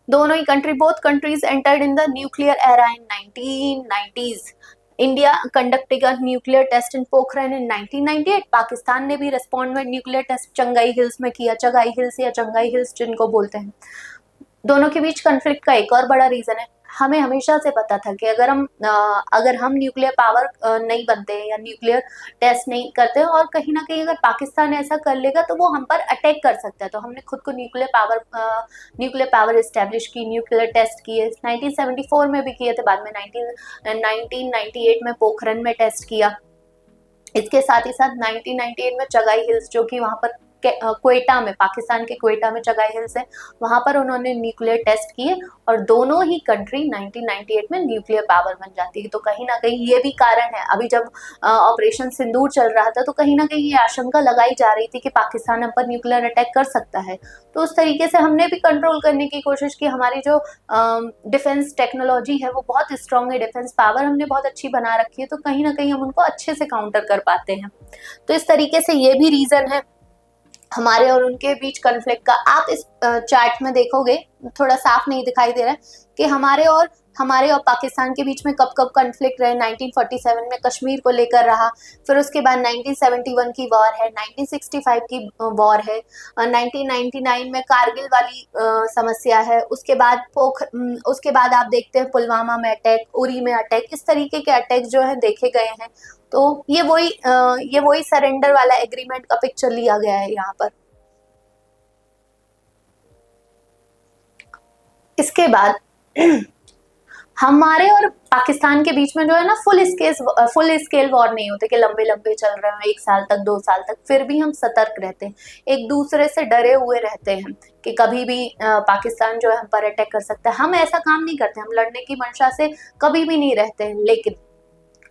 दोनों ही country, both countries entered in the nuclear era in 1990s। India conducting a nuclear test in Pokhran in 1998। Pakistan ने भी रिस्पॉन्ड में न्यूक्लियर टेस्ट चंगाई हिल्स में किया, चगाई हिल्स या चंगाई हिल्स जिनको बोलते हैं। दोनों के बीच कन्फ्लिक्ट का एक और बड़ा रीजन है, हमें हमेशा से पता था कि अगर हम न्यूक्लियर पावर नहीं बनते हैं या न्यूक्लियर टेस्ट नहीं करते हैं और कहीं ना कहीं अगर पाकिस्तान ऐसा कर लेगा तो वो हम पर अटैक कर सकता है। तो हमने खुद को न्यूक्लियर पावर इस्टेब्लिश की, न्यूक्लियर टेस्ट किए। 1974 में भी किए थे, बाद में 1998 में पोखरण में टेस्ट किया। इसके साथ ही साथ 1998 में चगाई हिल्स, जो कि वहां पर क्वेटा में, पाकिस्तान के क्वेटा में चगाई हिल्स है, वहां पर उन्होंने न्यूक्लियर टेस्ट किए और दोनों ही कंट्री 1998 में न्यूक्लियर पावर बन जाती है। तो कहीं ना कहीं ये भी कारण है, अभी जब ऑपरेशन सिंदूर चल रहा था तो कहीं ना कहीं ये आशंका लगाई जा रही थी कि पाकिस्तान हम पर न्यूक्लियर अटैक कर सकता है। तो उस तरीके से हमने भी कंट्रोल करने की कोशिश की। हमारी जो डिफेंस टेक्नोलॉजी है वो बहुत स्ट्रांग है, डिफेंस पावर हमने बहुत अच्छी बना रखी है, तो कहीं ना कहीं हम उनको अच्छे से काउंटर कर पाते हैं। तो इस तरीके से ये भी रीजन है हमारे और उनके बीच कन्फ्लिक्ट का। आप इस चार्ट में देखोगे, थोड़ा साफ नहीं दिखाई दे रहा है कि हमारे और पाकिस्तान के बीच में कब कब कन्फ्लिक्ट रहे। 1947 में कश्मीर को लेकर रहा, फिर उसके बाद 1971 की वॉर है, 1965 की वॉर है, 1999 में कारगिल वाली समस्या है, उसके बाद आप देखते हैं पुलवामा में अटैक, उरी में अटैक, इस तरीके के अटैक जो है देखे गए हैं। तो ये वही सरेंडर वाला एग्रीमेंट का पिक्चर लिया गया है यहाँ पर। इसके बाद हमारे और पाकिस्तान के बीच में जो है ना फुल स्केल वॉर नहीं होते कि लंबे लंबे चल रहे हैं 1 साल तक 2 साल तक, फिर भी हम सतर्क रहते हैं, एक दूसरे से डरे हुए रहते हैं कि कभी भी पाकिस्तान जो है हम पर अटैक कर सकता है। हम ऐसा काम नहीं करते, हम लड़ने की मंशा से कभी भी नहीं रहते हैं, लेकिन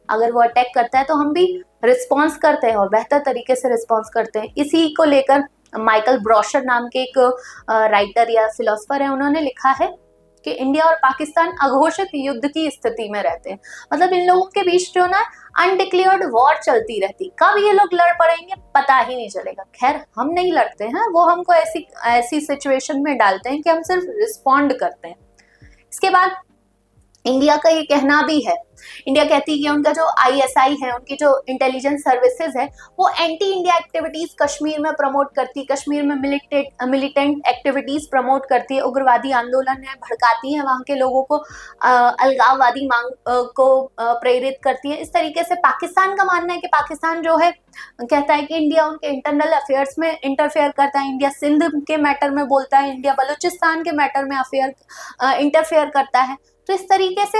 अगर वो अटैक करता है तो हम भी रिस्पॉन्स करते हैं और बेहतर तरीके से रिस्पॉन्स करते हैं। इसी को लेकर माइकल ब्रॉशर नाम के एक राइटर या फिलोसफर है, उन्होंने लिखा है कि इंडिया और पाकिस्तान अघोषित युद्ध की स्थिति में रहते हैं। मतलब इन लोगों के बीच जो ना अनडिक्लेयर्ड वॉर चलती रहती, कब ये लोग लड़ पड़ेंगे पता ही नहीं चलेगा। खैर हम नहीं लड़ते हैं, वो हमको ऐसी सिचुएशन में डालते हैं कि हम सिर्फ रिस्पॉन्ड करते हैं। इसके बाद इंडिया का ये कहना भी है, इंडिया कहती है कि उनका जो आईएसआई है, उनकी जो इंटेलिजेंस सर्विसेज है, वो एंटी इंडिया एक्टिविटीज कश्मीर में प्रमोट करती है, कश्मीर में मिलिटेंट एक्टिविटीज प्रमोट करती है, उग्रवादी आंदोलन है भड़काती है, वहां के लोगों को अलगाववादी मांग को प्रेरित करती है। इस तरीके से पाकिस्तान का मानना है कि पाकिस्तान जो है कहता है कि इंडिया उनके इंटरनल अफेयर्स में इंटरफेयर करता है, इंडिया सिंध के मैटर में बोलता है, इंडिया बलूचिस्तान के मैटर में इंटरफेयर करता है। तो इस तरीके से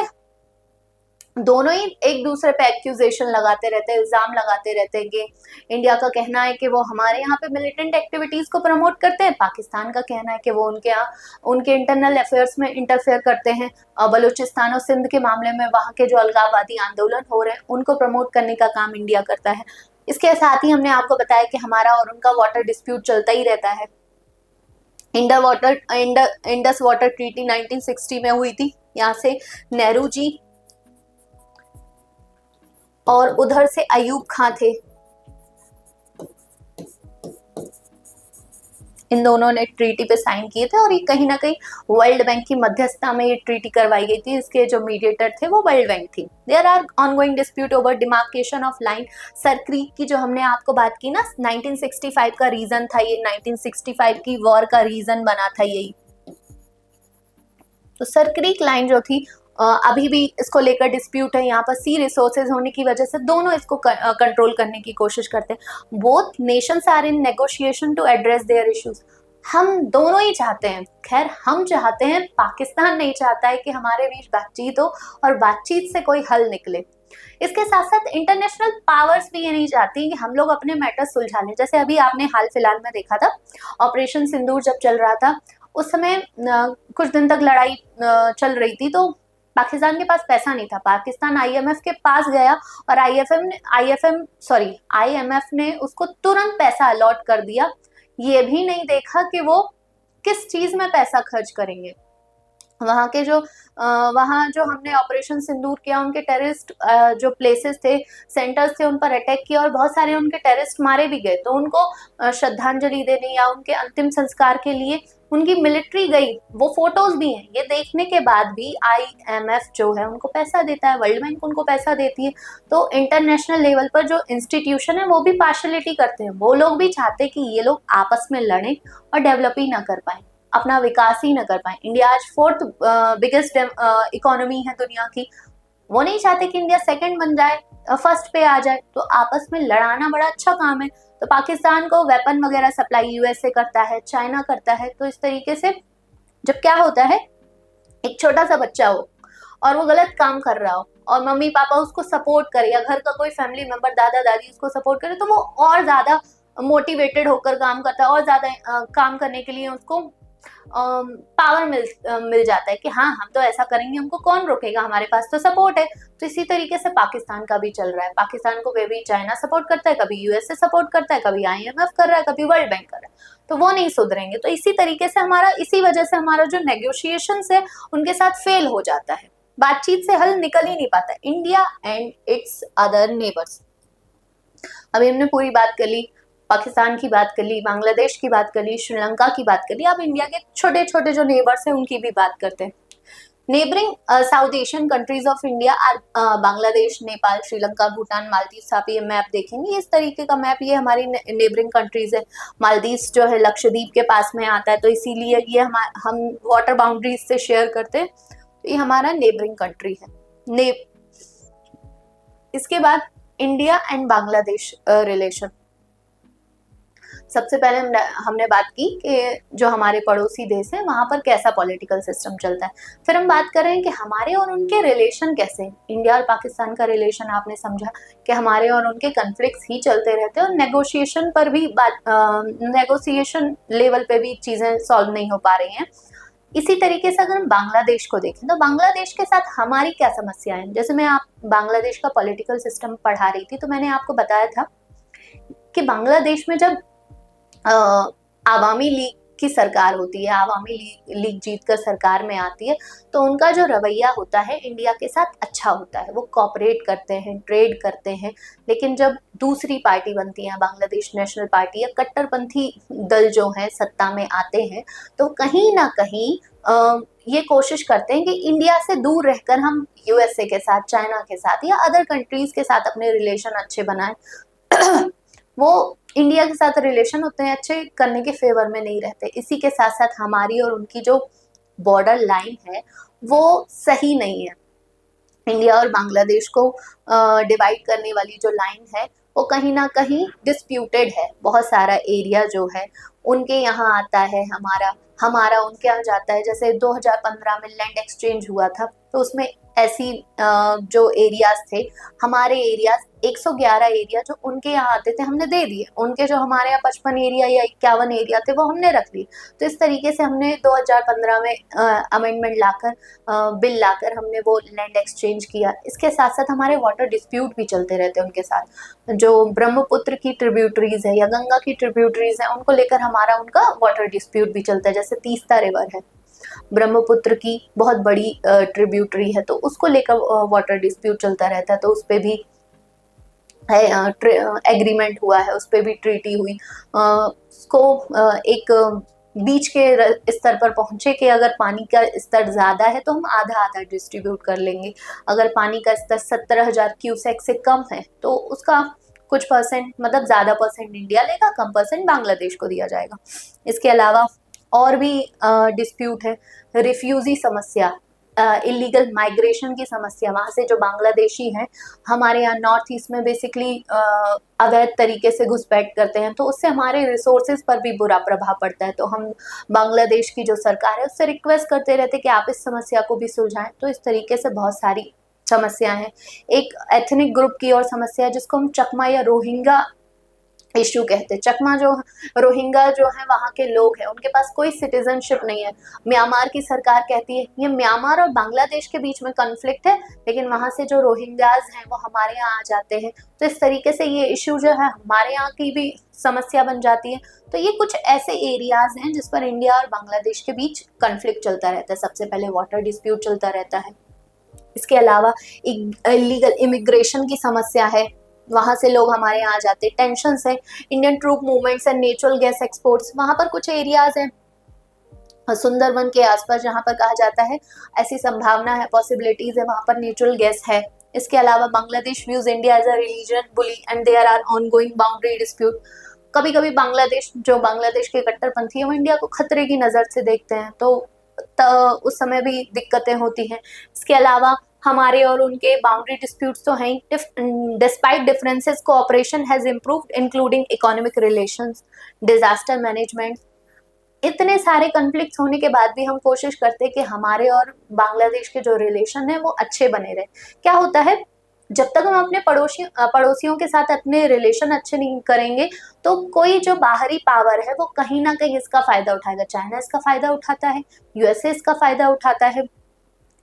दोनों ही एक दूसरे पे एक्यूजेशन लगाते रहते हैं, इल्जाम लगाते रहते हैं कि इंडिया का कहना है कि वो हमारे यहाँ पे मिलिटेंट एक्टिविटीज को प्रमोट करते हैं, पाकिस्तान का कहना है कि वो उनके यहाँ उनके इंटरनल अफेयर्स में इंटरफेयर करते हैं। बलूचिस्तान और सिंध के मामले में वहाँ के जो अलगाववादी आंदोलन हो रहे हैं उनको प्रमोट करने का काम इंडिया करता है। इसके साथ ही हमने आपको बताया कि हमारा और उनका वाटर डिस्प्यूट चलता ही रहता है। इंडस वाटर ट्रीटी 1960 में हुई थी, यहाँ से नेहरू जी और उधर से अयूब खां थे, इन दोनों ने ट्रीटी पे साइन किए थे और ये कहीं ना कहीं वर्ल्ड बैंक की मध्यस्थता में ये ट्रीटी करवाई गई थी। इसके जो मीडिएटर थे वो वर्ल्ड बैंक थी। There are ongoing dispute over demarcation of line. Sir Creek की जो हमने आपको बात की ना, 1965 का रीजन था ये, 1965 की वॉर का रीजन बना था यही। तो सर क्रीक लाइन जो थी अभी भी इसको लेकर डिस्प्यूट है। यहाँ पर सी रिसोर्सेज होने की वजह से दोनों इसको कंट्रोल करने की कोशिश करते हैं। Both nations are in negotiation to address their issues. हम दोनों ही चाहते हैं, खैर हम चाहते हैं, पाकिस्तान नहीं चाहता है कि हमारे बीच बातचीत हो और बातचीत से कोई हल निकले। इसके साथ साथ इंटरनेशनल पावर्स भी ये नहीं चाहती कि हम लोग अपने मैटर सुलझा लें। जैसे अभी आपने हाल फिलहाल में देखा था, ऑपरेशन सिंदूर जब चल रहा था उस समय कुछ दिन तक लड़ाई चल रही थी, तो पाकिस्तान के पास पैसा नहीं था। पाकिस्तान आईएमएफ के पास गया और आईएमएफ ने उसको तुरंत पैसा अलॉट कर दिया। ये भी नहीं देखा कि वो किस चीज में पैसा खर्च करेंगे। वहाँ के जो हमने ऑपरेशन सिंदूर किया, उनके टेररिस्ट जो प्लेसेस थे, सेंटर्स थे, उन पर अटैक किया और बहुत सारे उनके टेररिस्ट मारे भी गए। तो उनको श्रद्धांजलि देने या उनके अंतिम संस्कार के लिए उनकी मिलिट्री गई, वो फोटोज भी हैं। ये देखने के बाद भी आईएमएफ जो है उनको पैसा देता है, वर्ल्ड बैंक उनको पैसा देती है। तो इंटरनेशनल लेवल पर जो इंस्टीट्यूशन है वो भी पार्शलिटी करते हैं। वो लोग भी चाहते हैं कि ये लोग आपस में लड़ें और डेवलप ही ना कर पाए, अपना विकास ही न कर पाए। इंडिया आज 4th बिगेस्ट इकोनॉमी है दुनिया की। वो नहीं चाहते कि इंडिया सेकंड बन जाए, फर्स्ट पे आ जाए। तो आपस में लड़ाना बड़ा अच्छा काम है। तो पाकिस्तान को वेपन वगैरह सप्लाई यूएसए करता है, चाइना करता है। तो इस तरीके से जब क्या होता है, एक छोटा सा बच्चा हो और वो गलत काम कर रहा हो और मम्मी पापा उसको सपोर्ट करे या घर का कोई फैमिली मेंबर, दादा दादी उसको सपोर्ट करे, तो वो और ज्यादा मोटिवेटेड होकर काम करता है और ज्यादा काम करने के लिए उसको पावर मिल जाता है कि हाँ हम तो ऐसा करेंगे, हमको कौन रोकेगा, हमारे पास तो सपोर्ट है। तो इसी तरीके से पाकिस्तान का भी चल रहा है। पाकिस्तान को कभी चाइना सपोर्ट करता है, कभी यूएसए सपोर्ट करता है, कभी आईएमएफ कर रहा है, कभी वर्ल्ड बैंक कर रहा है। तो वो नहीं सुधरेंगे। तो इसी तरीके से इसी वजह से हमारा जो नेगोशिएशन है उनके साथ फेल हो जाता है, बातचीत से हल निकल ही नहीं पाता। India and it's other neighbours, अभी हमने पूरी बात कर ली, पाकिस्तान की बात कर ली, बांग्लादेश की बात कर ली, श्रीलंका की बात कर ली। अब इंडिया के छोटे छोटे जो नेबर्स हैं उनकी भी बात करते हैं। Neighbouring South Asian countries of India are Bangladesh, Nepal, Sri Lanka, Bhutan, Maldives. आप ये मैप देखेंगे, इस तरीके का मैप, ये हमारी नेबरिंग कंट्रीज है। मालदीव्स जो है लक्षद्वीप के पास में आता है, तो इसीलिए ये हम वाटर बाउंड्रीज से शेयर करते हैं। तो ये हमारा नेबरिंग कंट्री है। इसके बाद इंडिया एंड बांग्लादेश रिलेशन। सबसे पहले हमने बात की कि जो हमारे पड़ोसी देश है वहां पर कैसा पॉलिटिकल सिस्टम चलता है। फिर हम बात कर रहे हैं कि हमारे और उनके रिलेशन कैसे हैं। इंडिया और पाकिस्तान का रिलेशन आपने समझा कि हमारे और उनके कन्फ्लिक्ट्स ही चलते रहते हैं और नेगोशिएशन पर भी नेगोशिएशन लेवल पे भी चीजें सॉल्व नहीं हो पा रही हैं। इसी तरीके से अगर हम बांग्लादेश को देखें तो बांग्लादेश के साथ हमारी क्या समस्या है। जैसे मैं बांग्लादेश का पॉलिटिकल सिस्टम पढ़ा रही थी तो मैंने आपको बताया था कि बांग्लादेश में जब आवामी लीग की सरकार होती है, आवामी लीग जीतकर सरकार में आती है, तो उनका जो रवैया होता है इंडिया के साथ अच्छा होता है। वो कोऑपरेट करते हैं, ट्रेड करते हैं। लेकिन जब दूसरी पार्टी बनती है, बांग्लादेश नेशनल पार्टी या कट्टरपंथी दल जो है सत्ता में आते हैं, तो कहीं ना कहीं ये कोशिश करते हैं कि इंडिया से दूर रहकर हम यूएसए के साथ, चाइना के साथ या अदर कंट्रीज के साथ अपने रिलेशन अच्छे बनाएं। वो इंडिया के साथ रिलेशन उतने अच्छे करने के फेवर में नहीं रहते। इसी के साथ साथ हमारी और उनकी जो बॉर्डर लाइन है वो सही नहीं है। इंडिया और बांग्लादेश को डिवाइड करने वाली जो लाइन है वो कहीं ना कहीं डिस्प्यूटेड है। बहुत सारा एरिया जो है उनके यहाँ आता है, हमारा हमारा उनके यहाँ जाता है। जैसे 2015 में लैंड एक्सचेंज हुआ था, तो उसमें ऐसी जो एरियाज थे, हमारे एरियाज 111 एरिया जो उनके यहाँ आते थे हमने दे दिए, उनके जो हमारे यहाँ 55 एरिया या 51 एरिया थे वो हमने रख लिए। तो इस तरीके से हमने 2015 में अमेंडमेंट लाकर, बिल लाकर हमने वो लैंड एक्सचेंज किया। इसके साथ साथ हमारे वाटर डिस्प्यूट भी चलते रहते हैं उनके साथ। जो ब्रह्मपुत्र की ट्रिब्यूटरीज है या गंगा की ट्रिब्यूटरीज है, उनको लेकर हमारा उनका वाटर डिस्प्यूट भी चलता है। जैसे तीस्ता रिवर है, ब्रह्मपुत्र की बहुत बड़ी ट्रिब्यूटरी है, तो उसको लेकर वाटर डिस्प्यूट चलता रहता है। तो उस पर भी है एग्रीमेंट हुआ है, उस पर भी ट्रीटी हुई। उसको एक बीच के स्तर पर पहुंचे कि अगर पानी का स्तर ज्यादा है तो हम आधा आधा डिस्ट्रीब्यूट कर लेंगे। अगर पानी का स्तर 17,000 क्यूसेक से कम है तो उसका कुछ परसेंट, मतलब ज्यादा परसेंट इंडिया लेगा, कम परसेंट बांग्लादेश को दिया जाएगा। इसके अलावा और भी डिस्प्यूट है। रिफ्यूजी समस्या, इलीगल माइग्रेशन की समस्या, वहाँ से जो बांग्लादेशी हैं हमारे यहाँ नॉर्थ ईस्ट में बेसिकली अवैध तरीके से घुसपैठ करते हैं, तो उससे हमारे रिसोर्सेज पर भी बुरा प्रभाव पड़ता है। तो हम बांग्लादेश की जो सरकार है उससे रिक्वेस्ट करते रहते हैं कि आप इस समस्या को भी सुलझाएं। तो इस तरीके से बहुत सारी समस्या है। एक एथनिक ग्रुप की और समस्या है जिसको हम चकमा या रोहिंगा इश्यू कहते हैं। चकमा जो रोहिंगा जो है वहाँ के लोग हैं, उनके पास कोई सिटीजनशिप नहीं है। म्यांमार की सरकार कहती है ये म्यांमार और बांग्लादेश के बीच में कॉन्फ्लिक्ट है, लेकिन वहाँ से जो रोहिंग्याज हैं वो हमारे यहाँ आ जाते हैं। तो इस तरीके से ये इश्यू जो है हमारे यहाँ की भी समस्या बन जाती है। तो ये कुछ ऐसे एरियाज हैं जिस पर इंडिया और बांग्लादेश के बीच कॉन्फ्लिक्ट चलता रहता है। सबसे पहले वाटर डिस्प्यूट चलता रहता है। इसके अलावा इलीगल इमिग्रेशन की समस्या है, वहां से लोग हमारे यहाँ आ जाते हैं। टेंशन है, Indian troop movements and natural gas exports, वहां पर कुछ एरियाज हैं सुंदरबन के आसपास जहां पर कहा जाता है ऐसी संभावना है, पॉसिबिलिटीज है, वहां पर नेचुरल गैस है। इसके अलावा Bangladesh views India as a religion bully and there are ongoing boundary dispute. कभी कभी बांग्लादेश, जो बांग्लादेश के कट्टरपंथी है, वो इंडिया को खतरे की नजर से देखते हैं, तो उस समय भी दिक्कतें होती हैं। इसके अलावा हमारे और उनके बाउंड्री डिस्प्यूट्स तो हैं। Despite differences cooperation has improved including economic relations, disaster management. इतने सारे कॉन्फ्लिक्ट्स होने के बाद भी हम कोशिश करते हैं कि हमारे और बांग्लादेश के जो रिलेशन है वो अच्छे बने रहे। क्या होता है, जब तक हम अपने पड़ोसियों के साथ अपने रिलेशन अच्छे नहीं करेंगे तो कोई जो बाहरी पावर है वो कहीं ना कहीं इसका फायदा उठाएगा। चाइना इसका फायदा उठाता है, यूएसए इसका फायदा उठाता है।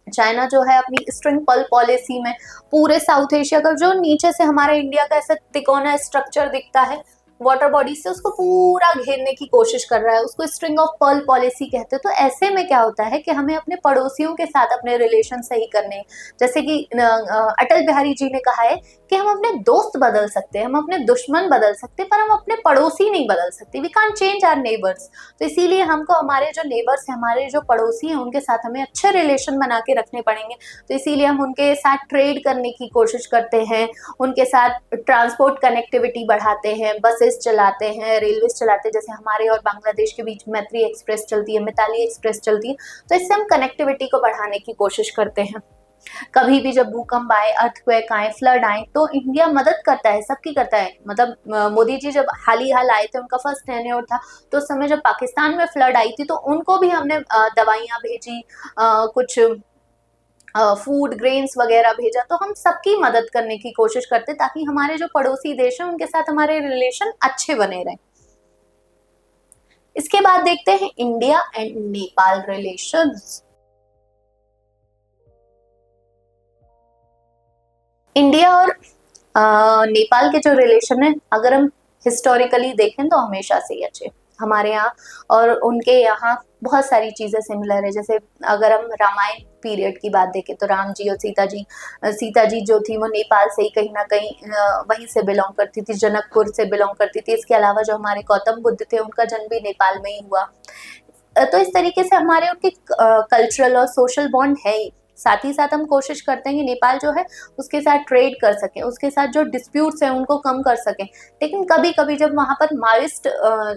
चाइना जो है अपनी स्ट्रिंग पल पॉलिसी में पूरे साउथ एशिया का, जो नीचे से हमारे इंडिया का ऐसा तिकोना स्ट्रक्चर दिखता है वाटर बॉडी से, उसको पूरा घेरने की कोशिश कर रहा है। उसको स्ट्रिंग ऑफ पर्ल पॉलिसी कहते हैं। तो ऐसे में क्या होता है कि हमें अपने पड़ोसियों के साथ अपने रिलेशन सही करने हैं। जैसे कि अटल बिहारी जी ने कहा है कि हम अपने दोस्त बदल सकते हैं, हम अपने दुश्मन बदल सकते हैं, पर हम अपने पड़ोसी नहीं बदल सकते। We can't change our neighbours. तो इसीलिए हमको हमारे जो नेबर्स हैं, हमारे जो पड़ोसी हैं, उनके साथ हमें अच्छे रिलेशन बना के रखने पड़ेंगे। तो इसीलिए हम उनके साथ ट्रेड करने की कोशिश करते हैं, उनके साथ ट्रांसपोर्ट कनेक्टिविटी बढ़ाते हैं, बसेस चलाते हैं, रेलवे चलाते हैं। जैसे हमारे और बांग्लादेश के बीच मैत्री एक्सप्रेस चलती है, मिताली एक्सप्रेस चलती है। तो इससे हम कनेक्टिविटी को बढ़ाने की कोशिश करते हैं। कभी भी जब भूकंप आए, अर्थक्वेक आए, फ्लड आए, तो इंडिया मदद करता है, सबकी करता है। मतलब मोदी जी जब हाल आए थे, उनका फर्स्ट टेन्योर था, तो उस समय जब पाकिस्तान में फ्लड आई थी तो उनको भी हमने दवाइयाँ भेजी, कुछ फूड ग्रेन्स वगैरह भेजा। तो हम सबकी मदद करने की कोशिश करते ताकि हमारे जो पड़ोसी देश हैं उनके साथ हमारे रिलेशन अच्छे बने रहें। इसके बाद देखते हैं India and Nepal relations. India और नेपाल के जो रिलेशन है, अगर हम हिस्टोरिकली देखें तो हमेशा से ही अच्छे। हमारे यहाँ और उनके यहाँ बहुत सारी चीजें सिमिलर है। जैसे अगर हम रामायण पीरियड की बात देखें तो राम जी और सीता जी जो थी वो नेपाल से ही कहीं ना कहीं वहीं से बिलोंग करती थी, जनकपुर से बिलोंग करती थी। इसके अलावा जो हमारे गौतम बुद्ध थे उनका जन्म भी नेपाल में ही हुआ। तो इस तरीके से हमारे उनके कल्चरल और सोशल बॉन्ड है ही। साथ ही साथ हम कोशिश करते हैं कि नेपाल जो है उसके साथ ट्रेड कर सकें, उसके साथ जो डिस्प्यूट्स हैं उनको कम कर सकें। लेकिन कभी कभी जब वहाँ पर माओइस्ट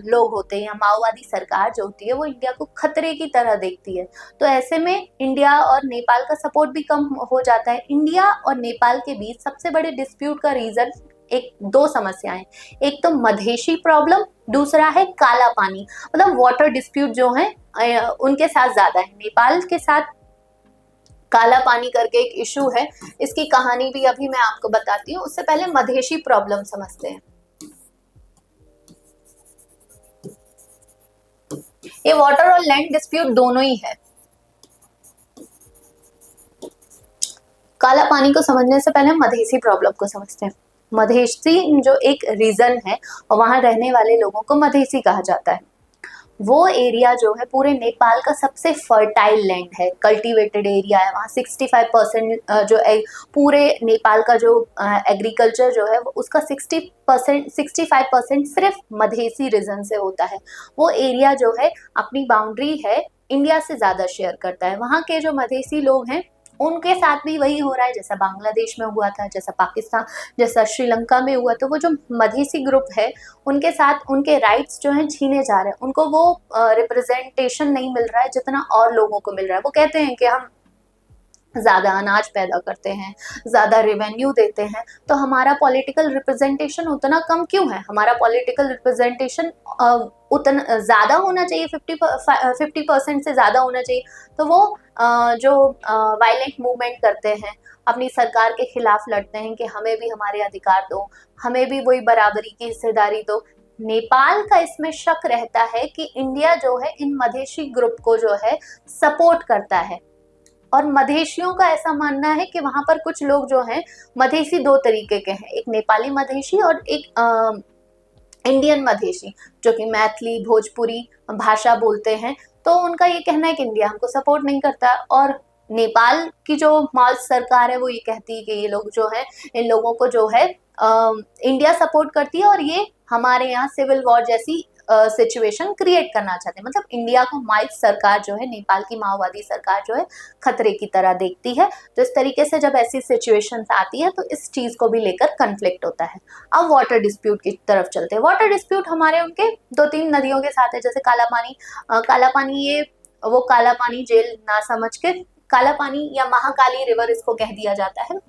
लोग होते हैं या माओवादी सरकार जो होती है वो इंडिया को खतरे की तरह देखती है, तो ऐसे में इंडिया और नेपाल का सपोर्ट भी कम हो जाता है। इंडिया और नेपाल के बीच सबसे बड़े डिस्प्यूट का रीजन दो समस्याएं, एक तो मधेशी प्रॉब्लम, दूसरा है काला पानी। मतलब वाटर डिस्प्यूट जो है उनके साथ ज्यादा है। नेपाल के साथ काला पानी करके एक इशू है, इसकी कहानी भी अभी मैं आपको बताती हूँ। उससे पहले मधेशी प्रॉब्लम समझते हैं। ये वाटर और लैंड डिस्प्यूट दोनों ही है। काला पानी को समझने से पहले मधेसी प्रॉब्लम को समझते हैं। मधेसी जो एक रीजन है और वहां रहने वाले लोगों को मधेसी कहा जाता है। वो एरिया जो है पूरे नेपाल का सबसे फर्टाइल लैंड है, कल्टीवेटेड एरिया है। वहाँ 65% जो पूरे नेपाल का जो एग्रीकल्चर जो है उसका 65% सिर्फ मधेसी रीजन से होता है। वो एरिया जो है अपनी बाउंड्री है इंडिया से ज्यादा शेयर करता है। वहाँ के जो मधेसी लोग हैं उनके साथ भी वही हो रहा है जैसा बांग्लादेश में हुआ था, जैसा पाकिस्तान, जैसा श्रीलंका में हुआ। तो वो जो मधेसी ग्रुप है उनके साथ उनके राइट्स जो हैं छीने जा रहे हैं, उनको वो रिप्रेजेंटेशन नहीं मिल रहा है जितना और लोगों को मिल रहा है। वो कहते हैं कि हम ज्यादा अनाज पैदा करते हैं, ज्यादा रेवेन्यू देते हैं, तो हमारा पॉलिटिकल रिप्रेजेंटेशन उतना कम क्यों है? हमारा पॉलिटिकल रिप्रेजेंटेशन उतना ज्यादा होना चाहिए, 50% से ज्यादा होना चाहिए। तो वो जो वायलेंट मूवमेंट करते हैं, अपनी सरकार के खिलाफ लड़ते हैं कि हमें भी हमारे अधिकार दो, हमें भी वही बराबरी की हिस्सेदारी दो। नेपाल का इसमें शक रहता है कि इंडिया जो है इन मधेशी ग्रुप को जो है सपोर्ट करता है। और मधेशियों का ऐसा मानना है कि वहां पर कुछ लोग जो हैं मधेसी दो तरीके के हैं, एक नेपाली मधेशी और एक इंडियन मधेशी जो कि मैथिली भोजपुरी भाषा बोलते हैं। तो उनका ये कहना है कि इंडिया हमको सपोर्ट नहीं करता। और नेपाल की जो माओवादी सरकार है वो ये कहती है कि ये लोग जो है इन लोगों को जो है इंडिया सपोर्ट करती है और ये हमारे यहाँ सिविल वॉर जैसी सिचुएशन क्रिएट करना चाहते हैं। मतलब इंडिया को माओवादी सरकार जो है, नेपाल की माओवादी सरकार जो है खतरे की तरह देखती है। तो इस तरीके से जब ऐसी सिचुएशंस आती है तो इस चीज को भी लेकर कन्फ्लिक्ट होता है। अब वाटर डिस्प्यूट की तरफ चलते हैं। वाटर डिस्प्यूट हमारे उनके 2-3 नदियों के साथ है, जैसे काला पानी ये वो काला पानी जेल ना समझ के काला पानी या महाकाली रिवर इसको कह दिया जाता है।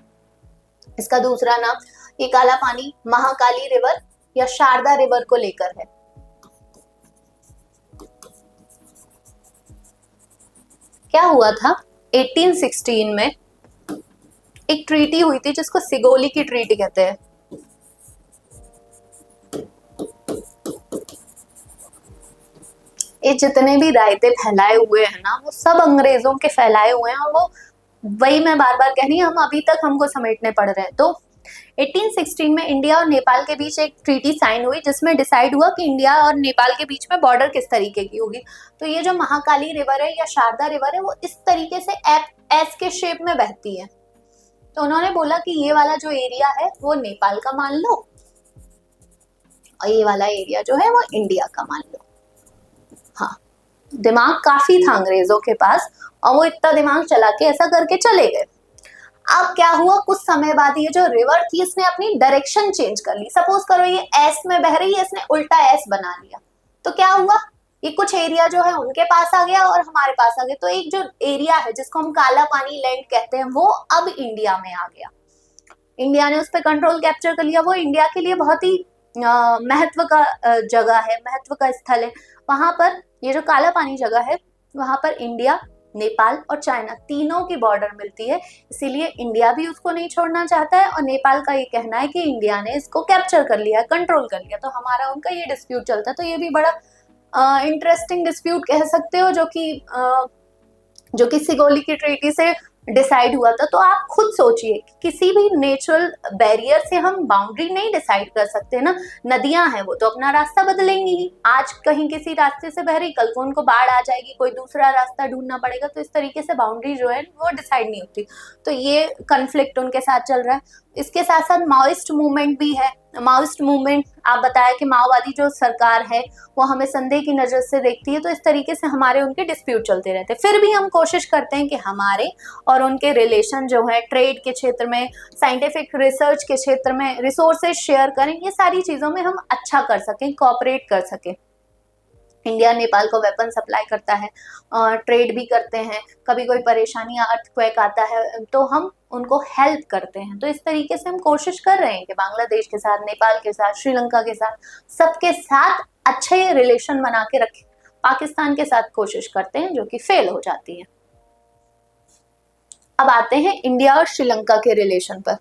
इसका दूसरा नाम ये काला पानी महाकाली रिवर या शारदा रिवर को लेकर है। क्या हुआ था 1816 में एक ट्रीटी हुई थी जिसको सिगोली की ट्रीटी कहते हैं। ये जितने भी रायते फैलाए हुए हैं ना वो सब अंग्रेजों के फैलाए हुए हैं और वो वही मैं बार बार कह रही हूँ, हम अभी तक हमको समेटने पड़ रहे हैं। तो 1816 में इंडिया और नेपाल के बीच एक ट्रीटी साइन हुई जिसमें डिसाइड हुआ कि इंडिया और नेपाल के बीच में बॉर्डर किस तरीके की होगी। तो ये जो महाकाली रिवर है या शारदा रिवर है वो इस तरीके से एस के शेप में बहती है। तो उन्होंने बोला कि ये वाला जो एरिया है वो नेपाल का मान लो और ये वाला एरिया जो है वो इंडिया का मान लो। हाँ, दिमाग काफी था अंग्रेजों के पास और वो इतना दिमाग चला के ऐसा करके चले गए। अब क्या हुआ, कुछ समय बाद ये जो रिवर थी इसने अपनी डायरेक्शन चेंज कर ली। सपोज करो ये एस में बह रही है, इसने उल्टा एस बना लिया। तो क्या हुआ, ये कुछ एरिया जो है उनके पास आ गया और हमारे पास आ गया। तो एक जो एरिया है जिसको हम काला पानी लैंड कहते हैं वो अब इंडिया में आ गया। इंडिया ने उस पर कंट्रोल कैप्चर कर लिया। वो इंडिया के लिए बहुत ही महत्व का जगह है, महत्व का स्थल है। वहां पर ये जो काला पानी जगह है वहां पर इंडिया, नेपाल और चाइना तीनों की बॉर्डर मिलती है। इसीलिए इंडिया भी उसको नहीं छोड़ना चाहता है और नेपाल का ये कहना है कि इंडिया ने इसको कैप्चर कर लिया, कंट्रोल कर लिया। तो हमारा उनका ये डिस्प्यूट चलता है। तो ये भी बड़ा इंटरेस्टिंग डिस्प्यूट कह सकते हो जो कि सिगोली की ट्रीटी से डिसाइड हुआ था। तो आप खुद सोचिए कि किसी भी नेचुरल बैरियर से हम बाउंड्री नहीं डिसाइड कर सकते ना। नदियां हैं वो तो अपना रास्ता बदलेंगी ही। आज कहीं किसी रास्ते से बह रही, कल को उनको बाढ़ आ जाएगी, कोई दूसरा रास्ता ढूंढना पड़ेगा। तो इस तरीके से बाउंड्री जो है वो डिसाइड नहीं होती। तो ये कन्फ्लिक्ट उनके साथ चल रहा है। इसके साथ साथ माओइस्ट मूवमेंट भी है। माओइस्ट मूवमेंट, आप बताया कि माओवादी जो सरकार है वो हमें संदेह की नजर से देखती है। तो इस तरीके से हमारे उनके डिस्प्यूट चलते रहते हैं। फिर भी हम कोशिश करते हैं कि हमारे और उनके रिलेशन जो है ट्रेड के क्षेत्र में, साइंटिफिक रिसर्च के क्षेत्र में, रिसोर्सेज शेयर करें, ये सारी चीजों में हम अच्छा कर सकें, कोऑपरेट कर सकें। इंडिया नेपाल को वेपन सप्लाई करता है, ट्रेड भी करते हैं। कभी कोई परेशानी या अर्थक्वेक आता है तो हम उनको हेल्प करते हैं। तो इस तरीके से हम कोशिश कर रहे हैं कि बांग्लादेश के साथ, नेपाल के साथ, श्रीलंका के साथ, सबके साथ अच्छे रिलेशन बना के रखें। पाकिस्तान के साथ कोशिश करते हैं, जो कि फेल हो जाती है। अब आते हैं इंडिया और श्रीलंका के रिलेशन पर।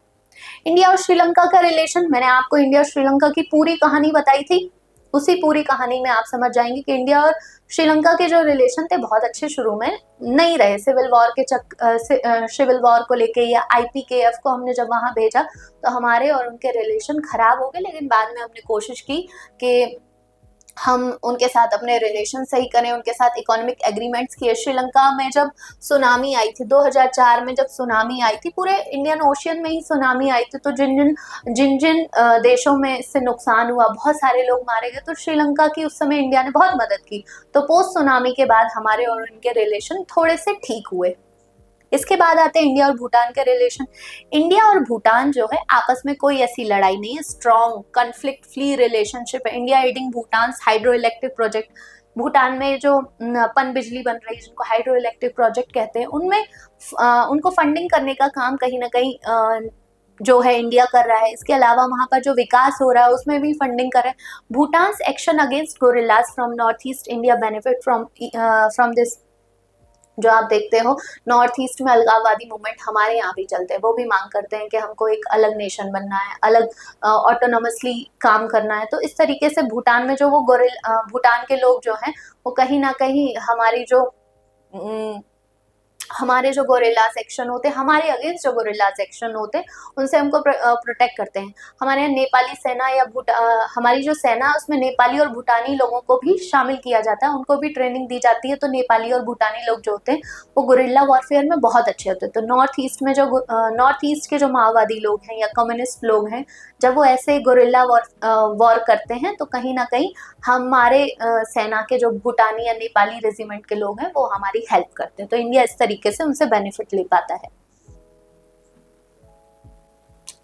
इंडिया और श्रीलंका का रिलेशन, मैंने आपको इंडिया और श्रीलंका की पूरी कहानी बताई थी। उसी पूरी कहानी में आप समझ जाएंगे कि इंडिया और श्रीलंका के जो रिलेशन थे बहुत अच्छे शुरू में नहीं रहे। सिविल वॉर को लेके या IPKF को हमने जब वहां भेजा तो हमारे और उनके रिलेशन खराब हो गए, लेकिन बाद में हमने कोशिश की कि हम उनके साथ अपने रिलेशन सही करें, उनके साथ इकोनॉमिक एग्रीमेंट्स किए। श्रीलंका में जब सुनामी आई थी 2004 में, जब सुनामी आई थी पूरे इंडियन ओशियन में ही सुनामी आई थी, तो जिन जिन देशों में इससे नुकसान हुआ, बहुत सारे लोग मारे गए, तो श्रीलंका की उस समय इंडिया ने बहुत मदद की। तो पोस्ट सुनामी के बाद हमारे और उनके रिलेशन थोड़े से ठीक हुए। इसके बाद आते हैं इंडिया और भूटान के रिलेशन। इंडिया और भूटान जो है आपस में कोई ऐसी लड़ाई नहीं है, स्ट्रॉन्ग कॉन्फ्लिक्ट फ्री रिलेशनशिप है। India adding Bhutan hydro electric project, Bhutan में जो पन बिजली बन रही है जिनको हाइड्रो इलेक्ट्रिक प्रोजेक्ट कहते हैं, उनमें उनको फंडिंग करने का काम कहीं ना कहीं जो है इंडिया कर रहा है। इसके अलावा वहां पर जो विकास हो रहा है उसमें भी फंडिंग कर रहा है। Bhutan action against gorillas from north east India benefit from this. जो आप देखते हो नॉर्थ ईस्ट में अलगाववादी मूवमेंट हमारे यहाँ भी चलते हैं, वो भी मांग करते हैं कि हमको एक अलग नेशन बनना है, अलग ऑटोनोमसली काम करना है। तो इस तरीके से भूटान में जो वो भूटान के लोग जो हैं वो कहीं ना कहीं हमारे जो गोरिल्ला सेक्शन होते हैं, हमारे अगेंस्ट जो गोरिल्ला सेक्शन होते हैं, उनसे हमको प्रोटेक्ट करते हैं। हमारे यहाँ नेपाली सेना या हमारी जो सेना है उसमें नेपाली और भूटानी लोगों को भी शामिल किया जाता है, उनको भी ट्रेनिंग दी जाती है। तो नेपाली और भूटानी लोग जो होते हैं वो गोरिल्ला वॉरफेयर में बहुत अच्छे होते हैं। तो नॉर्थ ईस्ट के जो माओवादी लोग हैं या कम्युनिस्ट लोग हैं, जब वो ऐसे गोरिल्ला वॉर करते हैं तो कहीं ना कहीं हमारे सेना के जो भूटानी या नेपाली रेजिमेंट के लोग हैं वो हमारी हेल्प करते हैं। तो इंडिया इस तरीके से उनसे बेनिफिट ले पाता है।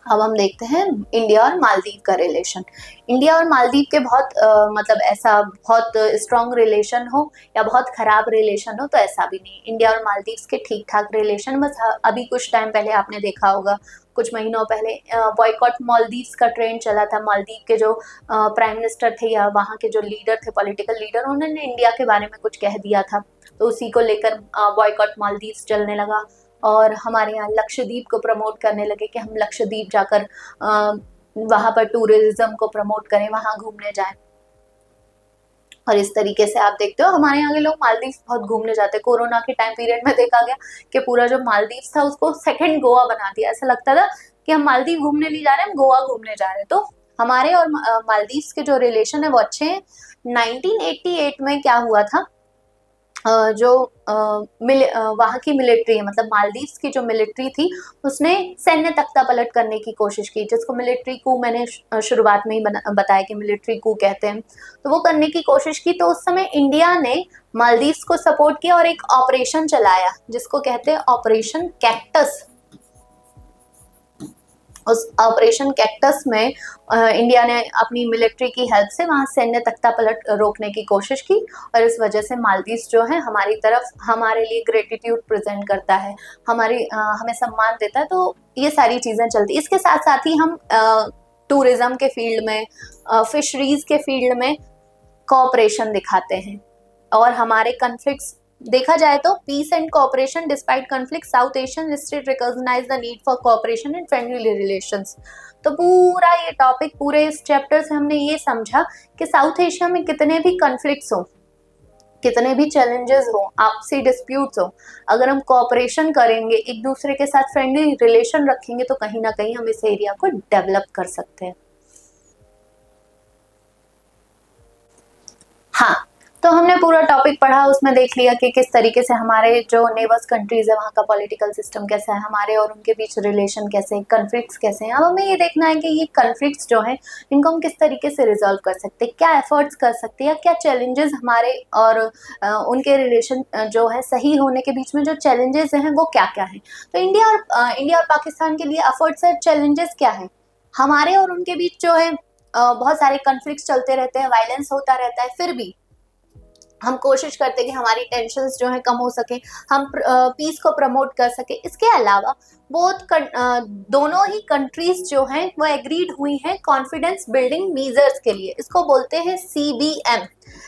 अब हम देखते हैं इंडिया और मालदीव का रिलेशन। इंडिया और मालदीव के मतलब ऐसा बहुत स्ट्रॉन्ग रिलेशन हो या बहुत खराब रिलेशन हो तो ऐसा भी नहीं। इंडिया और मालदीव के ठीक ठाक रिलेशन, बस अभी कुछ टाइम पहले आपने देखा होगा, कुछ महीनों पहले बॉयकॉट मालदीव्स का ट्रेंड चला था। मालदीव के जो प्राइम मिनिस्टर थे या वहाँ के जो लीडर थे, पॉलिटिकल लीडर, उन्होंने इंडिया के बारे में कुछ कह दिया था, तो उसी को लेकर बॉयकॉट मालदीव्स चलने लगा। और हमारे यहाँ लक्षद्वीप को प्रमोट करने लगे कि हम लक्षद्वीप जाकर वहाँ पर टूरिज्म को प्रमोट करें, वहाँ घूमने जाएं। और इस तरीके से आप देखते हो हमारे यहाँ के लोग मालदीव बहुत घूमने जाते हैं। कोरोना के टाइम पीरियड में देखा गया कि पूरा जो मालदीव था उसको सेकंड गोवा बना दिया। ऐसा लगता था कि हम मालदीव घूमने नहीं जा रहे, हम गोवा घूमने जा रहे हैं। तो हमारे और मालदीव के जो रिलेशन है वो अच्छे हैं। 1988 में क्या हुआ था, वहाँ की मिलिट्री है, मतलब मालदीव्स की जो मिलिट्री थी उसने सैन्य तख्ता पलट करने की कोशिश की, जिसको मिलिट्री कू मैंने शुरुआत में ही बताया कि मिलिट्री कू कहते हैं। तो वो करने की कोशिश की, तो उस समय इंडिया ने मालदीव्स को सपोर्ट किया और एक ऑपरेशन चलाया जिसको कहते हैं ऑपरेशन कैक्टस। उस ऑपरेशन कैक्टस में इंडिया ने अपनी मिलिट्री की हेल्प से वहां सैन्य तख्ता पलट रोकने की कोशिश की, और इस वजह से मालदीव्स जो है हमारी तरफ हमारे लिए ग्रेटिट्यूड प्रेजेंट करता है, हमें सम्मान देता है। तो ये सारी चीजें चलती। इसके साथ साथ ही हम टूरिज्म के फील्ड में, फिशरीज के फील्ड में कोऑपरेशन दिखाते हैं। और हमारे कॉन्फ्लिक्ट्स देखा जाए तो peace and cooperation despite conflict, South Asian state recognise the need for cooperation and friendly relations. तो पूरा ये टॉपिक, पूरे इस चैप्टर से हमने ये समझा कि साउथ एशिया में कितने भी कॉन्फ्लिक्ट्स हो, कितने भी चैलेंजेस हो, आपसी डिस्प्यूट्स हो, अगर हम कोऑपरेशन करेंगे, एक दूसरे के साथ फ्रेंडली रिलेशन रखेंगे तो कहीं ना कहीं हम इस एरिया को डेवलप कर सकते हैं। हाँ, तो हमने पूरा टॉपिक पढ़ा, उसमें देख लिया कि किस तरीके से हमारे जो नेबर्स कंट्रीज है वहाँ का पॉलिटिकल सिस्टम कैसा है, हमारे और उनके बीच रिलेशन कैसे हैं, कॉन्फ्लिक्ट्स कैसे हैं। अब हमें ये देखना है कि ये कॉन्फ्लिक्ट्स जो हैं इनको हम किस तरीके से रिजॉल्व कर सकते हैं, क्या एफर्ट्स कर सकते हैं, या क्या चैलेंजेस हमारे और उनके रिलेशन जो है सही होने के बीच में जो चैलेंजेस हैं वो क्या क्या हैं। तो इंडिया और पाकिस्तान के लिए एफर्ट्स और चैलेंजेस क्या हैं। हमारे और उनके बीच जो है बहुत सारे कॉन्फ्लिक्ट्स चलते रहते हैं, वायलेंस होता रहता है, फिर भी हम कोशिश करते हैं कि हमारी टेंशन्स जो है कम हो सके, हम पीस को प्रमोट कर सके। इसके अलावा दोनों ही कंट्रीज जो हैं वो एग्रीड हुई हैं कॉन्फिडेंस बिल्डिंग मीजर्स के लिए। इसको बोलते हैं सीबीएम।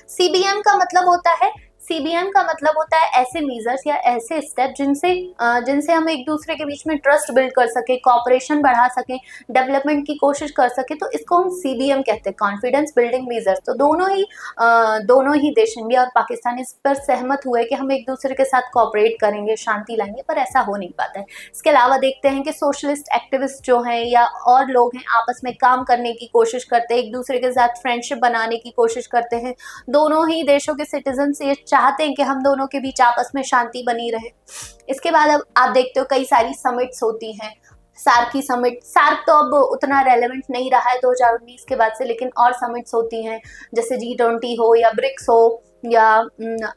सीबीएम का मतलब होता है, सीबीएम का मतलब होता है ऐसे मीजर्स या ऐसे स्टेप जिनसे हम एक दूसरे के बीच में ट्रस्ट बिल्ड कर सके, कॉपरेशन बढ़ा सके, डेवलपमेंट की कोशिश कर सके। तो इसको हम सीबीएम कहते हैं, कॉन्फिडेंस बिल्डिंग मीजर्स। तो दोनों ही देश, इंडिया और पाकिस्तान, इस पर सहमत हुए कि हम एक दूसरे के साथ कॉपरेट करेंगे, शांति लाएंगे, पर ऐसा हो नहीं पाता है। इसके अलावा देखते हैं कि सोशलिस्ट एक्टिविस्ट जो हैं या और लोग हैं आपस में काम करने की कोशिश करते हैं, एक दूसरे के साथ फ्रेंडशिप बनाने की कोशिश करते हैं। दोनों ही देशों के सिटीजन ये चाहते हैं कि हम दोनों के बीच आपस में शांति बनी रहे। इसके बाद अब आप देखते हो कई सारी समिट्स होती हैं। सार्क की समिट, सार्क तो अब उतना रेलेवेंट नहीं रहा है 2019 के बाद से, लेकिन और समिट्स होती हैं जैसे G20 हो या ब्रिक्स हो या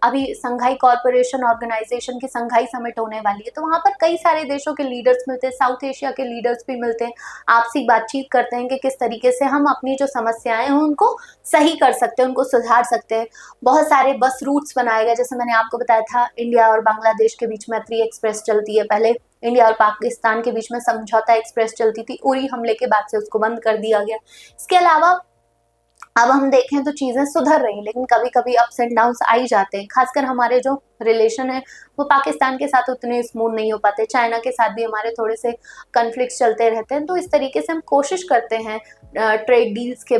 अभी संघाई कॉर्पोरेशन ऑर्गेनाइजेशन की संघाई समिट होने वाली है। तो वहाँ पर कई सारे देशों के लीडर्स मिलते हैं, साउथ एशिया के लीडर्स भी मिलते हैं, आपसी बातचीत करते हैं कि किस तरीके से हम अपनी जो समस्याएं हैं उनको सही कर सकते हैं, उनको सुधार सकते हैं। बहुत सारे बस रूट्स बनाए गए, जैसे मैंने आपको बताया था इंडिया और बांग्लादेश के बीच मैत्री एक्सप्रेस चलती है, पहले इंडिया और पाकिस्तान के बीच में समझौता एक्सप्रेस चलती थी, उरी हमले के बाद से उसको बंद कर दिया गया। इसके अलावा अब हम देखें तो चीजें सुधर रही, लेकिन कभी कभी अप्स एंड डाउन्स आ ही जाते हैं। खासकर हमारे जो रिलेशन है वो पाकिस्तान के साथ उतने स्मूथ नहीं हो पाते, चाइना के साथ भी हमारे थोड़े से कन्फ्लिक्ट चलते रहते हैं। तो इस तरीके से हम कोशिश करते हैं ट्रेड डील्स के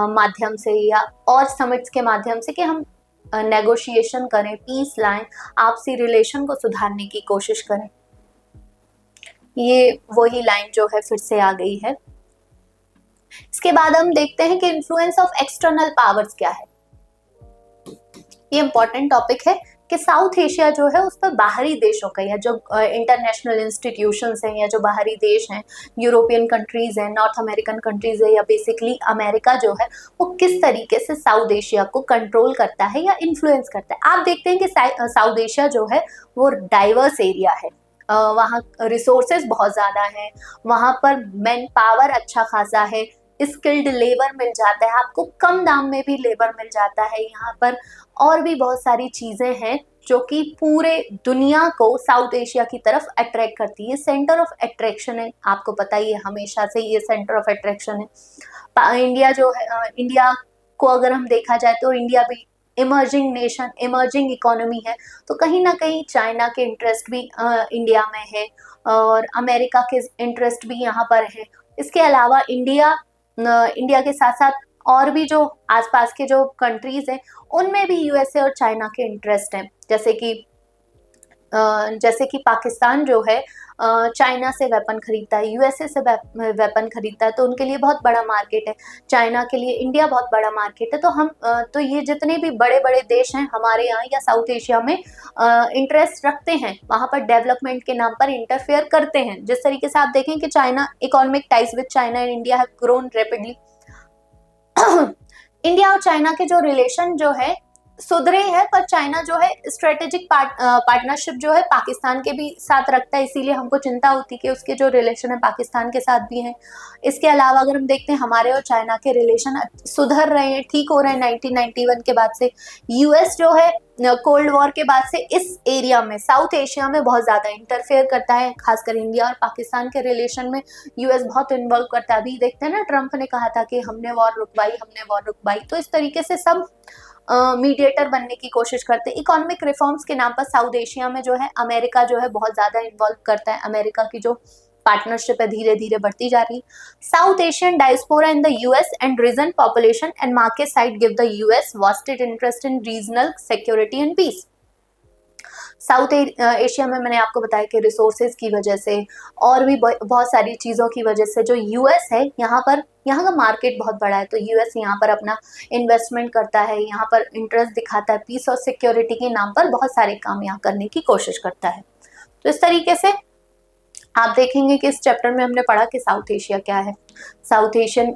माध्यम से या और समिट्स के माध्यम से कि हम नेगोशिएशन करें, पीस लाएं, आपसी रिलेशन को सुधारने की कोशिश करें। ये वही लाइन जो है फिर से आ गई है। इसके बाद हम देखते हैं कि इन्फ्लुएंस ऑफ एक्सटर्नल पावर्स क्या है। ये इंपॉर्टेंट टॉपिक है कि साउथ एशिया जो है उस पर बाहरी देशों का या जो इंटरनेशनल इंस्टीट्यूशंस हैं या जो बाहरी देश हैं, यूरोपियन कंट्रीज हैं, नॉर्थ अमेरिकन कंट्रीज है या बेसिकली अमेरिका जो है, वो किस तरीके से साउथ एशिया को कंट्रोल करता है या इन्फ्लुएंस करता है। आप देखते हैं कि साउथ एशिया जो है वो डाइवर्स एरिया है, वहाँ रिसोर्सेज बहुत ज़्यादा हैं, वहाँ पर मैन पावर अच्छा खासा है, स्किल्ड लेबर मिल जाता है, आपको कम दाम में भी लेबर मिल जाता है यहाँ पर, और भी बहुत सारी चीज़ें हैं जो कि पूरे दुनिया को साउथ एशिया की तरफ अट्रैक्ट करती है। सेंटर ऑफ अट्रैक्शन है, आपको पता ही है, हमेशा से ये सेंटर ऑफ अट्रैक्शन है। इंडिया जो है, इंडिया को अगर हम देखा जाए तो इंडिया भी इमर्जिंग नेशन, इमर्जिंग इकोनॉमी है, तो कहीं ना कहीं चाइना के इंटरेस्ट भी इंडिया में है और अमेरिका के इंटरेस्ट भी यहाँ पर है। इसके अलावा इंडिया के साथ साथ और भी जो आसपास के जो कंट्रीज हैं उनमें भी यूएसए और चाइना के इंटरेस्ट हैं। जैसे कि पाकिस्तान जो है चाइना से वेपन खरीदता है, यूएसए से वेपन खरीदता है, तो उनके लिए बहुत बड़ा मार्केट है। चाइना के लिए इंडिया बहुत बड़ा मार्केट है। तो ये जितने भी बड़े बड़े देश हैं हमारे यहाँ या साउथ एशिया में इंटरेस्ट रखते हैं, वहाँ पर डेवलपमेंट के नाम पर इंटरफेयर करते हैं। जिस तरीके से आप देखें कि China, economic ties with China and India have grown rapidly. India और चाइना के जो रिलेशन जो है सुधरे हैं, पर चाइना जो है स्ट्रेटेजिक पार्टनरशिप जो है पाकिस्तान के भी साथ रखता है, इसीलिए हमको चिंता होती है कि उसके जो रिलेशन है पाकिस्तान के साथ भी हैं। इसके अलावा अगर हम देखते हैं हमारे और चाइना के रिलेशन सुधर रहे हैं, ठीक हो रहे हैं 1991 के बाद से। यूएस जो है कोल्ड वॉर के बाद से इस एरिया में, साउथ एशिया में बहुत ज़्यादा इंटरफेयर करता है, खासकर इंडिया और पाकिस्तान के रिलेशन में यूएस बहुत इन्वॉल्व करता है। अभी देखते हैं ना, ट्रंप ने कहा था कि हमने वॉर रुकवाई। तो इस तरीके से सब मीडिएटर बनने की कोशिश करते हैं। इकोनॉमिक रिफॉर्म्स के नाम पर साउथ एशिया में जो है अमेरिका जो है बहुत ज़्यादा इन्वॉल्व करता है। अमेरिका की जो पार्टनरशिप है धीरे धीरे बढ़ती जा रही है। South Asian diaspora in the US and region population and market side give the US vested interest in regional security and peace. South Asia में मैंने आपको बताया कि रिसोर्सेज की वजह से और भी बहुत सारी चीज़ों की वजह से जो यूएस है यहाँ का मार्केट बहुत बड़ा है, तो यूएस यहाँ पर अपना इन्वेस्टमेंट करता है, यहाँ पर इंटरेस्ट दिखाता है, पीस और सिक्योरिटी के नाम पर बहुत सारे काम यहाँ करने की कोशिश करता है। तो इस तरीके से आप देखेंगे कि इस चैप्टर में हमने पढ़ा कि साउथ एशिया क्या है, साउथ एशियन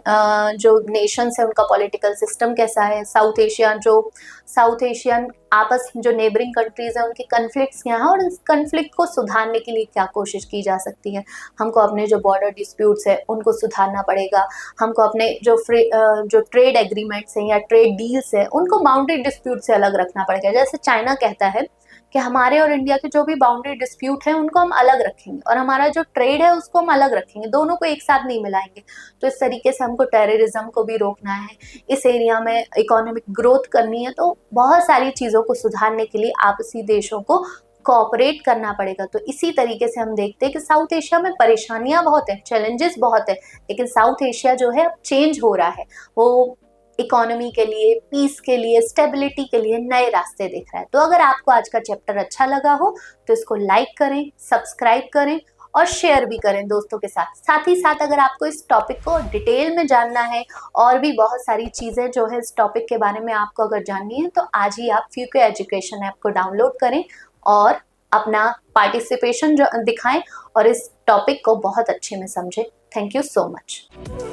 जो नेशंस है उनका पॉलिटिकल सिस्टम कैसा है, साउथ एशियन आपस जो नेबरिंग कंट्रीज है उनकी कन्फ्लिक्ट्स क्या है, और इस कन्फ्लिक्ट को सुधारने के लिए क्या कोशिश की जा सकती है। हमको अपने जो बॉर्डर डिस्प्यूट्स है उनको सुधारना पड़ेगा, हमको अपने जो ट्रेड एग्रीमेंट्स हैं या ट्रेड डील्स है उनको बाउंड्री डिस्प्यूट से अलग रखना पड़ेगा। जैसे चाइना कहता है कि हमारे और इंडिया के जो भी बाउंड्री डिस्प्यूट है उनको हम अलग रखेंगे और हमारा जो ट्रेड है उसको हम अलग रखेंगे, दोनों को एक साथ नहीं मिलाएंगे। तो इस तरीके से हमको टेररिज्म को भी रोकना है, इस एरिया में इकोनॉमिक ग्रोथ करनी है, तो बहुत सारी चीज़ों को सुधारने के लिए आपसी देशों को कोऑपरेट करना पड़ेगा। तो इसी तरीके से हम देखते हैं कि साउथ एशिया में परेशानियां बहुत है, चैलेंजेस बहुत है, लेकिन साउथ एशिया जो है अब चेंज हो रहा है, वो इकोनॉमी के लिए, पीस के लिए, स्टेबिलिटी के लिए नए रास्ते देख रहा है। तो अगर आपको आज का चैप्टर अच्छा लगा हो तो इसको लाइक करें, सब्सक्राइब करें और शेयर भी करें दोस्तों के साथ। साथ ही साथ अगर आपको इस टॉपिक को डिटेल में जानना है और भी बहुत सारी चीज़ें जो है इस टॉपिक के बारे में आपको अगर जाननी है, तो आज ही आप फ्यूके एजुकेशन ऐप को डाउनलोड करें और अपना पार्टिसिपेशन जो दिखाएं और इस टॉपिक को बहुत अच्छे में समझें। Thank you so much.